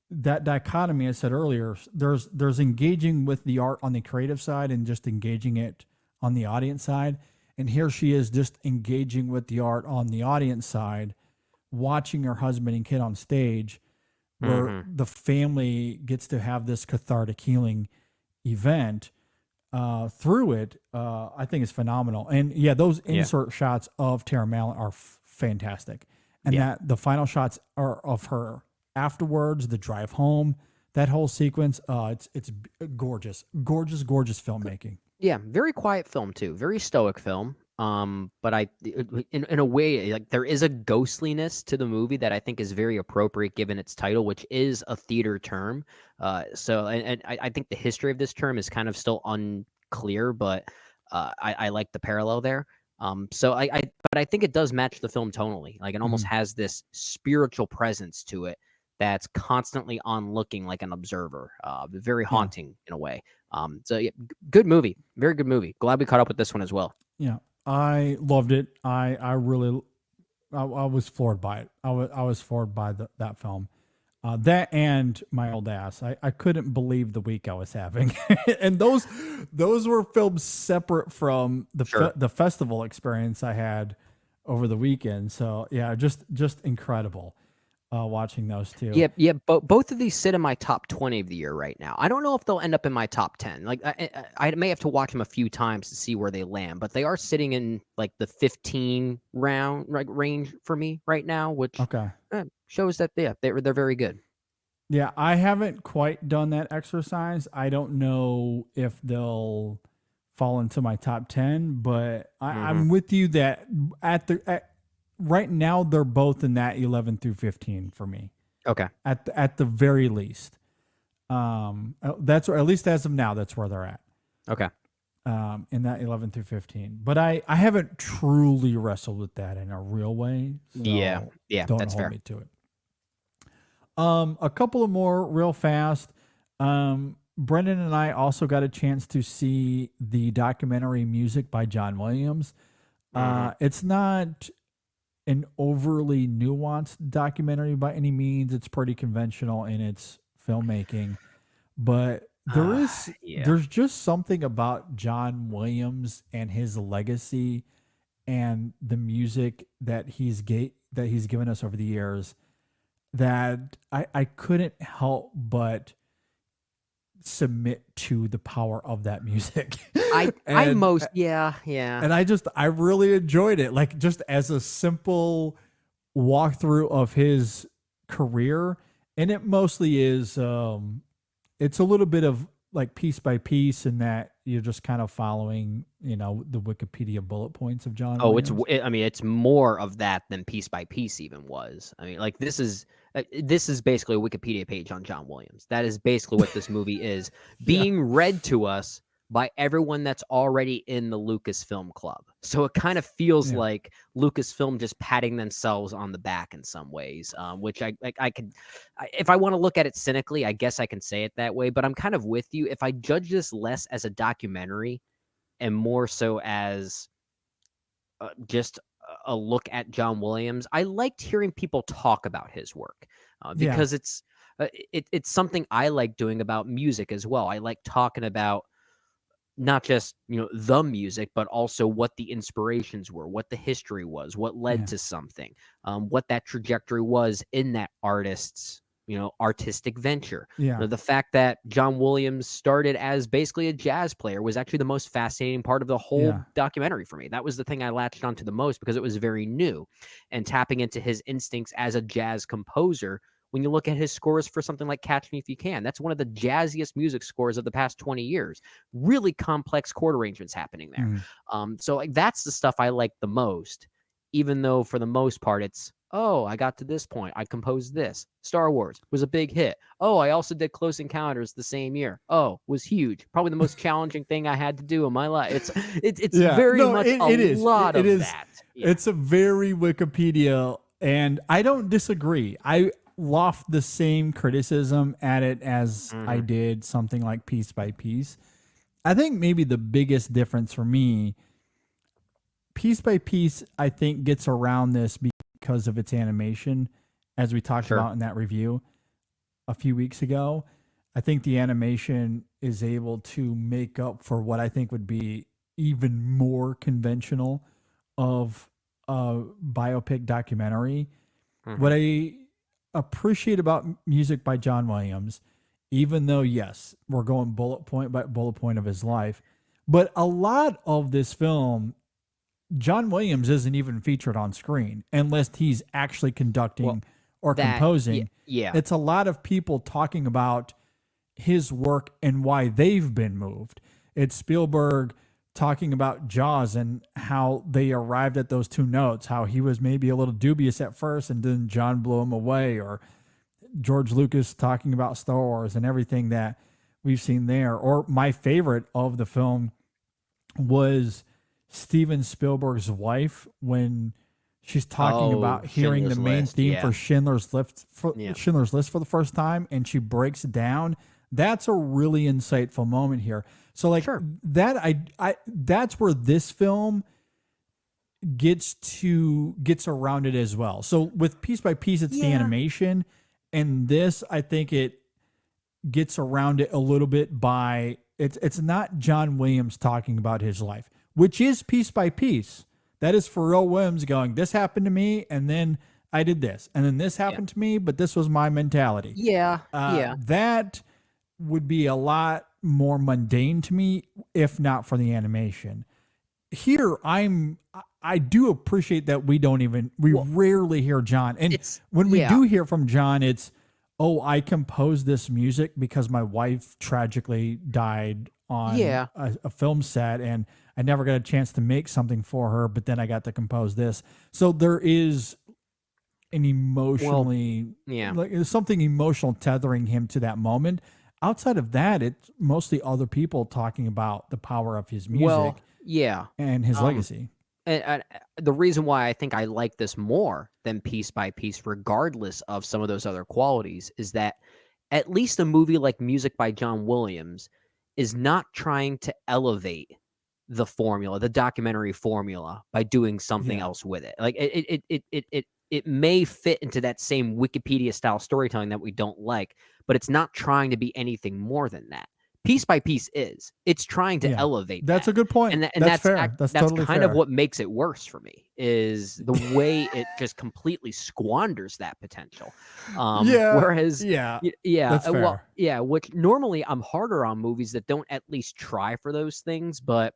that dichotomy I said earlier. There's engaging with the art on the creative side and just engaging it on the audience side. And here she is just engaging with the art on the audience side, watching her husband and kid on stage, where the family gets to have this cathartic healing event through it. I think is phenomenal. And yeah, those insert shots of Tara Malin are fantastic. And that the final shots are of her afterwards, the drive home, that whole sequence. It's gorgeous, gorgeous, gorgeous filmmaking. Yeah, very quiet film too, very stoic film. But in a way, like there is a ghostliness to the movie that I think is very appropriate given its title, which is a theater term. I think the history of this term is kind of still unclear, but I like the parallel there. But I think it does match the film tonally. Like it almost has this spiritual presence to it that's constantly on looking like an observer. Very haunting in a way. Good movie, very good movie. Glad we caught up with this one as well. Yeah, I loved it. I was floored by it. I was floored by that film. That and My Old Ass. I couldn't believe the week I was having, and those were films separate from the festival experience I had over the weekend. So yeah, just incredible watching those two. Yeah. Both of these sit in my top 20 of the year right now. I don't know if they'll end up in my top 10. Like I may have to watch them a few times to see where they land, but they are sitting in like the 15 round range for me right now, which shows that they're very good. Yeah, I haven't quite done that exercise. I don't know if they'll fall into my top 10, but I'm with you that right now they're both in that 11 through 15 for me. Okay. At the very least. That's where, at least as of now, that's where they're at. Okay. In that 11 through 15. But I haven't truly wrestled with that in a real way. So yeah, don't that's hold fair. me to it. A couple of more real fast. Brendan and I also got a chance to see the documentary Music by John Williams. It's not an overly nuanced documentary by any means. It's pretty conventional in its filmmaking, but there's just something about John Williams and his legacy and the music that he's given us over the years that I couldn't help but submit to the power of that music. And I really enjoyed it. Like just as a simple walkthrough of his career. And it mostly is, it's a little bit of like piece by piece in that you're just kind of following, the Wikipedia bullet points of John Williams. It's more of that than piece by piece even was. I mean, like this is basically a Wikipedia page on John Williams. That is basically what this movie is being read to us by everyone that's already in the Lucasfilm Club. So it kind of feels like Lucasfilm just patting themselves on the back in some ways, which I could, if I want to look at it cynically, I guess I can say it that way, but I'm kind of with you. If I judge this less as a documentary and more so as just a look at John Williams, I liked hearing people talk about his work because it's something I like doing about music as well. I like talking about not just, the music, but also what the inspirations were, what the history was, what led to something, what that trajectory was in that artist's, artistic venture. The fact that John Williams started as basically a jazz player was actually the most fascinating part of the whole documentary for me. That was the thing I latched onto the most because it was very new, and tapping into his instincts as a jazz composer. When you look at his scores for something like Catch Me If You Can, that's one of the jazziest music scores of the past 20 years. Really complex chord arrangements happening there. So like that's the stuff I like the most, even though for the most part it's, I got to this point, I composed this. Star Wars was a big hit. I also did Close Encounters the same year. Was huge. Probably the most challenging thing I had to do in my life. It's very much a lot of that. Yeah. It's a very Wikipedia, and I don't disagree. I loft the same criticism at it as I did something like Piece by Piece. I think maybe the biggest difference for me, Piece by Piece, I think gets around this because of its animation, as we talked Sure. about in that review a few weeks ago. I think the animation is able to make up for what I think would be even more conventional of a biopic documentary. What I appreciate about music by John Williams, even though, yes, we're going bullet point by bullet point of his life, but a lot of this film, John Williams isn't even featured on screen unless he's actually conducting or composing. Yeah. It's a lot of people talking about his work and why they've been moved. It's Spielberg talking about Jaws and how they arrived at those two notes, how he was maybe a little dubious at first and then John blew him away, or George Lucas talking about Star Wars and everything that we've seen there. Or my favorite of the film was Steven Spielberg's wife when she's talking about hearing the Schindler's main List, theme yeah. for Schindler's List Yeah. Schindler's List for the first time, and she breaks down. That's a really insightful moment here. So like that, I that's where this film gets around it as well. So with Piece by Piece, it's the animation, and this, I think it gets around it a little bit by it's not John Williams talking about his life, which is Piece by Piece. That is Pharrell Williams going, this happened to me, and then I did this, and then this happened to me, but this was my mentality. Yeah. That would be a lot more mundane to me if not for the animation. Here, I do appreciate that we rarely hear John. And when we do hear from John, it's, oh, I composed this music because my wife tragically died on a film set and I never got a chance to make something for her, but then I got to compose this. So there is an emotionally, like there's something emotional tethering him to that moment. Outside of that, it's mostly other people talking about the power of his music and his legacy. And the reason why I think I like this more than Piece by Piece, regardless of some of those other qualities, is that at least a movie like Music by John Williams is not trying to elevate the formula, the documentary formula, by doing something else with it. Like it may fit into that same Wikipedia style storytelling that we don't like, but it's not trying to be anything more than that. Piece by Piece is. It's trying to elevate. That's a good point. And that's fair. That's totally kind fair. of what makes it worse for me, is the way it just completely squanders that potential. Whereas, that's fair. which normally I'm harder on movies that don't at least try for those things, but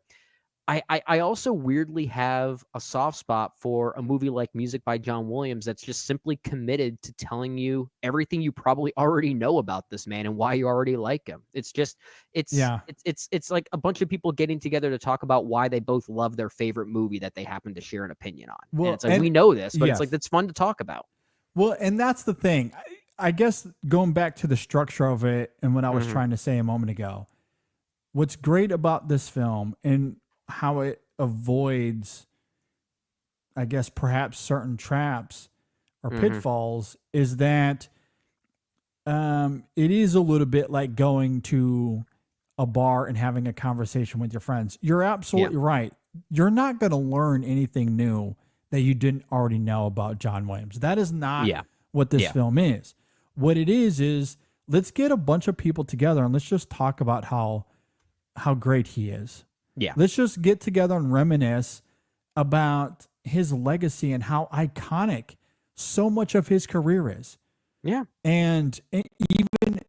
I also weirdly have a soft spot for a movie like Music by John Williams that's just simply committed to telling you everything you probably already know about this man and why you already like him. It's like a bunch of people getting together to talk about why they both love their favorite movie that they happen to share an opinion on. Well, and it's like, we know this, but it's like, that's fun to talk about. Well, and that's the thing. I guess going back to the structure of it and what I was trying to say a moment ago, what's great about this film and how it avoids, I guess, perhaps certain traps or pitfalls is that it is a little bit like going to a bar and having a conversation with your friends. You're absolutely right. You're not going to learn anything new that you didn't already know about John Williams. That is not what this film is. What it is let's get a bunch of people together and let's just talk about how great he is. Yeah. Let's just get together and reminisce about his legacy and how iconic so much of his career is. Yeah. And even,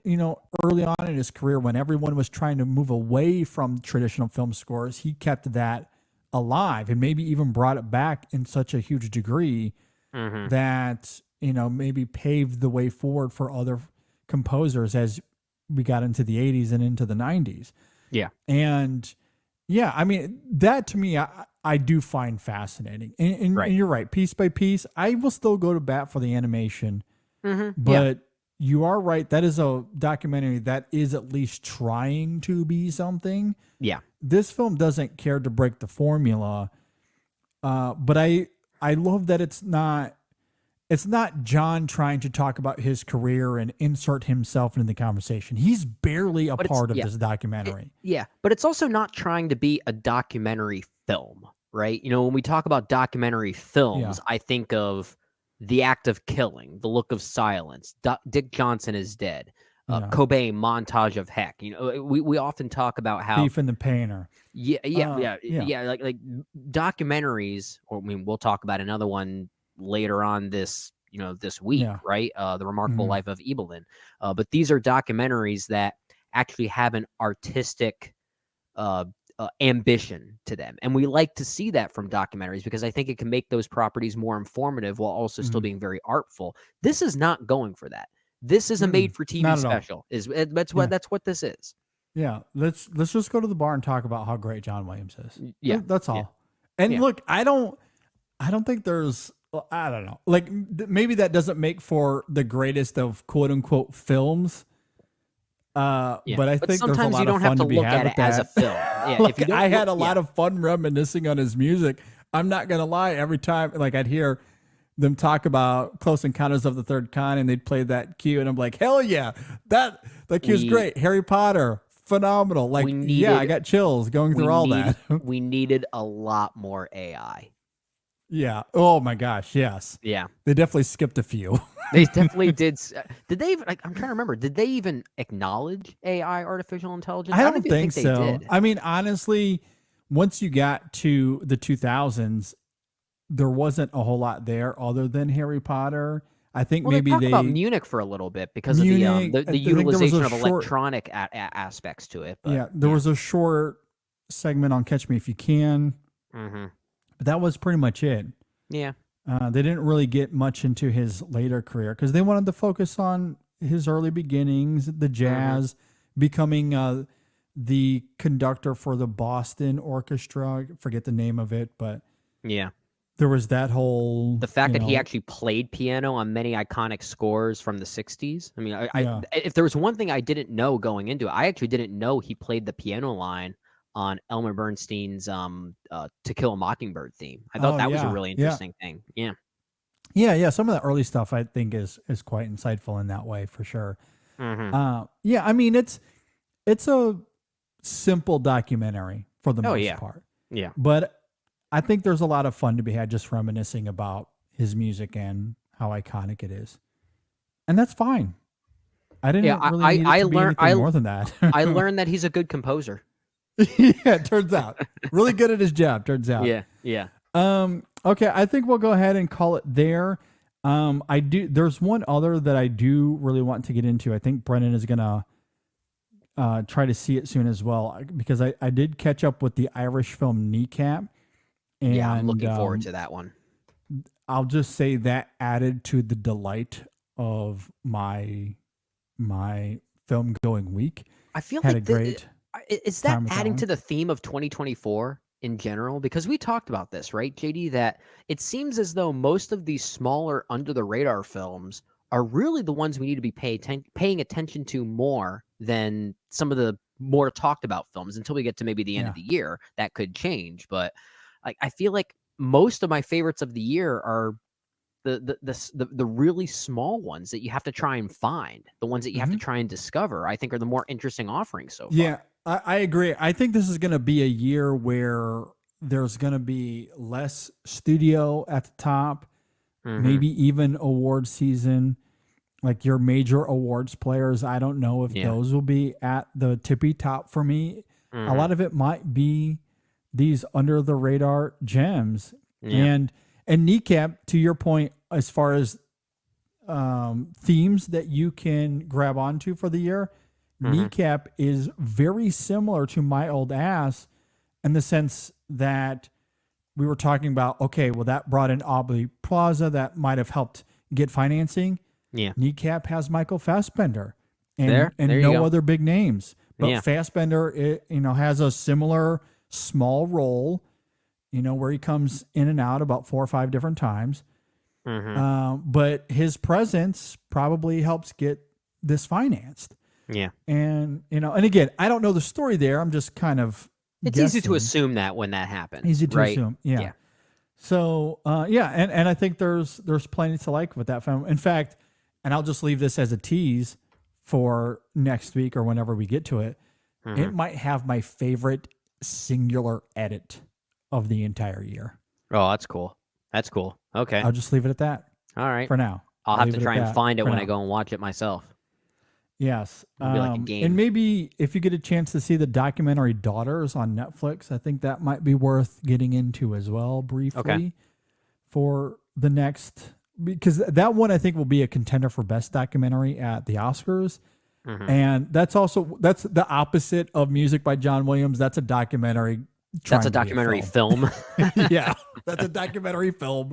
early on in his career, when everyone was trying to move away from traditional film scores, he kept that alive and maybe even brought it back in such a huge degree that, maybe paved the way forward for other composers as we got into the 80s and into the 90s. Yeah. And yeah, I mean, that to me, I do find fascinating. And you're right. Piece by Piece, I will still go to bat for the animation. But you are right. That is a documentary that is at least trying to be something. Yeah. This film doesn't care to break the formula. But I love that it's not it's not John trying to talk about his career and insert himself into the conversation. He's barely a part of this documentary. But it's also not trying to be a documentary film, right? You know, when we talk about documentary films, I think of The Act of Killing, The Look of Silence, Dick Johnson is Dead, Cobain, Montage of Heck. You know, we often talk about how Thief and the Painter. Like documentaries, or I mean, we'll talk about another one later on this week, right? The Remarkable Life of Evelyn. But these are documentaries that actually have an artistic ambition to them. And we like to see that from documentaries because I think it can make those properties more informative while also still being very artful. This is not going for that. This is a made-for-TV special. That's what this is. Yeah, let's just go to the bar and talk about how great John Williams is. Yeah, that's all. And look, I don't think there's, I don't know, like maybe that doesn't make for the greatest of quote unquote films. But I think there's a lot of fun to be had with that. As a film. Look, I had a lot of fun reminiscing on his music. I'm not gonna lie. Every time, like I'd hear them talk about Close Encounters of the Third Kind, and they'd play that cue, and I'm like, hell yeah, that cue's great. Harry Potter. Phenomenal. Like, I got chills going through all that. We needed a lot more AI. Yeah. Oh my gosh. Yes. Yeah. They definitely skipped a few. They definitely did. Did they even, I'm trying to remember, did they even acknowledge AI, artificial intelligence? I don't think so. They did. I mean, honestly, once you got to the 2000s, there wasn't a whole lot there other than Harry Potter. I think maybe they talked about Munich for a little bit because of the utilization of electronic aspects to it. But, there was a short segment on Catch Me If You Can, but that was pretty much it. Yeah, they didn't really get much into his later career because they wanted to focus on his early beginnings, the jazz, becoming the conductor for the Boston Orchestra. I forget the name of it, but there was that whole... The fact that he actually played piano on many iconic scores from the 60s. I mean, if there was one thing I didn't know going into it, I actually didn't know he played the piano line on Elmer Bernstein's To Kill a Mockingbird theme. I thought that was a really interesting thing. Yeah. Yeah. Some of the early stuff I think is quite insightful in that way, for sure. I mean, it's a simple documentary for the most part. Yeah. But I think there's a lot of fun to be had just reminiscing about his music and how iconic it is. And that's fine. I didn't really need it to be anything more than that. I learned that he's a good composer. It turns out. Really good at his job, turns out. Yeah. Okay, I think we'll go ahead and call it there. There's one other that I do really want to get into. I think Brennan is going to try to see it soon as well, because I did catch up with the Irish film Kneecap. And, I'm looking forward to that one. I'll just say that added to the delight of my film going week. I feel is that adding to the theme of 2024 in general? Because we talked about this, right, JD, that it seems as though most of these smaller under the radar films are really the ones we need to be paying attention to more than some of the more talked about films until we get to maybe the end of the year. That could change, but I feel like most of my favorites of the year are the really small ones that you have to try and find, the ones that you have to try and discover. I think are the more interesting offerings so far. Yeah, I agree. I think this is going to be a year where there's going to be less studio at the top, maybe even award season. Like your major awards players, I don't know if those will be at the tippy top for me. A lot of it might be these under the radar gems. And Kneecap, to your point, as far as themes that you can grab onto for the year, Kneecap is very similar to My Old Ass in the sense that we were talking about, okay, well, that brought in Aubrey Plaza, that might have helped get financing. Yeah. Kneecap has Michael Fassbender and no other big names. But Fassbender, has a similar small role, where he comes in and out about 4 or 5 different times. But his presence probably helps get this financed. Yeah. And, and again, I don't know the story there. I'm just kind of It's easy to assume that when that happens. Easy to assume. Yeah. So yeah, and I think there's plenty to like with that film. In fact, and I'll just leave this as a tease for next week or whenever we get to it. It might have my favorite singular edit of the entire year. Oh, that's cool. That's cool. Okay. I'll just leave it at that All right. for now. I'll have leave to it try at and that find it for when I now. go and watch it myself. Yes. It'll be like a game. And maybe if you get a chance to see the documentary Daughters on Netflix, I think that might be worth getting into as well briefly for the next, because that one I think will be a contender for best documentary at the Oscars. And that's the opposite of Music by John Williams. That's a documentary. That's a documentary film. Yeah, that's a documentary film.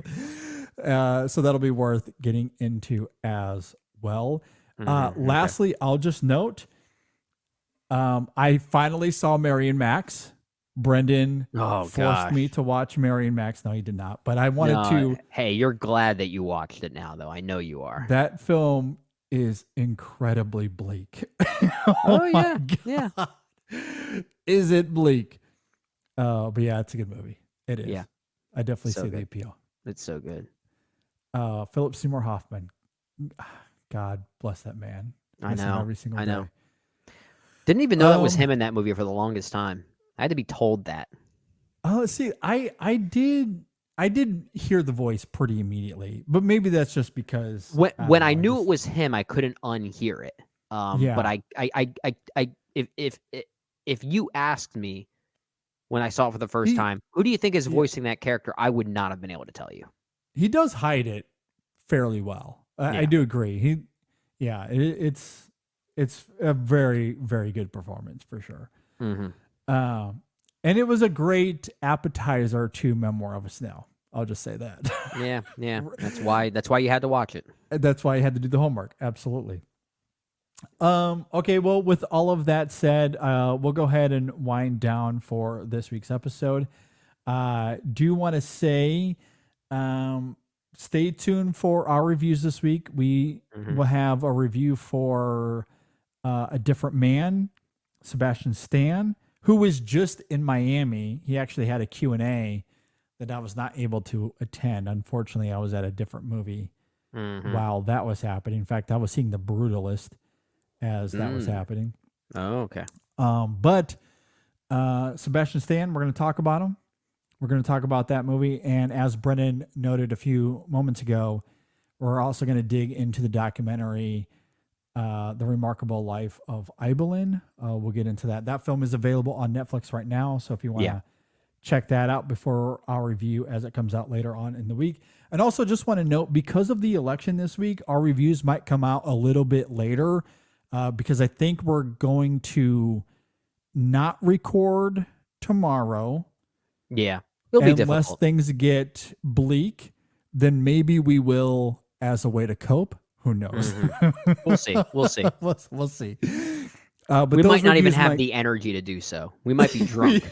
So that'll be worth getting into as well. Lastly, I'll just note, I finally saw Mary and Max. Brendan forced me to watch Mary and Max. No, he did not. But I wanted to. Hey, you're glad that you watched it now, though. I know you are. That film is incredibly bleak. Oh my yeah. God. Is it bleak? But yeah, it's a good movie. It is. Yeah. I definitely So see the good. appeal. It's so good. Philip Seymour Hoffman. God bless that man. I Miss him know. every single I know. day. Didn't even know that was him in that movie for the longest time. I had to be told that. Oh, see, I did hear the voice pretty immediately, but maybe that's just because When I knew it was him, I couldn't unhear it. But if you asked me when I saw it for the first time, who do you think is voicing that character? I would not have been able to tell you. He does hide it fairly well. I do agree. It's a very, very good performance for sure. And it was a great appetizer to Memoir of a Snail. I'll just say that. Yeah. That's why you had to watch it. That's why I had to do the homework. Absolutely. Okay, well, with all of that said, we'll go ahead and wind down for this week's episode. Do you want to say, stay tuned for our reviews this week. We will have a review for A Different Man, Sebastian Stan, who was just in Miami. He actually had a Q&A that I was not able to attend. Unfortunately, I was at a different movie while that was happening. In fact, I was seeing The Brutalist as that was happening. Oh, okay. But Sebastian Stan, we're going to talk about him. We're going to talk about that movie. And as Brennan noted a few moments ago, we're also going to dig into the documentary, The Remarkable Life of Ibelin. We'll get into that. That film is available on Netflix right now. So if you want to check that out before our review as it comes out later on in the week. And also just want to note, because of the election this week, our reviews might come out a little bit later because I think we're going to not record tomorrow. Yeah. It'll be unless difficult. things get bleak, then maybe we will as a way to cope. Who knows? We'll see. We'll see. We'll see. But We those might not even reviews have might- the energy to do so. We might be drunk.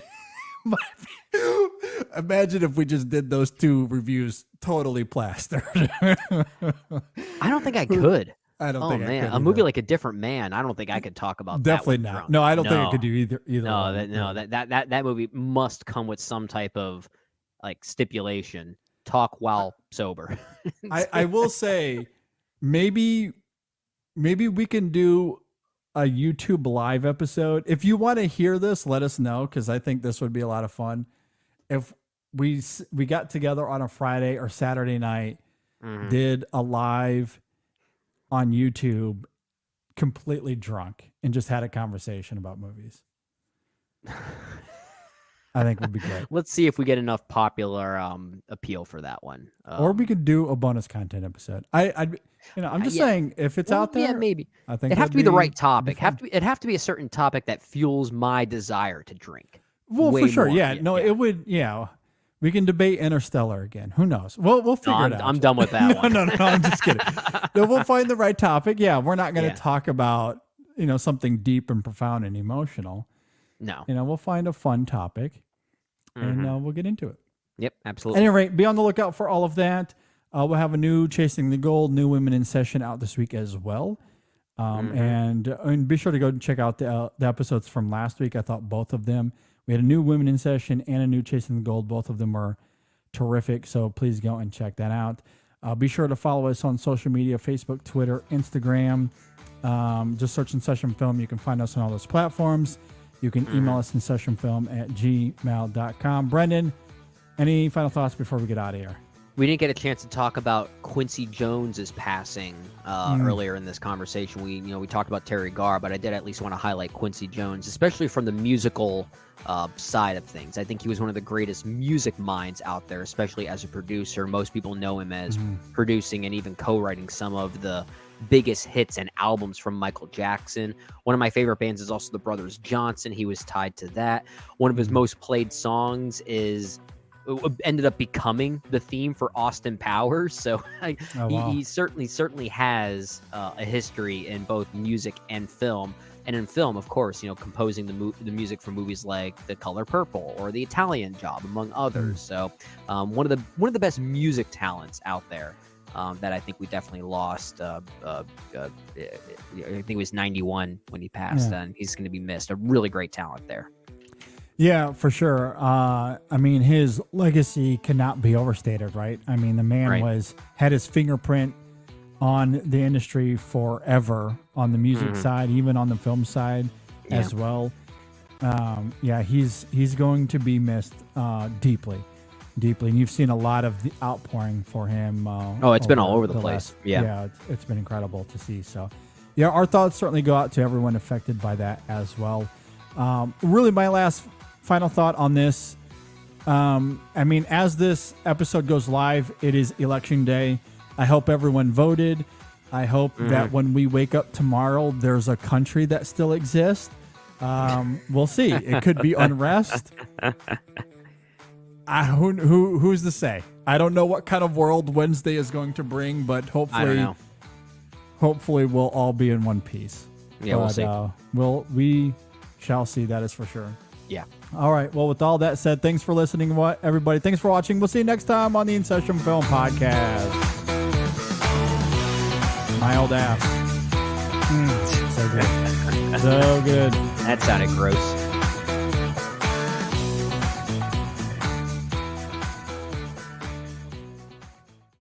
Imagine if we just did those two reviews totally plastered. I don't think I could. I don't Oh think I man, could a movie either. like A Different Man. I don't think I could talk about Definitely that. not. Drunk. No, I don't think I could do either. No, one. that movie must come with some type of like stipulation. Talk while sober. I will say, maybe we can do a YouTube live episode. If you want to hear this, let us know, because I think this would be a lot of fun. If we got together on a Friday or Saturday night, did a live on YouTube, completely drunk, and just had a conversation about movies. I think would be great. Let's see if we get enough popular appeal for that one. Or we could do a bonus content episode. I'm just saying, if it's out there, yeah, maybe. I think It'd have that'd to be the right that'd topic. fun. It'd have to be a certain topic that fuels my desire to drink. Well, way for sure. more. Yeah. No, it would. Yeah. We can debate Interstellar again. Who knows? We'll figure it out. I'm done with that one. No, I'm just kidding. No, we'll find the right topic. Yeah. We're not going to Yeah. talk about, something deep and profound and emotional. No. We'll find a fun topic and we'll get into it. Yep, At absolutely. any rate, be on the lookout for all of that. We'll have a new Chasing the Gold, New Women in Session out this week as well. And be sure to go and check out the episodes from last week. I thought both of them, we had a new Women in Session and a new Chasing the Gold. Both of them were terrific. So please go and check that out. Be sure to follow us on social media, Facebook, Twitter, Instagram. Just search In Session Film. You can find us on all those platforms. You can email us insessionfilm@gmail.com. Brendan, any final thoughts before we get out of here? We didn't get a chance to talk about Quincy Jones's passing earlier in this conversation. We talked about Teri Garr, but I did at least want to highlight Quincy Jones, especially from the musical side of things. I think he was one of the greatest music minds out there, especially as a producer. Most people know him as producing and even co-writing some of the biggest hits and albums from Michael Jackson. One of my favorite bands is also the Brothers Johnson. He was tied to that. One of his most played songs ended up becoming the theme for Austin Powers. So he certainly has a history in both music and film. And in film, of course, composing the music for movies like The Color Purple or The Italian Job, among others. So one of the best music talents out there. That I think we definitely lost. I think it was 91 when he passed, and he's going to be missed. A really great talent there. Yeah, for sure. I mean, his legacy cannot be overstated, right? I mean, the man had his fingerprint on the industry forever, on the music side, even on the film side as well. He's going to be missed deeply, and you've seen a lot of the outpouring for him. It's been all over the place. It's been incredible to see. So, our thoughts certainly go out to everyone affected by that as well. Really, my final thought on this. I mean, as this episode goes live, it is election day. I hope everyone voted. I hope that when we wake up tomorrow, there's a country that still exists. We'll see. It could be unrest. Who's to say? I don't know what kind of world Wednesday is going to bring, but hopefully we'll all be in one piece. Yeah, we'll see. We shall see. That is for sure. Yeah. All right. Well, with all that said, thanks for listening, everybody. Thanks for watching. We'll see you next time on the In Session Film Podcast. My old ass. So good. So good. That sounded gross.